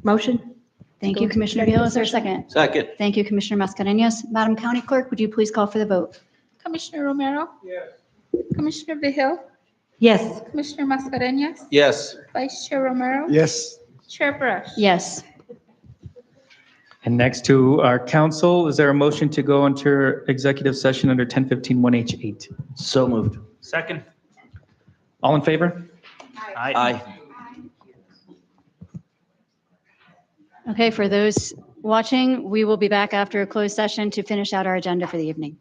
Motion. Thank you, Commissioner Hill. Is there a second? Second. Thank you, Commissioner Mascareñas. Madam County Clerk, would you please call for the vote? Commissioner Romero? Yes. Commissioner Vehil? Yes. Commissioner Mascareñas? Yes. Vice Chair Romero? Yes. Chair Brush? Yes. And next to our council, is there a motion to go into executive session under 10:15-1H8? So moved. Second. All in favor? Aye. Okay, for those watching, we will be back after a closed session to finish out our agenda for the evening.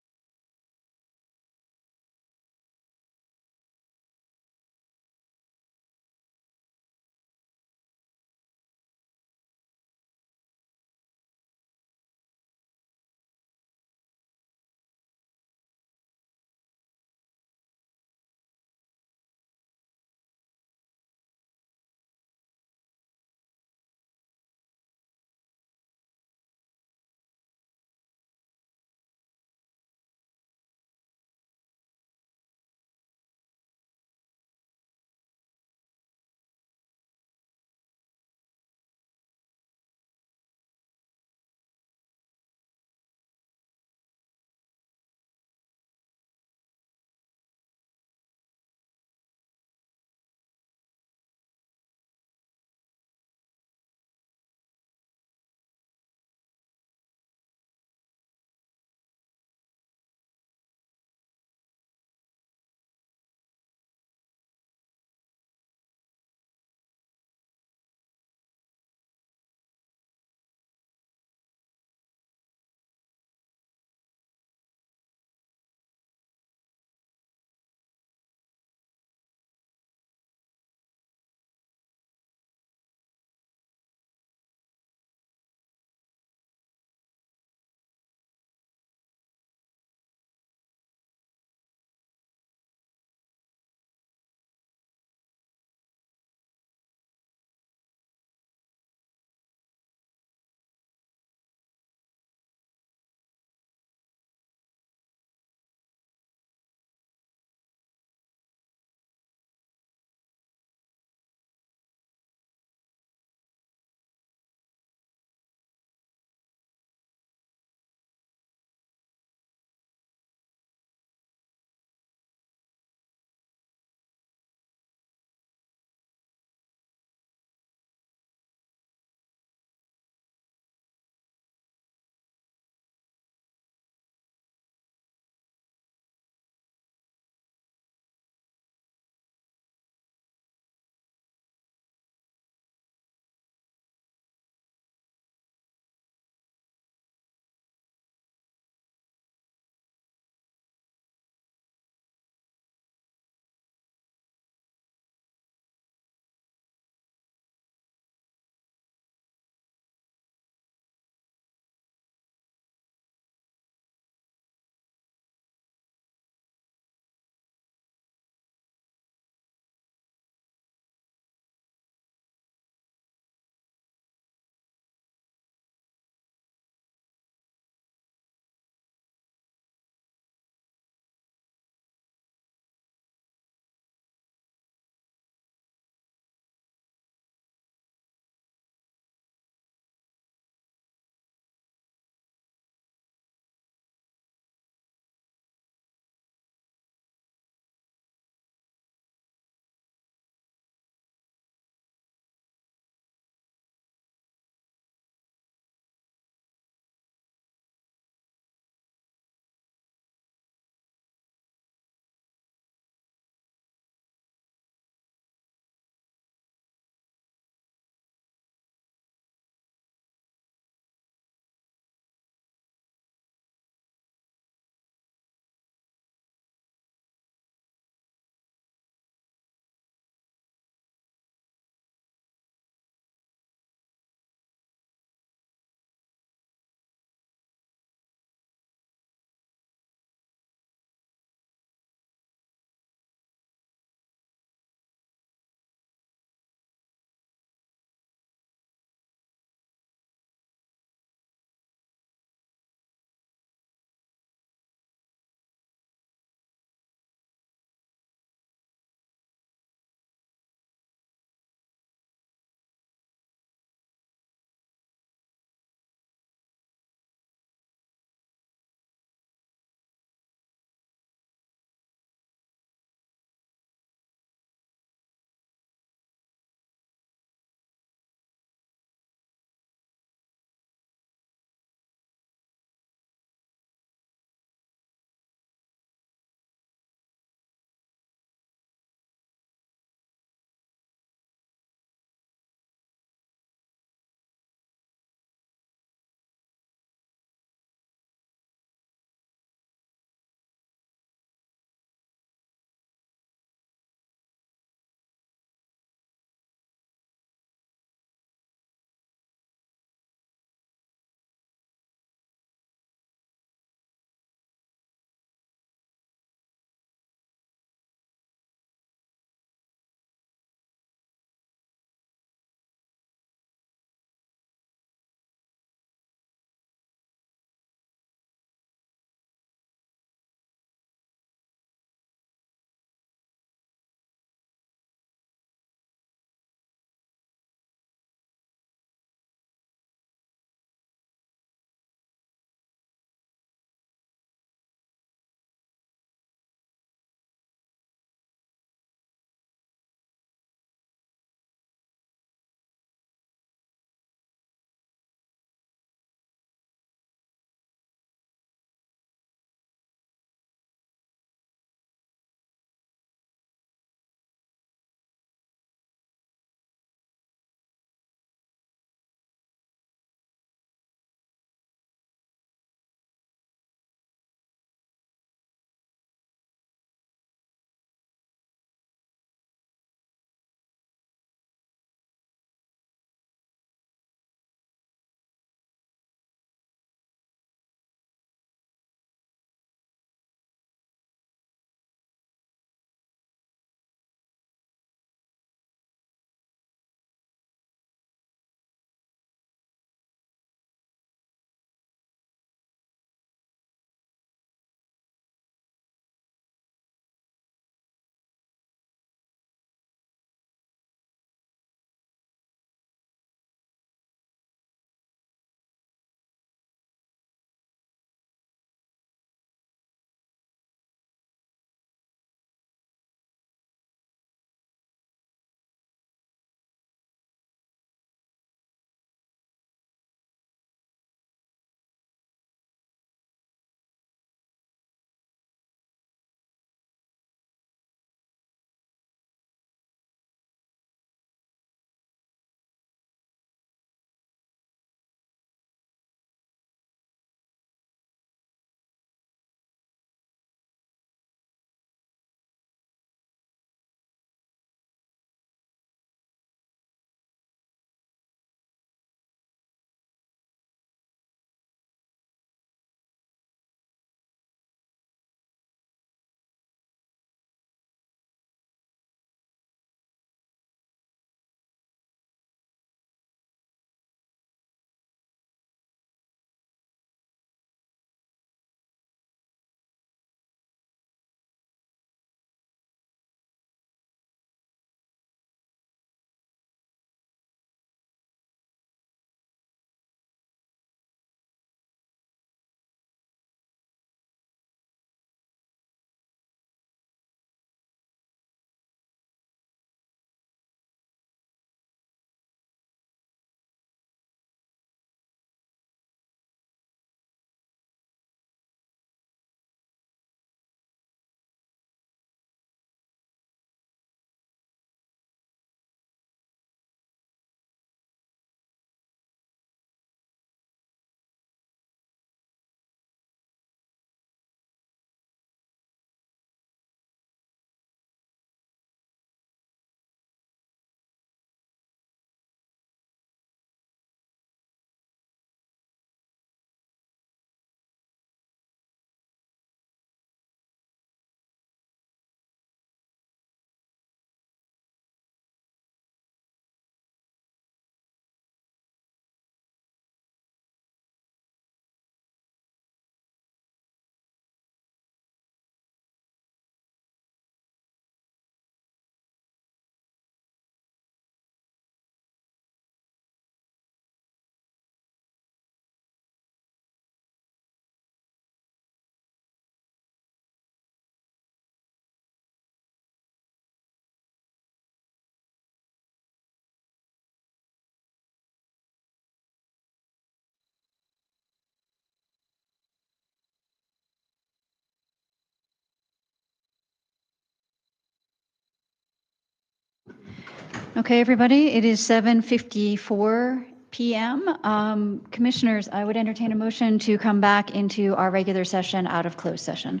Okay, everybody, it is 7:54 PM. Commissioners, I would entertain a motion to come back into our regular session out of closed session.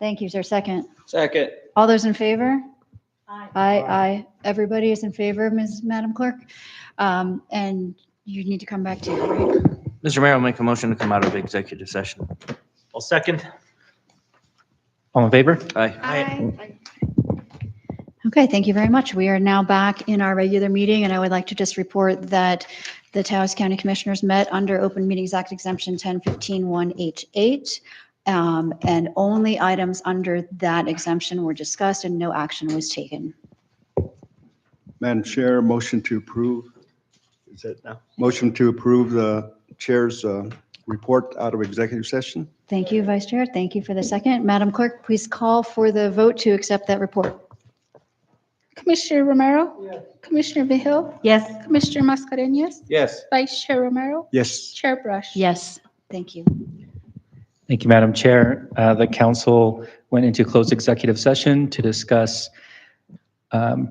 Thank you. Is there a second? Second. All those in favor? Aye. Everybody is in favor, Madam Clerk? And you need to come back too, right? Mr. Mayor, I'll make a motion to come out of executive session. I'll second. All in favor? Aye. Okay, thank you very much. We are now back in our regular meeting, and I would like to just report that the Taos County Commissioners met under Open Meetings Act Exemption 1015-1H8, and only items under that exemption were discussed and no action was taken. Madam Chair, motion to approve. Is it now? Motion to approve the chair's report out of executive session. Thank you, Vice Chair. Thank you for the second. Madam Clerk, please call for the vote to accept that report. Commissioner Romero? Yes. Commissioner Vehil? Yes. Commissioner Mascareñas? Yes. Vice Chair Romero? Yes. Chair Brush? Yes. Thank you. Thank you, Madam Chair. The council went into closed executive session to discuss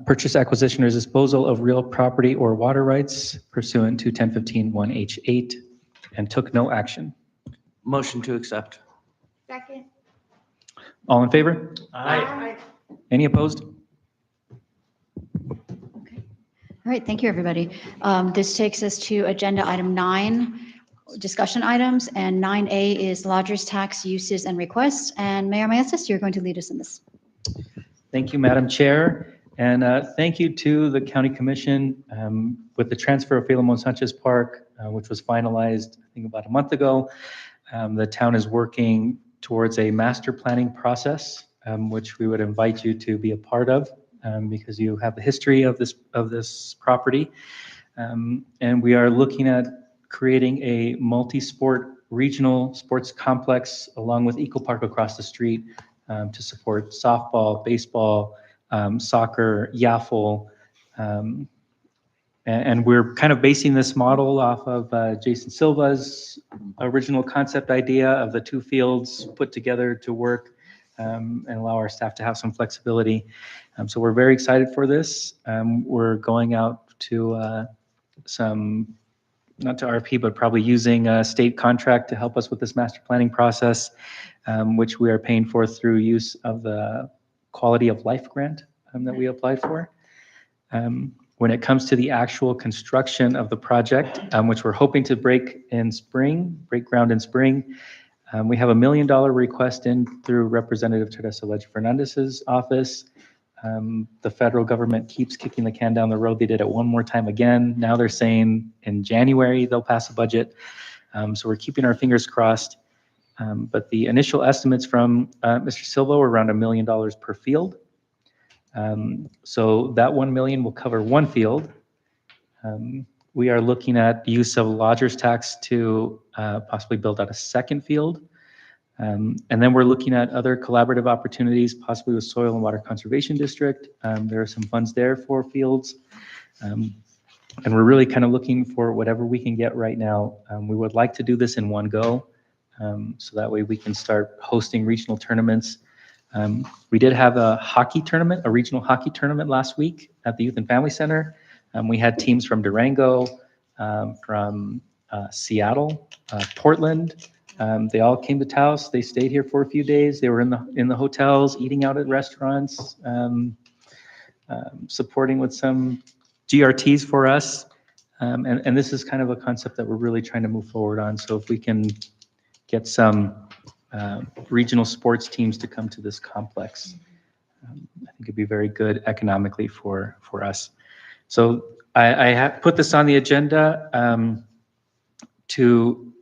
purchase, acquisition, or disposal of real property or water rights pursuant to 1015-1H8 and took no action. Motion to accept. Second. All in favor? Aye. Any opposed? All right, thank you, everybody. This takes us to agenda item 9, discussion items, and 9A is lodgers tax uses and requests. And Mayor Maestas, you're going to lead us in this. Thank you, Madam Chair. And thank you to the County Commission with the transfer of Filomon Sanchez Park, which was finalized, I think, about a month ago. The town is working towards a master planning process, which we would invite you to be a part of. Because you have the history of this property. And we are looking at creating a multi-sport regional sports complex along with Eco Park across the street to support softball, baseball, soccer, yaffle. And we're kind of basing this model off of Jason Silva's original concept idea of the two fields put together to work and allow our staff to have some flexibility. So we're very excited for this. We're going out to not to RFP, but probably using a state contract to help us with this master planning process, which we are paying for through use of the quality of life grant that we applied for. When it comes to the actual construction of the project, which we're hoping to break ground in spring, we have $1 million request in through Representative Teresa Ledge Fernandez's office. The federal government keeps kicking the can down the road. They did it one more time again. Now they're saying in January they'll pass a budget. So we're keeping our fingers crossed. But the initial estimates from Mr. Silva were around $1 million per field. So that 1 million will cover one field. We are looking at use of lodgers tax to possibly build out a second field. And then we're looking at other collaborative opportunities, possibly with Soil and Water Conservation District. There are some funds there for fields. And we're really kind of looking for whatever we can get right now. We would like to do this in one go. So that way we can start hosting regional tournaments. We did have a hockey tournament, a regional hockey tournament last week at the Youth and Family Center. We had teams from Durango, from Seattle, Portland. They all came to Taos. They stayed here for a few days. They were in the hotels, eating out at restaurants, supporting with some GRTs for us. And this is kind of a concept that we're really trying to move forward on. So if we can get some regional sports teams to come to this complex, I think it'd be very good economically for us. So I have put this on the agenda to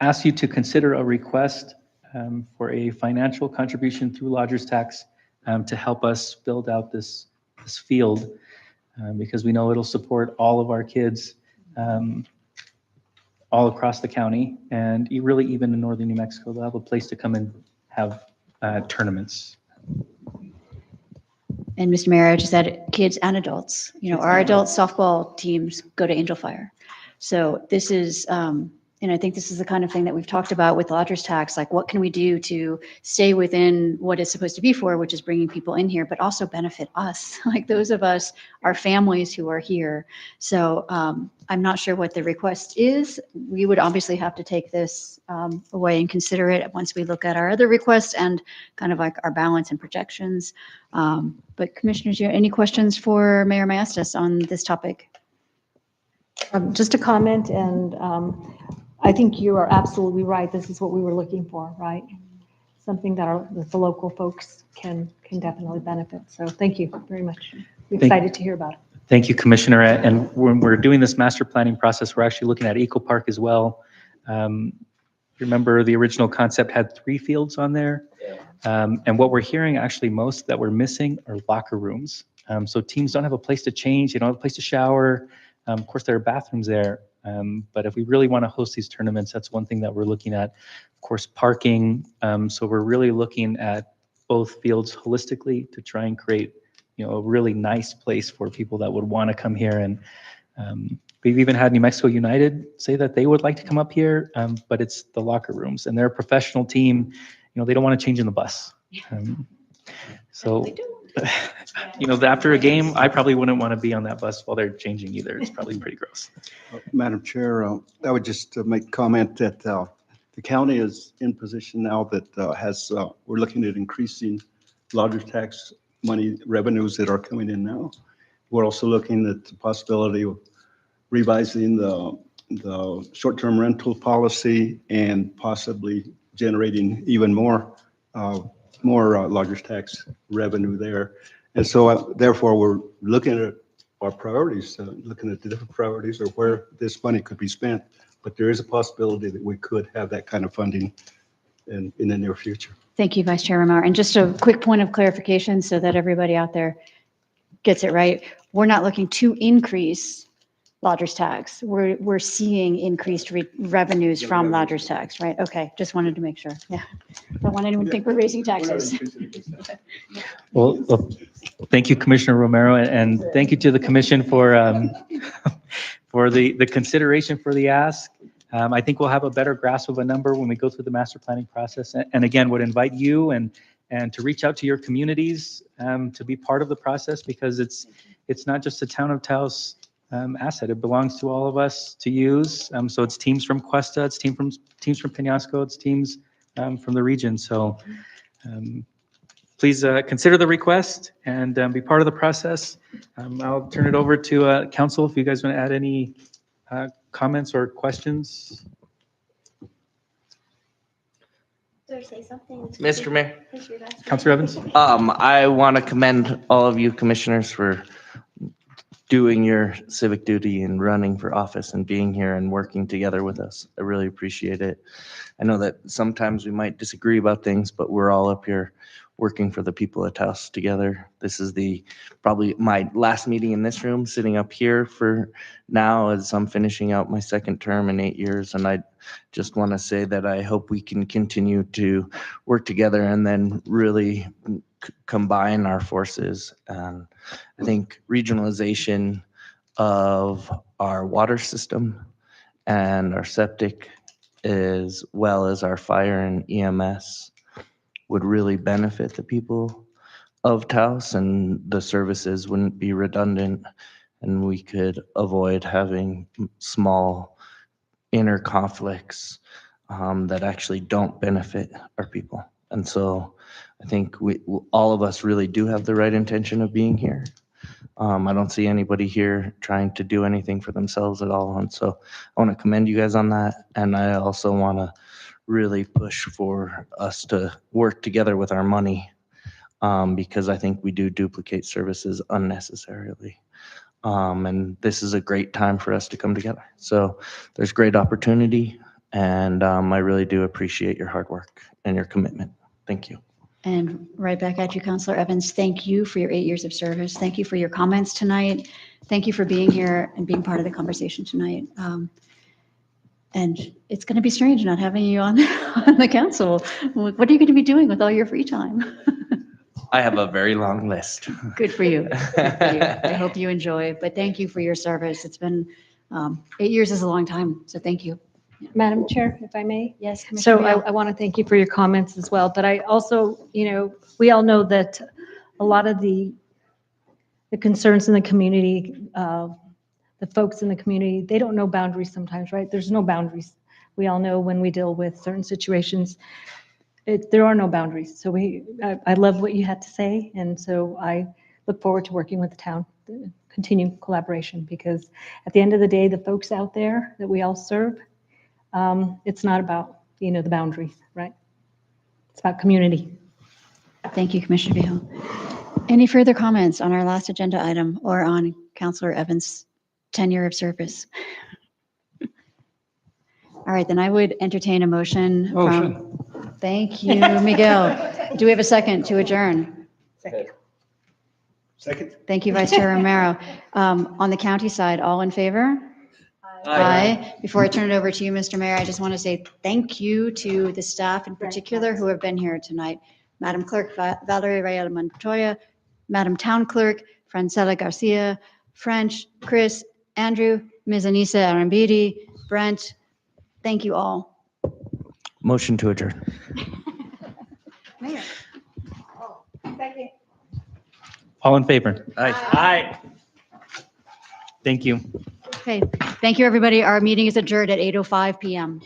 ask you to consider a request for a financial contribution through lodgers tax to help us build out this field because we know it'll support all of our kids all across the county, and really even in northern New Mexico, they'll have a place to come and have tournaments. And Mr. Mayor, I just said kids and adults. You know, our adult softball teams go to Angel Fire. So this is And I think this is the kind of thing that we've talked about with lodger's tax, like what can we do to stay within what it's supposed to be for, which is bringing people in here, but also benefit us, like those of us, our families who are here. So I'm not sure what the request is. We would obviously have to take this away and consider it once we look at our other requests and kind of like our balance and projections. But commissioners, you have any questions for Mayor Maestas on this topic? Just a comment, and I think you are absolutely right. This is what we were looking for, right? Something that the local folks can definitely benefit. So thank you very much. We're excited to hear about it. Thank you, Commissioner. And when we're doing this master planning process, we're actually looking at Eco Park as well. Remember, the original concept had 3 fields on there. And what we're hearing actually most that we're missing are locker rooms. So teams don't have a place to change. They don't have a place to shower. Of course, there are bathrooms there. But if we really want to host these tournaments, that's one thing that we're looking at. Of course, parking. So we're really looking at both fields holistically to try and create, a really nice place for people that would want to come here. And we've even had New Mexico United say that they would like to come up here, but it's the locker rooms, and they're a professional team. They don't want to change in the bus. After a game, I probably wouldn't want to be on that bus while they're changing either. It's probably pretty gross. Madam Chair, I would just make comment that the county is in position now that we're looking at increasing lodger's tax money revenues that are coming in now. We're also looking at the possibility of revising the short-term rental policy and possibly generating even more lodger's tax revenue there. And so therefore we're looking at our priorities, looking at the different priorities or where this money could be spent. But there is a possibility that we could have that kind of funding in the near future. Thank you, Vice Chair Romero. And just a quick point of clarification so that everybody out there gets it right. We're not looking to increase lodger's tax. We're seeing increased revenues from lodger's tax, right? Okay, just wanted to make sure. Yeah, don't want anyone to think we're raising taxes. Well, thank you, Commissioner Romero, and thank you to the commission for the consideration for the ask. I think we'll have a better grasp of a number when we go through the master planning process. And again, would invite you and to reach out to your communities to be part of the process, because it's not just the town of Taos asset. It belongs to all of us to use. So it's teams from Cuesta, it's teams from Peñasco, it's teams from the region. So please consider the request and be part of the process. I'll turn it over to council if you guys want to add any comments or questions. Say something. Mr. Mayor. Councilor Evans. I want to commend all of you commissioners for doing your civic duty and running for office and being here and working together with us. I really appreciate it. I know that sometimes we might disagree about things, but we're all up here working for the people of Taos together. This is probably my last meeting in this room, sitting up here for now as I'm finishing out my second term in 8 years. And I just want to say that I hope we can continue to work together and then really combine our forces. And I think regionalization of our water system and our septic, as well as our fire and EMS, would really benefit the people of Taos, and the services wouldn't be redundant, and we could avoid having small inner conflicts that actually don't benefit our people. And so I think all of us really do have the right intention of being here. I don't see anybody here trying to do anything for themselves at all. And so I want to commend you guys on that. And I also want to really push for us to work together with our money, because I think we do duplicate services unnecessarily. And this is a great time for us to come together. So there's great opportunity, and I really do appreciate your hard work and your commitment. Thank you. And right back at you, Councilor Evans. Thank you for your 8 years of service. Thank you for your comments tonight. Thank you for being here and being part of the conversation tonight. And it's going to be strange not having you on the council. What are you going to be doing with all your free time? I have a very long list. Good for you. Good for you. I hope you enjoy, but thank you for your service. It's been 8 years is a long time, so thank you. Madam Chair, if I may? Yes, Commissioner So Vale. I want to thank you for your comments as well, but I also, we all know that a lot of the concerns in the community, the folks in the community, they don't know boundaries sometimes, right? There's no boundaries. We all know when we deal with certain situations, there are no boundaries. So I love what you had to say, and so I look forward to working with the town, continue collaboration, because at the end of the day, the folks out there that we all serve, it's not about, the boundaries, right? It's about community. Thank you, Commissioner Vehil. Any further comments on our last agenda item or on Councillor Evans' tenure of service? All right, then I would entertain a motion. Thank you, Miguel. Do we have a second to adjourn? Second. Thank you, Vice Chair Romero. On the county side, all in favor? Aye. Before I turn it over to you, Mr. Mayor, I just want to say thank you to the staff in particular who have been here tonight. Madam Clerk Valerie Rayala Montoya, Madam Town Clerk Francella Garcia, French, Chris, Andrew, Ms. Anissa Arambidi, Brent. Thank you all. Motion to adjourn. Mayor. Second. All in favor? Aye. Aye. Thank you. Okay, thank you, everybody. Our meeting is adjourned at 8:05 PM.